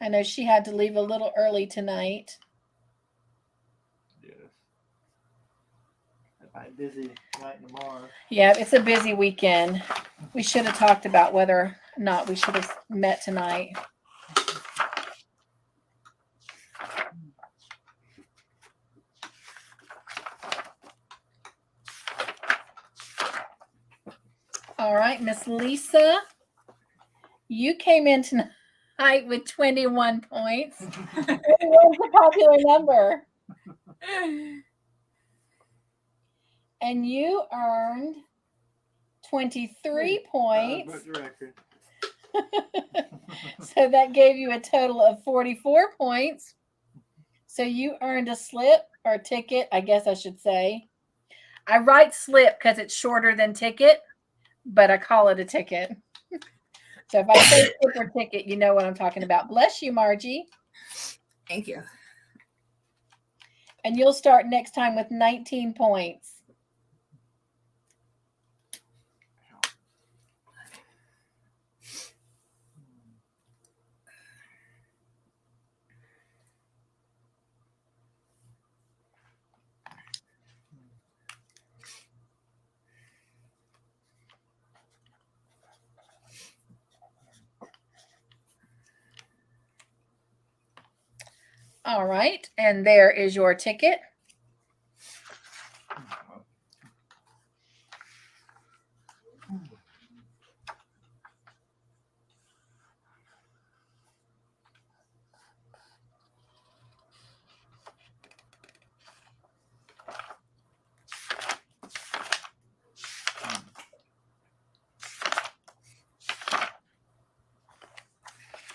I know she had to leave a little early tonight. Yes. If I'm busy tonight and tomorrow. Yeah, it's a busy weekend. We should have talked about whether or not we should have met tonight. All right, Miss Lisa, you came in tonight with 21 points. 21's a popular number. And you earned 23 points. Broke the record. So that gave you a total of 44 points. So you earned a slip or ticket, I guess I should say. I write slip because it's shorter than ticket, but I call it a ticket. So if I say slip or ticket, you know what I'm talking about. Bless you, Margie. Thank you. And you'll start next time with 19 points. All right, and there is your ticket.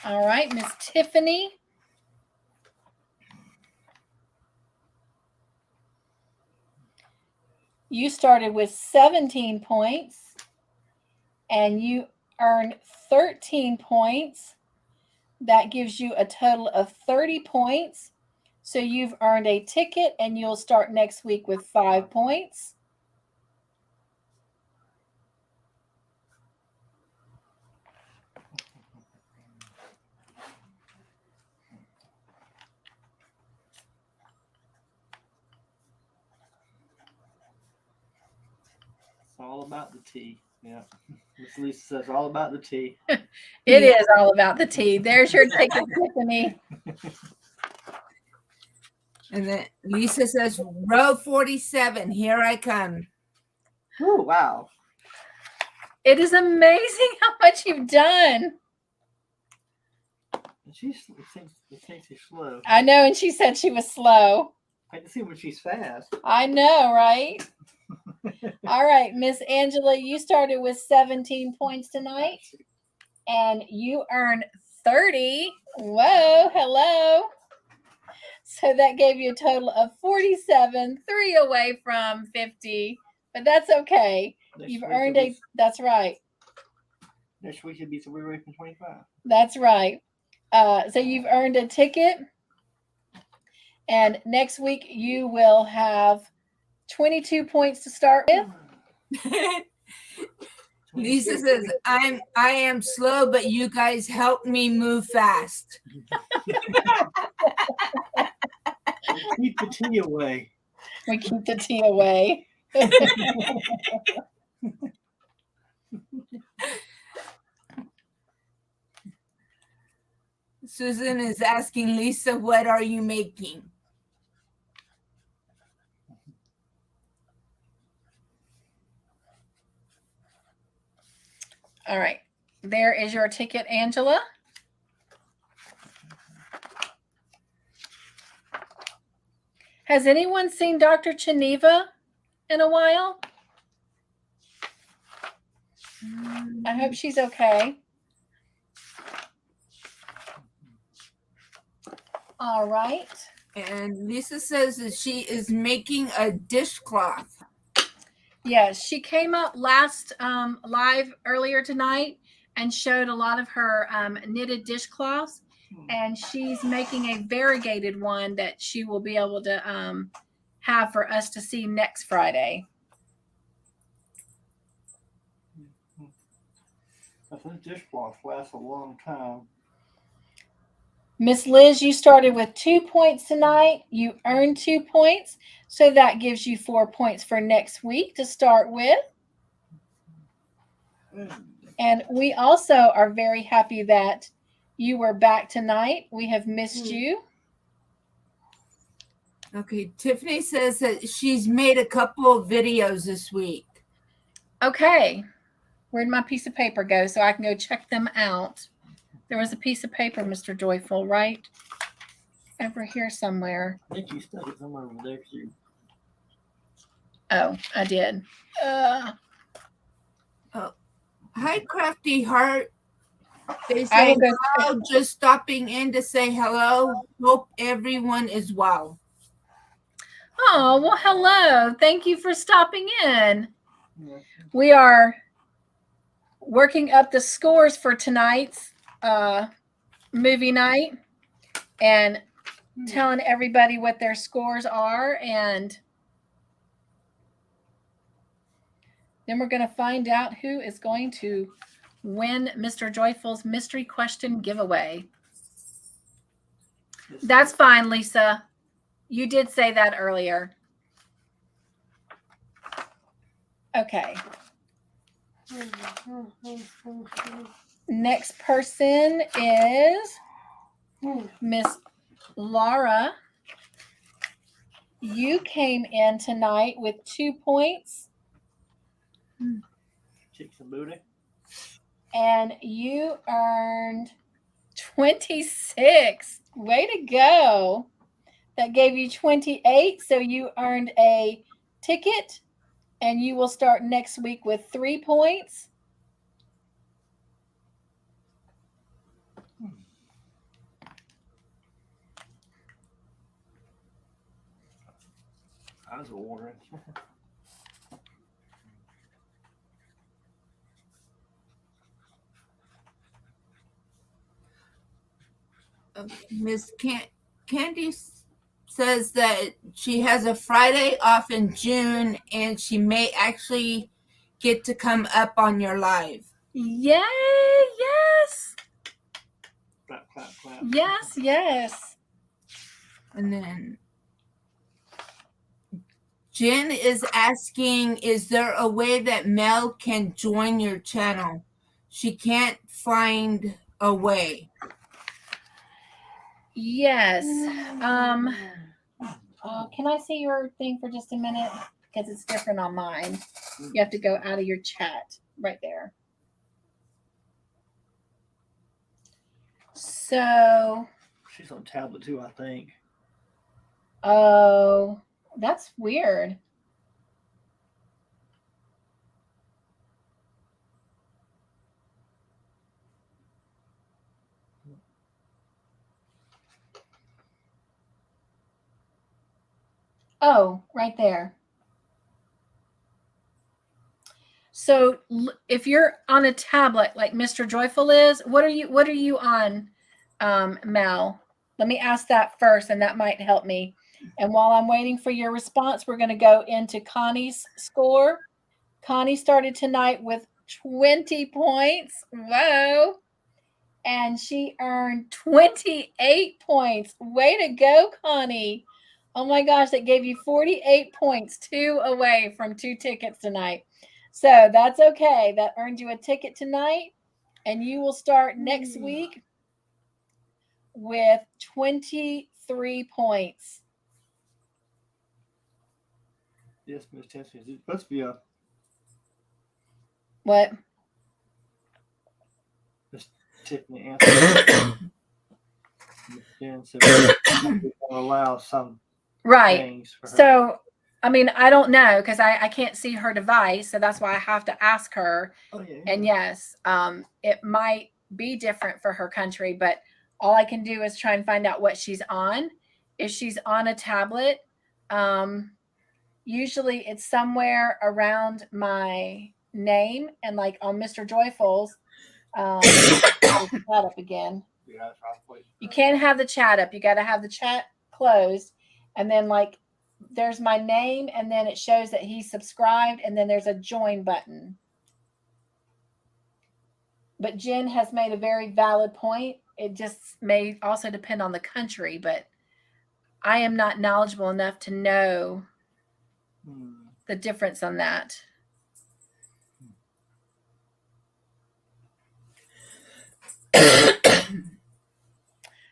All right, Miss Tiffany. You started with 17 points and you earned 13 points. That gives you a total of 30 points. So you've earned a ticket and you'll start next week with 5 points. It's all about the tea. Yeah. Miss Lisa says all about the tea. It is all about the tea. There's your ticket, Tiffany. And then Lisa says, row 47, here I come. Oh, wow. It is amazing how much you've done. It thinks she's slow. I know, and she said she was slow. I can see when she's fast. I know, right? All right, Miss Angela, you started with 17 points tonight, and you earned 30. Whoa, hello. So that gave you a total of 47, 3 away from 50, but that's okay. You've earned that's right. Next week should be 3 away from 25. That's right. So you've earned a ticket, and next week you will have 22 points to start with. Lisa says, I am slow, but you guys help me move fast. Keep the tea away. We keep the tea away. Susan is asking Lisa, what are you making? All right. There is your ticket, Angela. Has anyone seen Dr. Geneva in a while? I hope she's okay. All right. And Lisa says that she is making a dishcloth. Yes, she came up last live earlier tonight and showed a lot of her knitted dishcloths. and she's making a variegated one that she will be able to have for us to see next Friday. I think dishcloths last a long time. Miss Liz, you started with 2 points tonight. You earned 2 points. So that gives you 4 points for next week to start with. And we also are very happy that you were back tonight. We have missed you. Okay, Tiffany says that she's made a couple of videos this week. Okay. Where'd my piece of paper go so I can go check them out? There was a piece of paper, Mr. Joyful, right? Over here somewhere. I think you stuck it somewhere over there too. Oh, I did. Hi, Crafty Heart. They I say, will go. "Hello, just stopping in to say hello. Hope everyone is well." Oh, well, hello. Thank you for stopping in. Yeah. We are working up the scores for tonight's movie night and telling everybody what their scores are, and then we're going to find out who is going to win Mr. Joyful's mystery question giveaway. That's fine, Lisa. You did say that earlier. Okay. Next person is Miss Laura. You came in tonight with 2 points. Chicks and booty. And you earned 26. Way to go. That gave you 28. So you earned a ticket, and you will start next week with 3 points. I was wondering. Miss Candy says that she has a Friday off in June and she may actually get to come up on your live. Yay! Yes. Clap, clap, clap. Yes, yes. And then Jen is asking, is there a way that Mel can join your channel? She can't find a way. Yes. Can I see your thing for just a minute? Because it's different on mine. You have to go out of your chat right there. So. She's on tablet too, I think. Oh, that's weird. Oh, right there. So if you're on a tablet like Mr. Joyful is, what are you on, Mel? Let me ask that first, and that might help me. And while I'm waiting for your response, we're going to go into Connie's score. Connie started tonight with 20 points. Whoa. And she earned 28 points. Way to go, Connie. Oh my gosh, that gave you 48 points, 2 away from 2 tickets tonight. So that's okay. That earned you a ticket tonight, and you will start next week with 23 points. Yes, Miss Tiffany. It's supposed to be a What? Miss Tiffany answer. Jen said we allow some things for her. So, I mean, I don't know because I can't see her device. So that's why I have to ask her. Oh, yeah. And yes, it might be different for her country, but all I can do is try and find out what she's on. If she's on a tablet, usually it's somewhere around my name, and like on Mr. Joyful's, I'll put that up again. Yeah, that's what I was waiting for. You can't have the chat up. You got to have the chat closed. And then, like, there's my name, and then it shows that he's subscribed, and then there's a join button. But Jen has made a very valid point. It just may also depend on the country, but I am not knowledgeable enough to know the difference on that.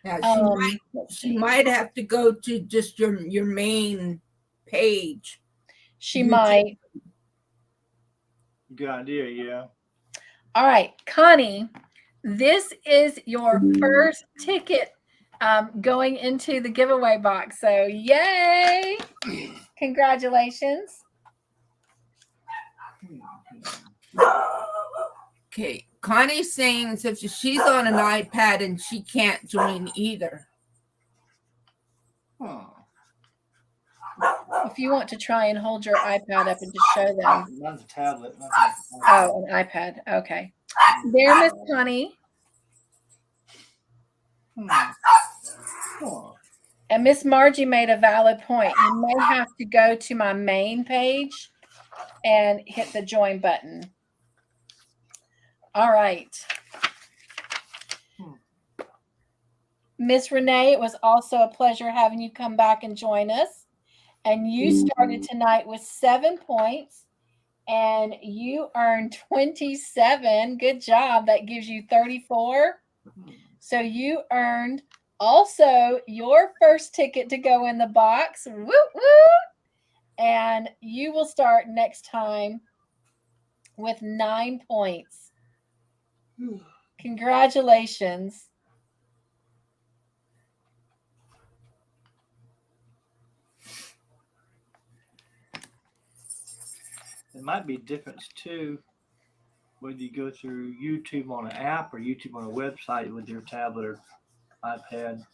Yeah, she might have to go to just your main page. She might. Good idea, yeah. All right, Connie, this is your first ticket going into the giveaway box. So, yay! Congratulations. Okay, Connie's saying so she's on an iPad and she can't join either. If you want to try and hold your iPad up and just show them. Mine's a tablet. Oh, an iPad. Okay. There, Miss Connie. And Miss Margie made a valid point. You may have to go to my main page and hit the join button. All right. Miss Renee, it was also a pleasure having you come back and join us. And you started tonight with 7 points, and you earned 27. Good job. That gives you 34. So you earned also your first ticket to go in the box. Woo, woo. And you will start next time with 9 points. Congratulations. There might be a difference too, whether you go through YouTube on an app or YouTube on a website with your tablet or iPad.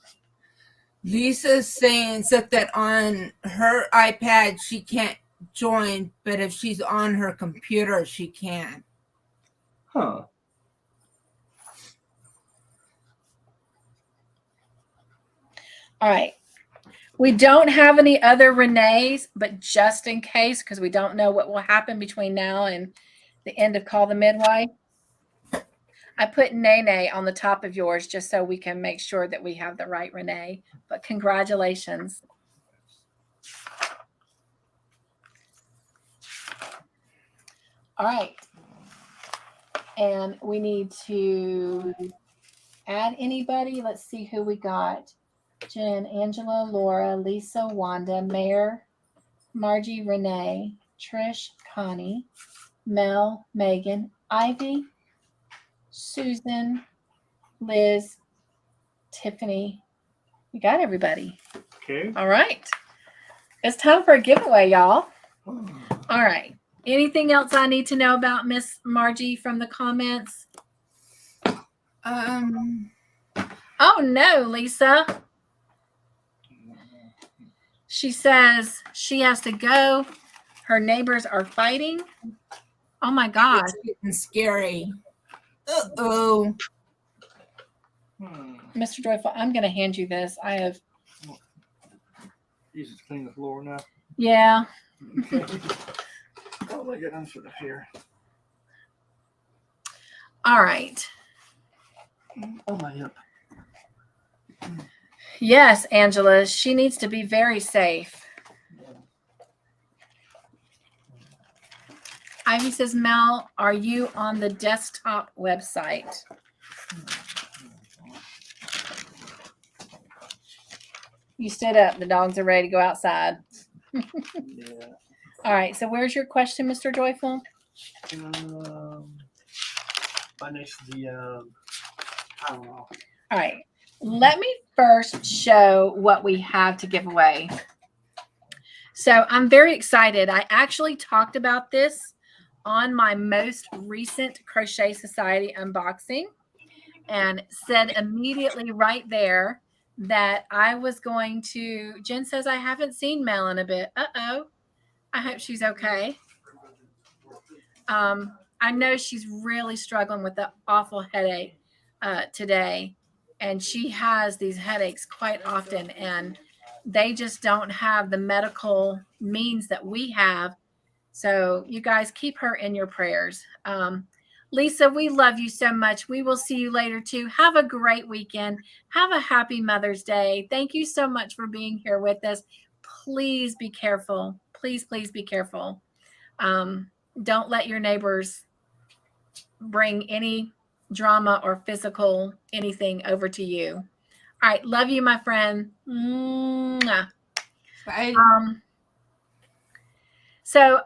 Lisa's saying that on her iPad she can't join, but if she's on her computer, she can. Huh. All right. We don't have any other Renees, but just in case, because we don't know what will happen between now and the end of Call the Midwife, I put Nene on the top of yours just so we can make sure that we have the right Renee. But congratulations. All right. And we need to add anybody. Let's see who we got. Jen, Angela, Laura, Lisa, Wanda, Mayor, Margie, Renee, Trish, Connie, Mel, Megan, Ivy, Susan, Liz, Tiffany. We got everybody. Okay. All right. It's time for a giveaway, y'all. All right. Anything else I need to know about Miss Margie from the comments? Oh, no, Lisa. She says she has to go. Her neighbors are fighting. Oh, my God. It's getting scary. Uh-oh. Mr. Joyful, I'm going to hand you this. I have. Use it to clean the floor now. Yeah. Okay. Oh, look at them sort of here. All right. Oh, my hip. Yes, Angela, she needs to be very safe. Ivy says, Mel, are you on the desktop website? You stood up. The dogs are ready to go outside. Yeah. All right. So where's your question, Mr. Joyful? Right next to the, I don't know. All right. Let me first show what we have to give away. So I'm very excited. I actually talked about this on my most recent Crochet Society unboxing and said immediately right there that I was going to. Jen says, I haven't seen Mel in a bit. Uh-oh. I hope she's okay. I know she's really struggling with the awful headache today. and she has these headaches quite often, and they just don't have the medical means that we have. So you guys keep her in your prayers. Lisa, we love you so much. We will see you later too. Have a great weekend. Have a happy Mother's Day. Thank you so much for being here with us. Please be careful. Please, please be careful. Don't let your neighbors bring any drama or physical anything over to you. All right. Love you, my friend. Mwah. Bye. So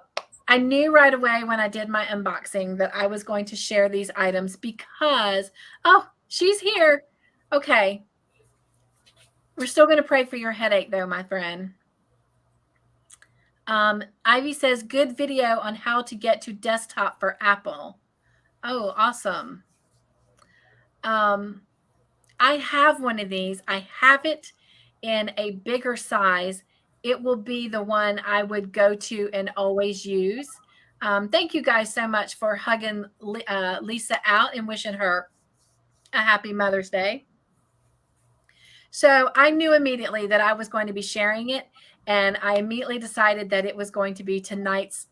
I knew right away when I did my unboxing that I was going to share these items because, oh, she's here. Okay. We're still going to pray for your headache though, my friend. Ivy says, good video on how to get to desktop for Apple. Oh, awesome. I have one of these. I have it in a bigger size. It will be the one I would go to and always use. Thank you guys so much for hugging Lisa out and wishing her a happy Mother's Day. So I knew immediately that I was going to be sharing it, and I immediately decided that it was going to be tonight's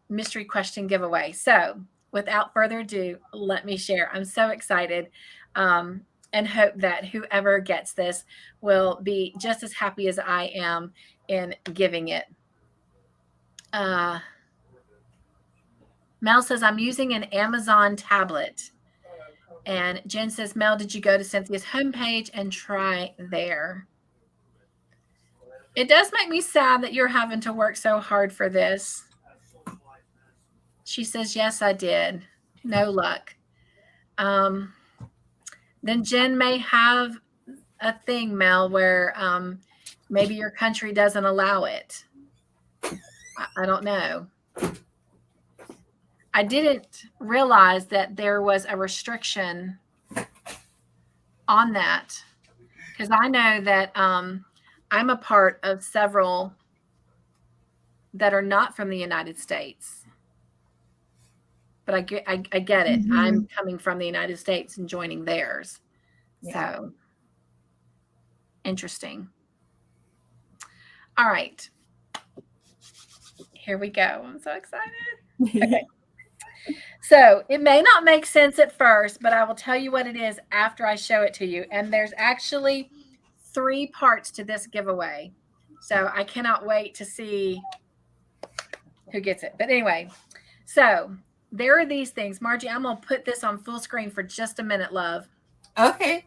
mystery question giveaway. So without further ado, let me share. I'm so excited and hope that whoever gets this will be just as happy as I am in giving it. Mel says, I'm using an Amazon tablet. And Jen says, Mel, did you go to Cynthia's homepage and try there? It does make me sad that you're having to work so hard for this. She says, yes, I did. No luck. Then Jen may have a thing, Mel, where maybe your country doesn't allow it. I don't know. I didn't realize that there was a restriction on that, because I know that I'm a part of several that are not from the United States. But I get it. Mm-hmm. I'm coming from the United States and joining theirs. Yeah. So interesting. All right. Here we go. I'm so excited. Okay. So it may not make sense at first, but I will tell you what it is after I show it to you. And there's actually 3 parts to this giveaway. So I cannot wait to see who gets it. But anyway, so there are these things. Margie, I'm going to put this on full screen for just a minute, love. Okay.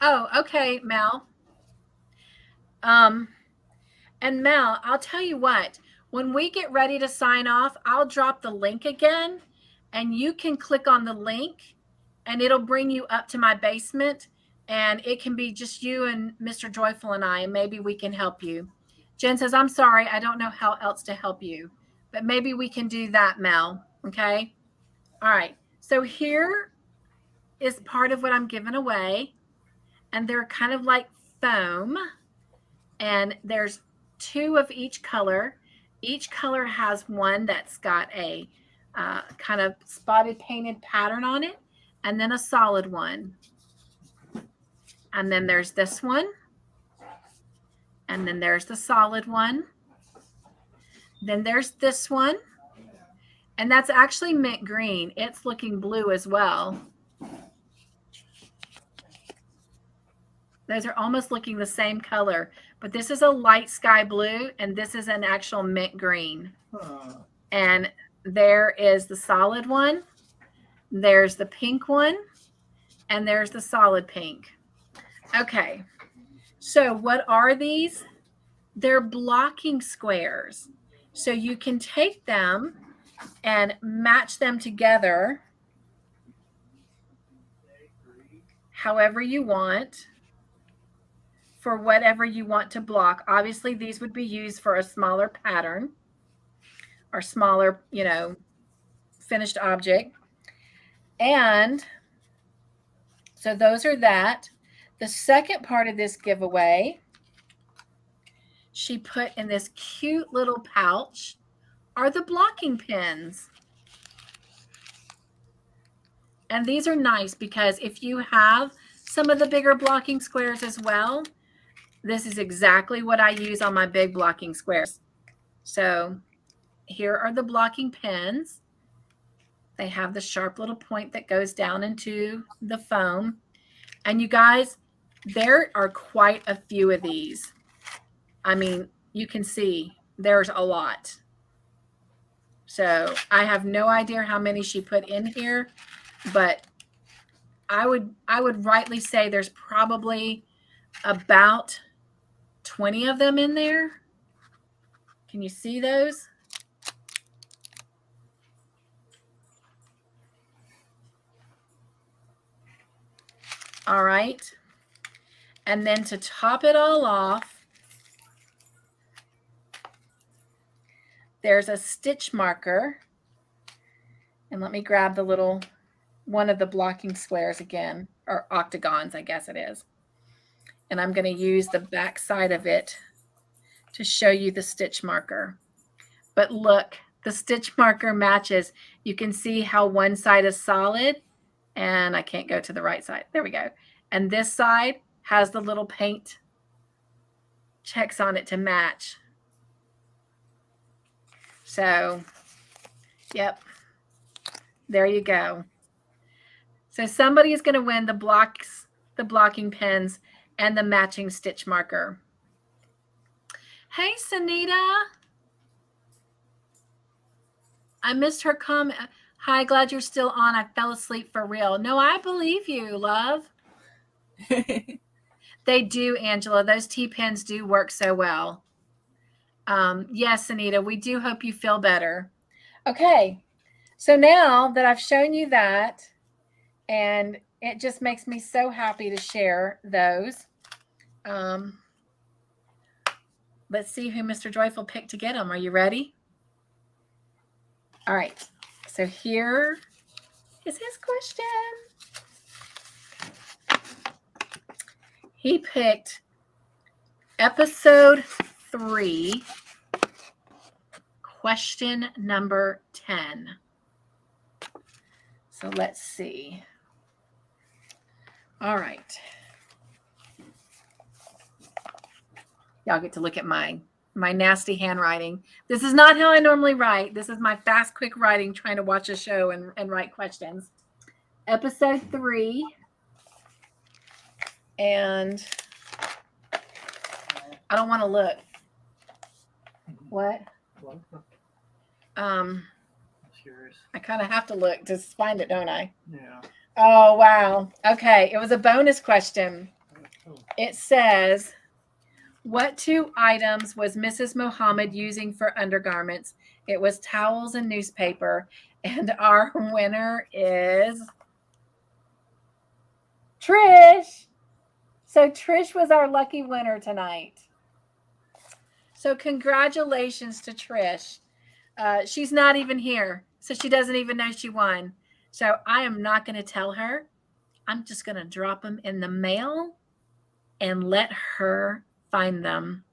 Oh, okay, Mel. And Mel, I'll tell you what, when we get ready to sign off, I'll drop the link again and you can click on the link and it'll bring you up to my basement, and it can be just you and Mr. Joyful and I, and maybe we can help you. Jen says, I'm sorry, I don't know how else to help you, but maybe we can do that, Mel. Okay. All right. So here is part of what I'm giving away, and they're kind of like foam, and there's 2 of each color. Each color has one that's got a kind of spotted painted pattern on it, and then a solid one. And then there's this one. And then there's the solid one. Then there's this one. And that's actually mint green. It's looking blue as well. Those are almost looking the same color, but this is a light sky blue and this is an actual mint green. And there is the solid one, there's the pink one, and there's the solid pink. Okay, so what are these? They're blocking squares. So you can take them and match them together however you want, for whatever you want to block. Obviously, these would be used for a smaller pattern or smaller, finished object. And so those are that. The second part of this giveaway, she put in this cute little pouch, are the blocking pins. And these are nice because if you have some of the bigger blocking squares as well, this is exactly what I use on my big blocking squares. So here are the blocking pins. They have the sharp little point that goes down into the foam. And you guys, there are quite a few of these. I mean, you can see there's a lot. So I have no idea how many she put in here, but I would rightly say there's probably about 20 of them in there. Can you see those? All right. And then to top it all off, there's a stitch marker. And let me grab the little one of the blocking squares again, or octagons, I guess it is. And I'm going to use the back side of it to show you the stitch marker. But look, the stitch marker matches. You can see how one side is solid, and I can't go to the right side. There we go. And this side has the little paint checks on it to match. So, yep, there you go. So somebody is going to win the blocking pins and the matching stitch marker. Hey, Sanita. I missed her comment. Hi, glad you're still on. I fell asleep for real. No, I believe you, love. They do, Angela. Those T-pins do work so well. Yes, Anita, we do hope you feel better. Okay, so now that I've shown you that, and it just makes me so happy to share those. Let's see who Mr. Joyful picked to get them. Are you ready? All right, so here is his question. He picked episode 3, question number 10. So let's see. All right. Y'all get to look at my nasty handwriting. This is not how I normally write. This is my fast, quick writing, trying to watch a show and write questions. Episode 3. And I don't want to look. What? I'm curious. I kind of have to look to find it, don't I? Yeah. Oh, wow. Okay. It was a bonus question. It says, what 2 items was Mrs. Mohammed using for undergarments? It was towels and newspaper. And our winner is Trish. So Trish was our lucky winner tonight. So congratulations to Trish. She's not even here, so she doesn't even know she won. So I am not going to tell her. I'm just going to drop them in the mail and let her find them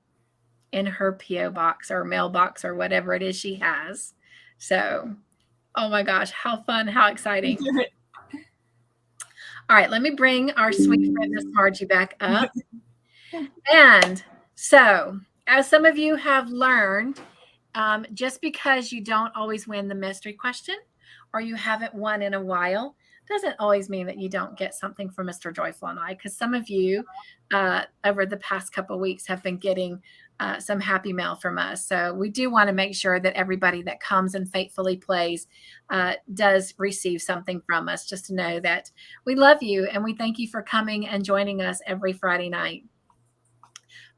in her P.O. box or mailbox or whatever it is she has. So, oh my gosh, how fun, how exciting. All right, let me bring our sweet friend, Miss Margie, back up. And so, as some of you have learned, just because you don't always win the mystery question or you haven't won in a while, doesn't always mean that you don't get something from Mr. Joyful and I, because some of you over the past couple of weeks have been getting some happy mail from us. So we do want to make sure that everybody that comes and faithfully plays does receive something from us, just to know that we love you and we thank you for coming and joining us every Friday night.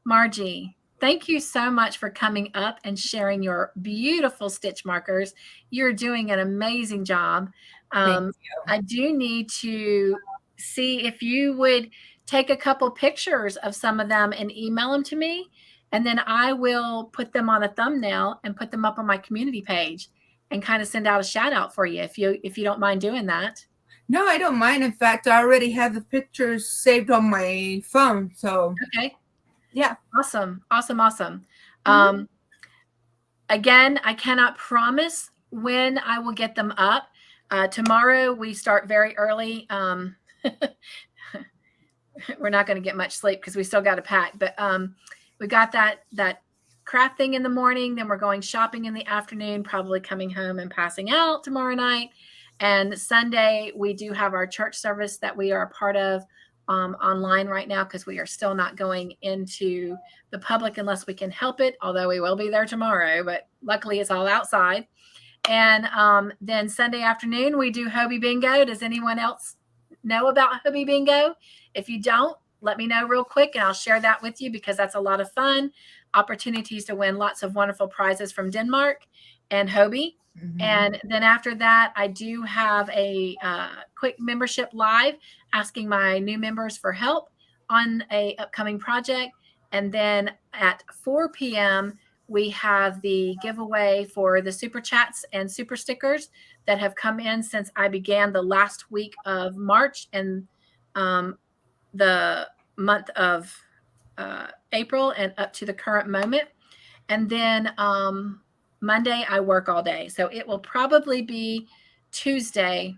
Margie, thank you so much for coming up and sharing your beautiful stitch markers. You're doing an amazing job. I do need to see if you would take a couple pictures of some of them and email them to me. And then I will put them on a thumbnail and put them up on my community page and kind of send out a shout out for you if you don't mind doing that. No, I don't mind. In fact, I already have the pictures saved on my phone. So okay. Yeah. Awesome. Again, I cannot promise when I will get them up. Tomorrow we start very early. We're not going to get much sleep because we still got to pack, but we got that craft thing in the morning. Then we're going shopping in the afternoon, probably coming home and passing out tomorrow night. And Sunday we do have our church service that we are a part of online right now, because we are still not going into the public unless we can help it, although we will be there tomorrow, but luckily it's all outside. And then Sunday afternoon we do Hobie Bingo. Does anyone else know about Hobie Bingo? If you don't, let me know real quick and I'll share that with you, because that's a lot of fun. Opportunities to win lots of wonderful prizes from Denmark and Hobie. Mhm. And then after that, I do have a quick membership live asking my new members for help on a upcoming project. And then at 4 p.m., we have the giveaway for the super chats and super stickers that have come in since I began the last week of March and the month of April and up to the current moment. And then Monday I work all day. So it will probably be Tuesday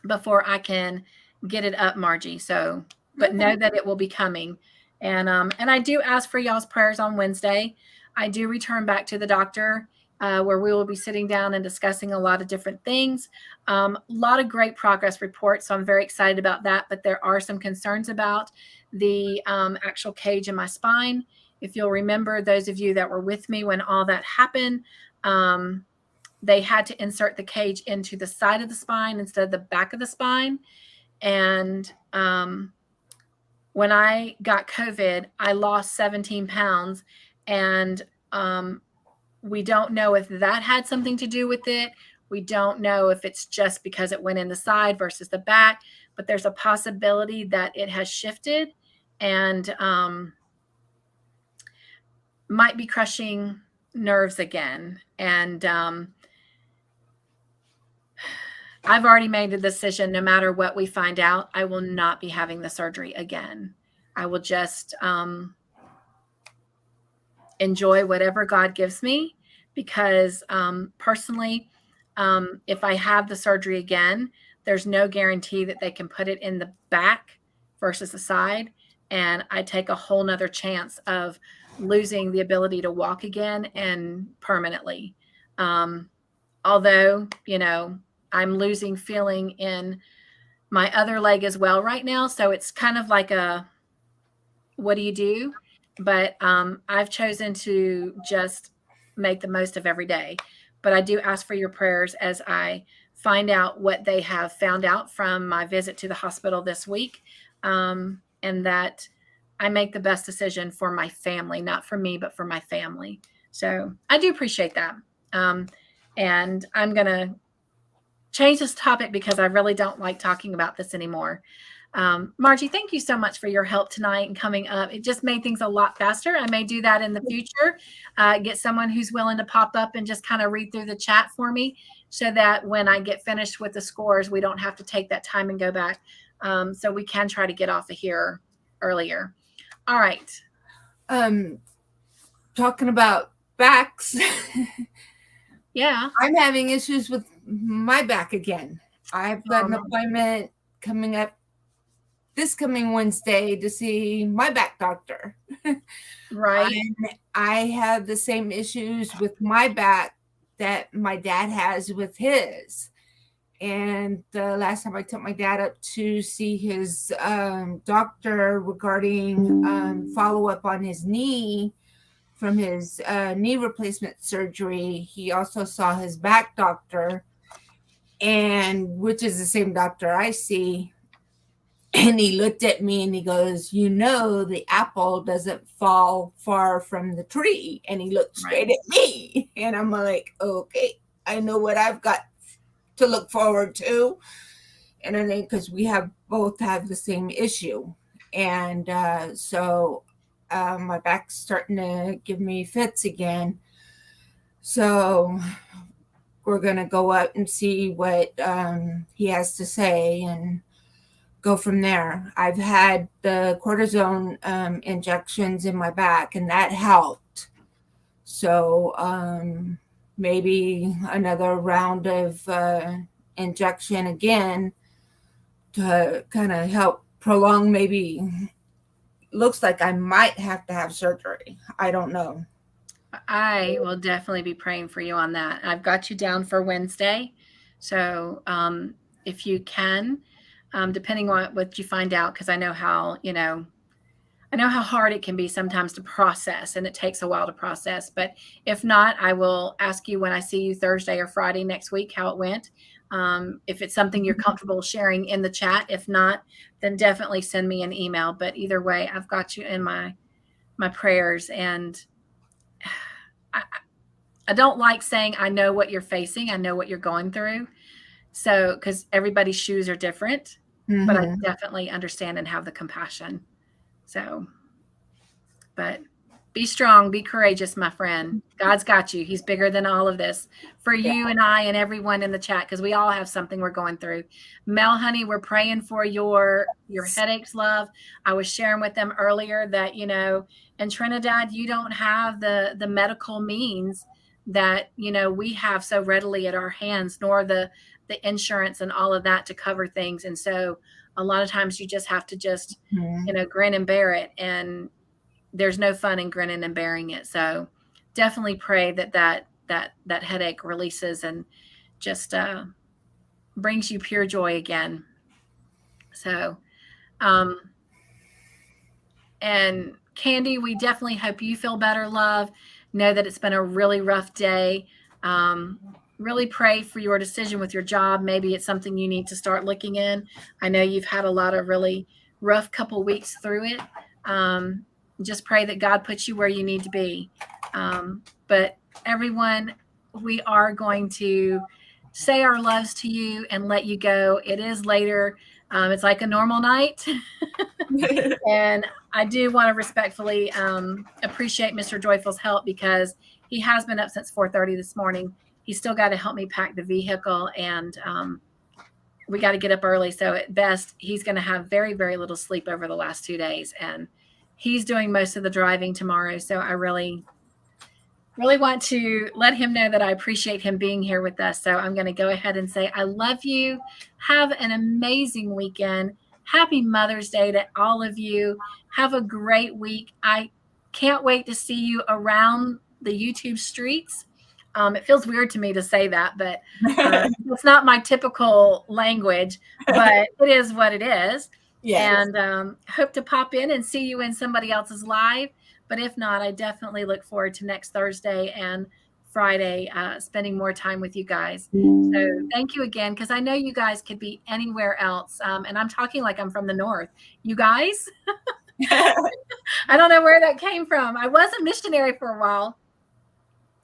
before I can get it up, Margie. So, but know that it will be coming. And I do ask for y'all's prayers on Wednesday. I do return back to the doctor where we will be sitting down and discussing a lot of different things. A lot of great progress reports. So I'm very excited about that. But there are some concerns about the actual cage in my spine. If you'll remember, those of you that were with me when all that happened, they had to insert the cage into the side of the spine instead of the back of the spine. And when I got COVID, I lost 17 pounds. And we don't know if that had something to do with it. We don't know if it's just because it went in the side versus the back, but there's a possibility that it has shifted and might be crushing nerves again. And I've already made the decision, no matter what we find out, I will not be having the surgery again. I will just enjoy whatever God gives me, because personally, if I have the surgery again, there's no guarantee that they can put it in the back versus the side. And I take a whole nother chance of losing the ability to walk again and permanently. Although, I'm losing feeling in my other leg as well right now. So it's kind of like what do you do? But I've chosen to just make the most of every day. But I do ask for your prayers as I find out what they have found out from my visit to the hospital this week, and that I make the best decision for my family, not for me, but for my family. So I do appreciate that. And I'm going to change this topic because I really don't like talking about this anymore. Margie, thank you so much for your help tonight and coming up. It just made things a lot faster. I may do that in the future, get someone who's willing to pop up and just kind of read through the chat for me, so that when I get finished with the scores, we don't have to take that time and go back. So we can try to get off of here earlier. All right. Talking about backs. Yeah. I'm having issues with my back again. I've got an appointment coming up this coming Wednesday to see my back doctor. Right. I have the same issues with my back that my dad has with his. And the last time I took my dad up to see his doctor regarding follow-up on his knee from his knee replacement surgery, he also saw his back doctor, and which is the same doctor I see. And he looked at me and he goes, the apple doesn't fall far from the tree. And he looked straight at me. And I'm like, okay, I know what I've got to look forward to. And I think because we both have the same issue. And so my back's starting to give me fits again. So we're going to go up and see what he has to say and go from there. I've had the cortisone injections in my back, and that helped. So maybe another round of injection again to kind of help prolong. Maybe looks like I might have to have surgery. I don't know. I will definitely be praying for you on that. I've got you down for Wednesday. So if you can, depending on what you find out, because I know how hard it can be sometimes to process, and it takes a while to process. But if not, I will ask you when I see you Thursday or Friday next week how it went. If it's something you're comfortable sharing in the chat. If not, then definitely send me an email. But either way, I've got you in my prayers. And I don't like saying I know what you're facing. I know what you're going through. So, because everybody's shoes are different, but I definitely understand and have the compassion. So, but be strong, be courageous, my friend. God's got you. He's bigger than all of this for you and I and everyone in the chat, because we all have something we're going through. Mel, honey, we're praying for your headaches, love. I was sharing with them earlier that, in Trinidad, you don't have the medical means that, we have so readily at our hands, nor the insurance and all of that to cover things. And so a lot of times you just have to just, grin and bear it. And there's no fun in grinning and bearing it. So definitely pray that headache releases and just brings you pure joy again. So, and Candy, we definitely hope you feel better, love. Know that it's been a really rough day. Really pray for your decision with your job. Maybe it's something you need to start looking in. I know you've had a lot of really rough couple weeks through it. Just pray that God puts you where you need to be. But everyone, we are going to say our loves to you and let you go. It is later. It's like a normal night. And I do want to respectfully appreciate Mr. Joyful's help, because he has been up since 4:30 this morning. He's still got to help me pack the vehicle, and we got to get up early. So at best, he's going to have very, very little sleep over the last 2 days. And he's doing most of the driving tomorrow. So I really, really want to let him know that I appreciate him being here with us. So I'm going to go ahead and say, I love you. Have an amazing weekend. Happy Mother's Day to all of you. Have a great week. I can't wait to see you around the YouTube streets. It feels weird to me to say that, but it's not my typical language, but it is what it is. Yes. And hope to pop in and see you in somebody else's live. But if not, I definitely look forward to next Thursday and Friday, spending more time with you guys. So thank you again, because I know you guys could be anywhere else. And I'm talking like I'm from the north. You guys, I don't know where that came from. I was a missionary for a while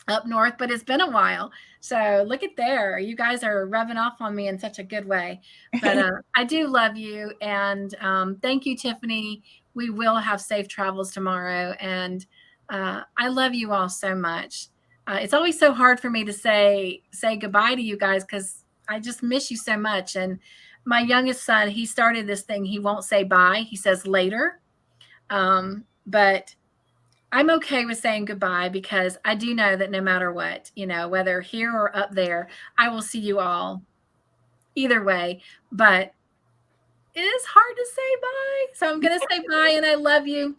up north, but it's been a while. So look at there. You guys are rubbing off on me in such a good way. But I do love you. And thank you, Tiffany. We will have safe travels tomorrow. And I love you all so much. It's always so hard for me to say goodbye to you guys, because I just miss you so much. And my youngest son, he started this thing. He won't say bye. He says later. But I'm okay with saying goodbye, because I do know that no matter what, whether here or up there, I will see you all either way. But it is hard to say bye. So I'm going to say bye, and I love you.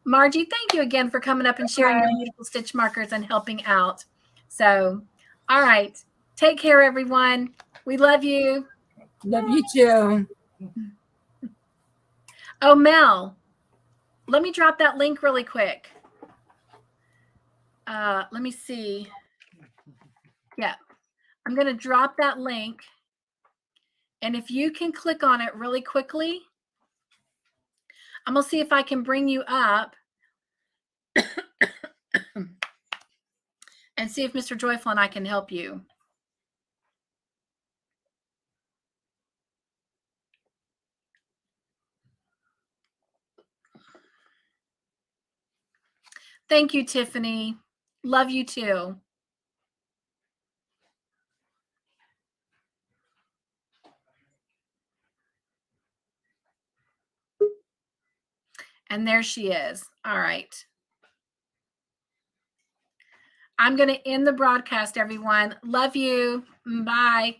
Margie, thank you again for coming up and sharing your beautiful stitch markers and helping out. So, all right. Take care, everyone. We love you. Love you too. Oh, Mel, let me drop that link really quick. Let me see. Yeah, I'm going to drop that link. And if you can click on it really quickly, I'm going to see if I can bring you up and see if Mr. Joyful and I can help you. Thank you, Tiffany. Love you too. And there she is. All right. I'm going to end the broadcast, everyone. Love you. Bye.